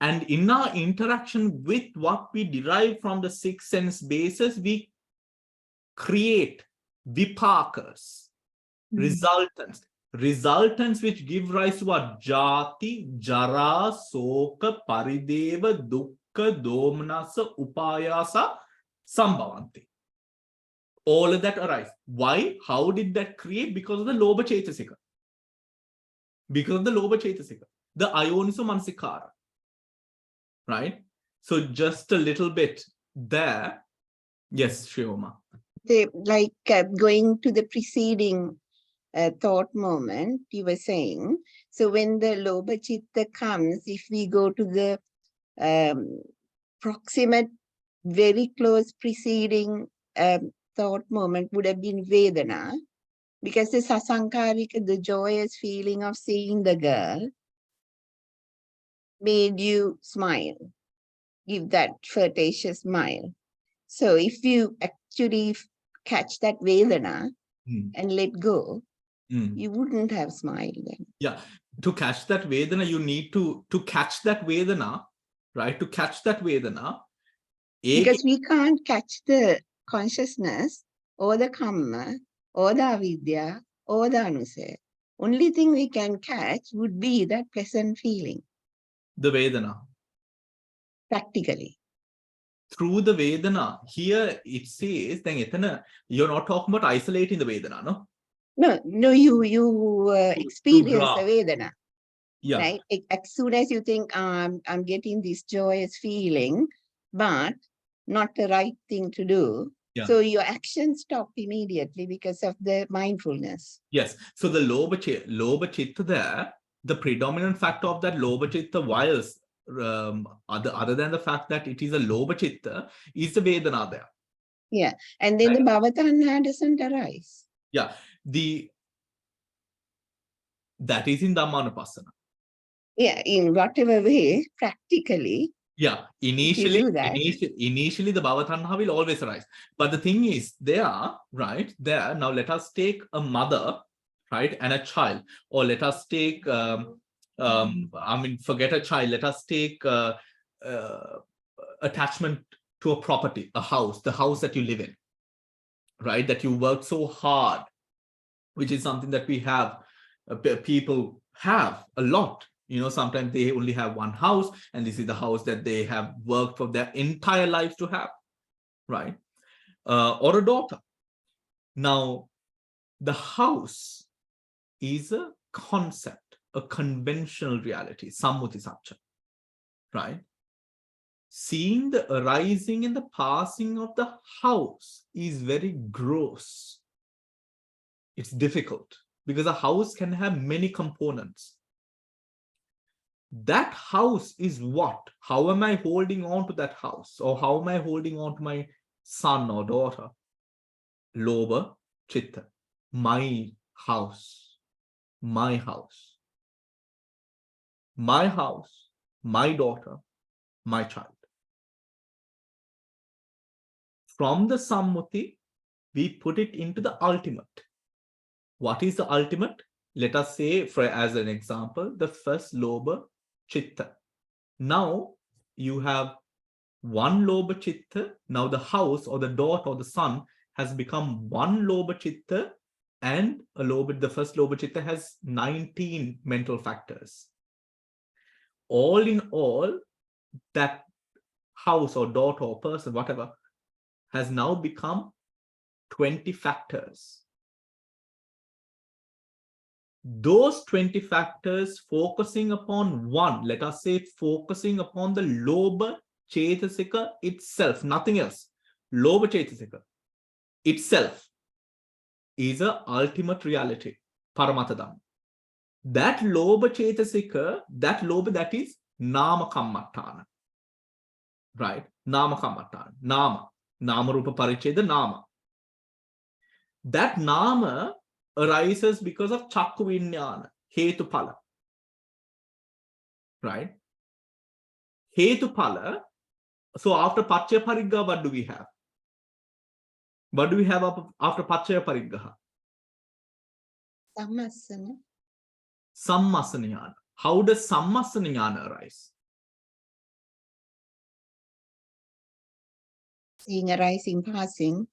And in our interaction with what we derive from the six sense bases, we create vipakas, resultants which give rise to what? Jati, jara, soka, parideva, dukkha, domnasa, upayasa, sambhavanti. All of that arise. Why? How did that create? Because of the lobha chetasika. The ayoniso manasikara. Right? So just a little bit there. Yes, Shioma. Going to the preceding thought moment, you were saying, so when the lobha chitta comes, if we go to the proximate, very close preceding thought moment would have been Vedana, because the sasankarika, the joyous feeling of seeing the girl, made you smile, give that flirtatious smile. So if you actually catch that Vedana and let go, you wouldn't have smiled then. Yeah, to catch that Vedana, you need to catch that Vedana, right? To catch that Vedana. Because we can't catch the consciousness or the kamma or the avidya or the anusaya. Only thing we can catch would be that pleasant feeling. The Vedana. Practically. Through the Vedana. Here it says, then you're not talking about isolating the Vedana, no? No, you experience the Vedana. Yeah. Right? As soon as you think, I'm getting this joyous feeling, but not the right thing to do. Yeah. So your actions stop immediately because of the mindfulness. Yes. So the lobha chitta there, the predominant factor of that lobha chitta, whilst other than the fact that it is a Lobha Chitta, is the Vedana there. Yeah. And then the Bhavatanha doesn't arise. Yeah. That is in Dhammanupassana. Yeah, in whatever way, practically. Yeah, initially the Bhavatanha will always arise. But the thing is, right, now let us take a mother, right, and a child, or let us take, forget a child, let us take attachment to a property, a house, the house that you live in, right, that you work so hard, which is something that we have, people have a lot. You know, sometimes they only have one house, and this is the house that they have worked for their entire life to have, right? Or a daughter. Now, the house is a concept, a conventional reality, sammuti satcha, right? Seeing the arising and the passing of the house is very gross. It's difficult because a house can have many components. That house is what? How am I holding on to that house? Or how am I holding on to my son or daughter? Lobha Chitta. My house. My house. My house. My daughter. My child. From the sammuti, we put it into the ultimate. What is the ultimate? Let us say, as an example, the first Lobha Chitta. Now you have one Lobha Chitta. Now the house or the daughter or the son has become one Lobha Chitta, and the first Lobha Chitta has 19 mental factors. All in all, that house or daughter or person, whatever, has now become 20 factors. Those 20 factors focusing upon one, let us say focusing upon the Lobha Chetasika itself, nothing else. Lobha Chetasika itself is an ultimate reality, Paramata Dhamma. That Lobha Chetasika, that is Nama Kammatthana. Right? Nama Kammatthana. Nama Rupa Paricheda Nama. That Nama arises because of Chakku Vinyana, Hetupala. Right? Hetupala. So after Pacchaya Pariggaha, what do we have? What do we have after Pacchaya Pariggaha? Sammasana. Sammasanayana. How does Sammasanayana arise? Seeing arising, passing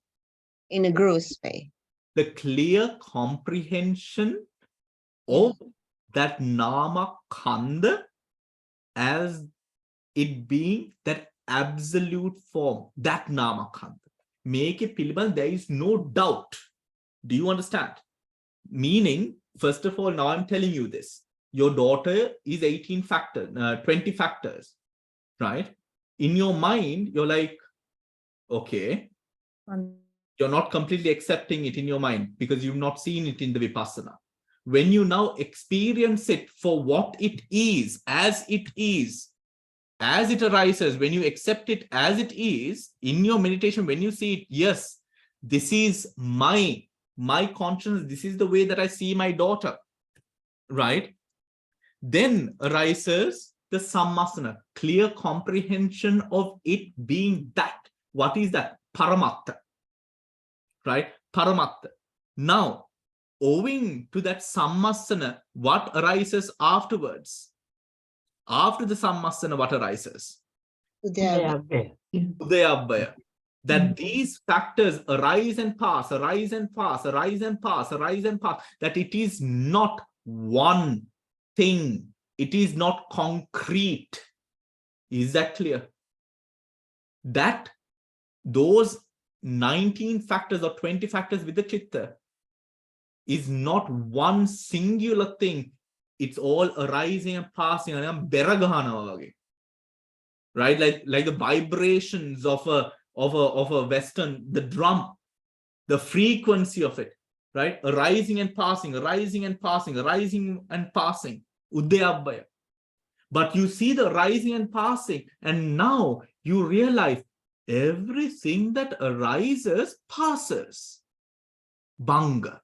in a gross way. The clear comprehension of that Nama Kanda as it being that absolute form, that Nama Kanda. Make it piliband, there is no doubt. Do you understand? Meaning, first of all, now I'm telling you this. Your daughter is 20 factors, right? In your mind, you're like, okay. You're not completely accepting it in your mind because you've not seen it in the Vipassana. When you now experience it for what it is, as it arises, when you accept it as it is, in your meditation, when you see it, yes, this is my consciousness, this is the way that I see my daughter, right? Then arises the Sammasana, clear comprehension of it being that. What is that? Paramatta. Right? Paramatta. Now, owing to that Sammasana, what arises afterwards? After the Sammasana, what arises? Udayabhaya. That these factors arise and pass, arise and pass, arise and pass, arise and pass, that it is not one thing. It is not concrete. Is that clear? That those 19 factors or 20 factors with the Chitta is not one singular thing. It's all arising and passing. Right? Like the vibrations of a Western, the drum, the frequency of it, right? Arising and passing, arising and passing, arising and passing. Udayabhaya. But you see the rising and passing, and now you realize everything that arises passes. Banga.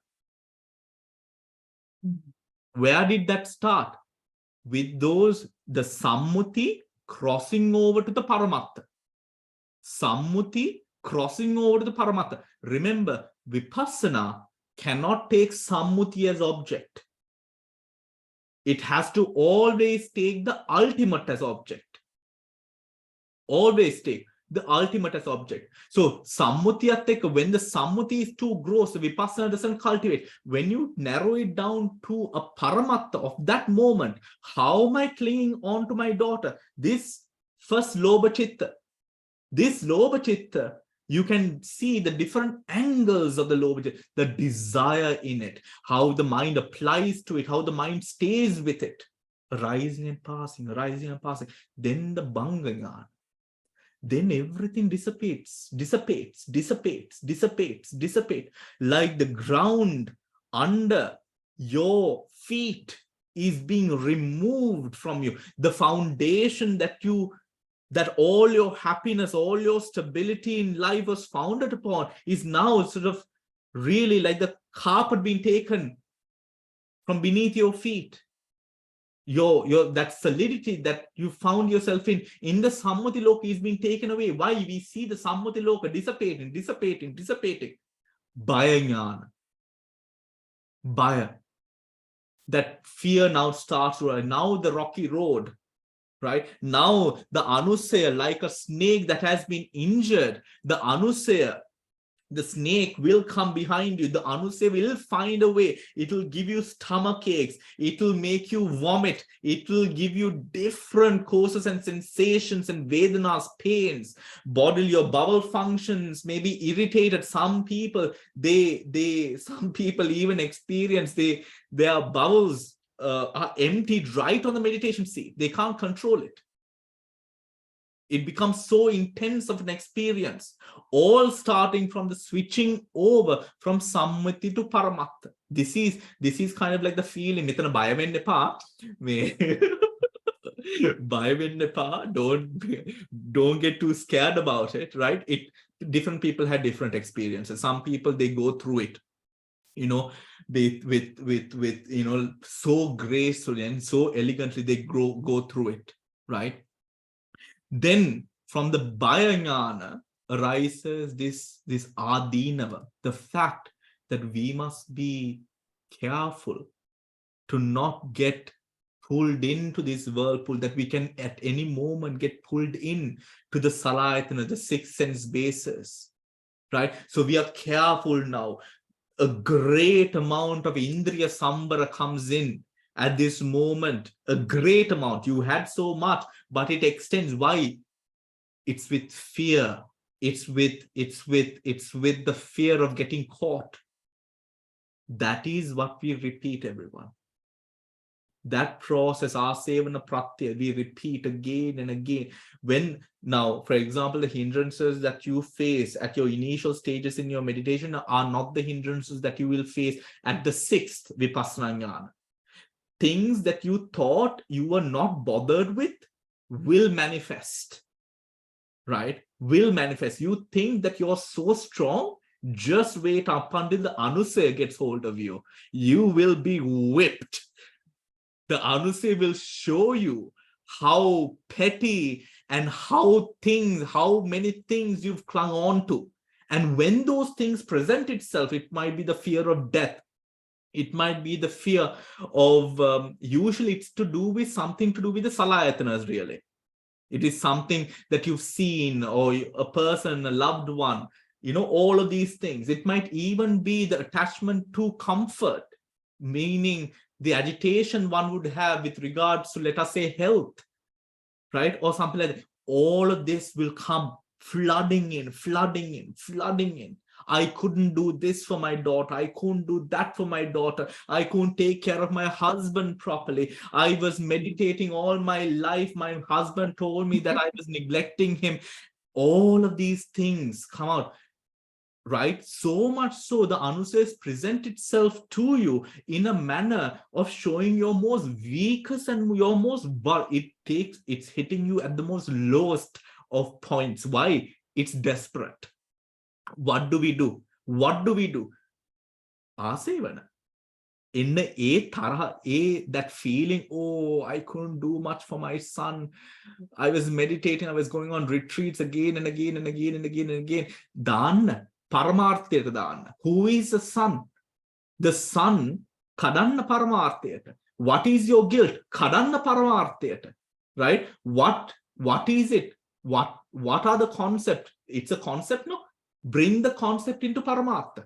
Where did that start? With the Sammuti crossing over to the Paramattha. Sammuti crossing over to the Paramattha. Remember, Vipassana cannot take Sammuti as object. It has to always take the ultimate as object. Always take the ultimate as object. So Sammutiyat, when the Sammuti is too gross, the Vipassana doesn't cultivate. When you narrow it down to a Paramattha of that moment, how am I clinging on to my daughter? This first Lobha Chitta. This Lobha Chitta, you can see the different angles of the Lobha Chitta, the desire in it, how the mind applies to it, how the mind stays with it. Rising and passing, rising and passing. Then the Banga Jnana. Then everything dissipates. Like the ground under your feet is being removed from you. The foundation that all your happiness, all your stability in life was founded upon is now sort of really like the carpet being taken from beneath your feet. That solidity that you found yourself in the Sammuti Loka is being taken away. Why? We see the Sammuti Loka dissipating. Bhaya Jnana. Bhaya. That fear now starts to rise. Now the rocky road, right? Now the Anusaya, like a snake that has been injured, the Anusaya, the snake will come behind you. The Anusaya will find a way. It will give you stomach aches. It will make you vomit. It will give you different causes and sensations and Vedanas, pains. Bodily, your bowel functions may be irritated. Some people, some people even experience their bowels are emptied right on the meditation seat. They can't control it. It becomes so intense of an experience, all starting from the switching over from Sammati to Paramattha. This is kind of like the feeling. Metana baya wenna epa. Baya wenna epa. Don't get too scared about it, right? Different people had different experiences. Some people, they go through it, with so gracefully and so elegantly they go through it, right? Then from the Bhaya Jnana arises this Adinava, the fact that we must be careful to not get pulled into this whirlpool, that we can at any moment get pulled in to the Salayatana, the sixth sense basis, right? So we are careful now. A great amount of Indriya Sambara comes in at this moment, a great amount. You had so much, but it extends. Why? It's with fear. It's with the fear of getting caught. That is what we repeat, everyone. That process, asevana pratyaya, we repeat again and again. Now, for example, the hindrances that you face at your initial stages in your meditation are not the hindrances that you will face at the sixth Vipassana Jnana. Things that you thought you were not bothered with will manifest, right? Will manifest. You think that you're so strong, just wait up until the Anusaya gets hold of you. You will be whipped. The Anusaya will show you how petty and how many things you've clung on to. And when those things present itself, it might be the fear of death. It might be the fear of, usually it's something to do with the Salayatanas, really. It is something that you've seen, or a person, a loved one, all of these things. It might even be the attachment to comfort, meaning the agitation one would have with regards to, let us say, health, right? Or something like that. All of this will come flooding in. I couldn't do this for my daughter. I couldn't do that for my daughter. I couldn't take care of my husband properly. I was meditating all my life. My husband told me that I was neglecting him. All of these things come out. right? So much so the anusayas present itself to you in a manner of showing your most weakest and your most, but it's hitting you at the most lowest of points. Why? It's desperate. What do we do? What do we do? Asevana. In the taraha, that feeling, oh, I couldn't do much for my son. I was meditating, I was going on retreats again and again and again and again and again. Dan, paramartheta dan. Who is the son? The son, kadanna paramartheta. What is your guilt? Kadanna paramartheta. Right? What is it? What are the concepts? It's a concept, no? Bring the concept into paramartha.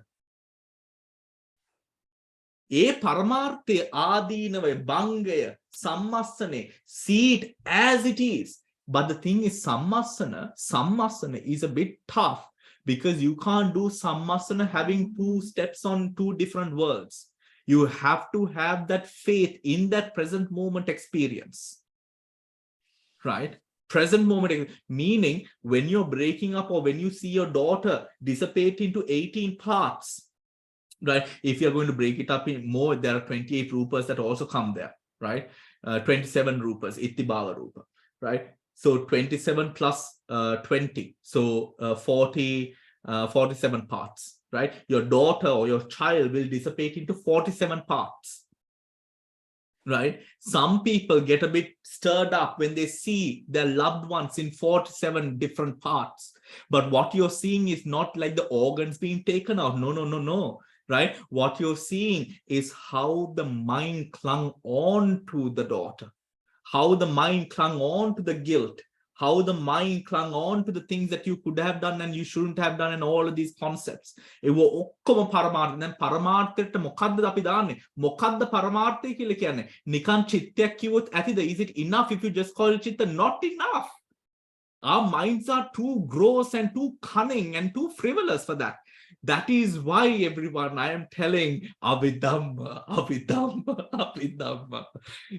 E paramarthe adinave bangaya sammasane, see it as it is. But the thing is, sammasana is a bit tough because you can't do sammasana having two steps on two different worlds. You have to have that faith in that present moment experience, right? Present moment, meaning when you're breaking up or when you see your daughter dissipate into 18 parts, right? If you're going to break it up in more, there are 28 rupas that also come there, right? 27 rupas, ittibhava rupa, right? So 27 plus 20, so 47 parts, right? Your daughter or your child will dissipate into 47 parts, right? Some people get a bit stirred up when they see their loved ones in 47 different parts. But what you're seeing is not like the organs being taken out. No. Right? What you're seeing is how the mind clung on to the daughter, how the mind clung on to the guilt, how the mind clung on to the things that you could have done and you shouldn't have done, and all of these concepts. It was okkama paramartha. Then paramarthata mokadda api danne? Mokadda paramartha kiyala kiyanne? Nikan chittayak kiwot athida? Is it enough if you just call it chitta? Not enough. Our minds are too gross and too cunning and too frivolous for that. That is why, everyone, I am telling Abhidhamma,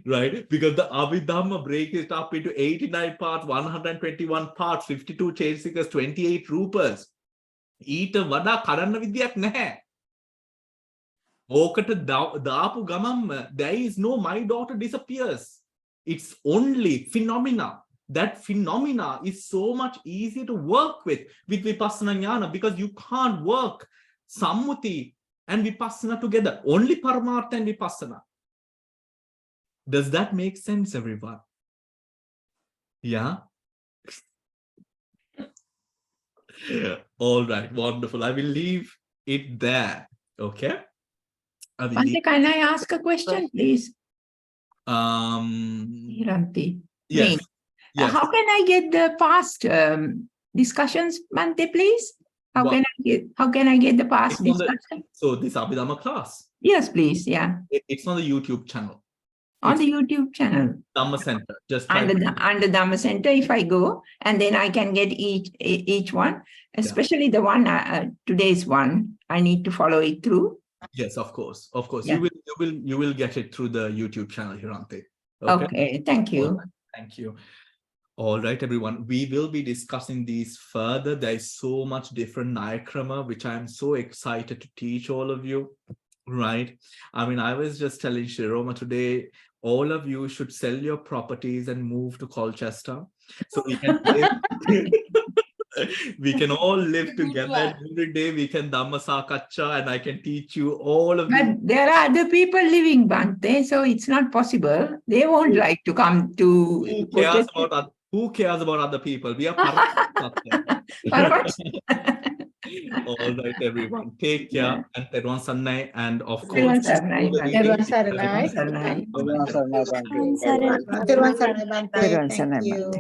right? Because the Abhidhamma breaks it up into 89 parts, 121 parts, 52 chaitasikas, 28 rupas. ඊට වඩා කරන්න විදියක් නැහැ. ඕකට දාපු ගමම්ම, there is no my daughter disappears. It's only phenomena. That phenomena is so much easier to work with Vipassana Jnana, because you can't work Sammuti and Vipassana together. Only Paramartha and Vipassana. Does that make sense, everyone? Yeah? All right, wonderful. I will leave it there. Okay? Can I ask a question, please? Hiranti. Yes. Yes. How can I get the past discussions, Bhante, please? How can I get the past discussion? So this Abhidhamma class? Yes, please. Yeah. It's on the YouTube channel. On the YouTube channel. Dhamma Centre. Just under Dhamma Centre, if I go, and then I can get each one, especially the one today's one. I need to follow it through. Yes, of course. Of course. Yeah. You will get it through the YouTube channel, Hirante. Okay. Thank you. Right. Thank you. All right, everyone. We will be discussing these further. There is so much different Nayakrama, which I am so excited to teach all of you. Right. I mean, I was just telling Shiroma today, all of you should sell your properties and move to Colchester. So we can we can all live together. Every day we can Dhamma Sakaccha, and I can teach you all of But there are other people living, Bhante, so it's not possible. They won't like to come to. Who cares about other people? We are all right, everyone. Take care. And Tedwan Sannai, and of course, Thank you.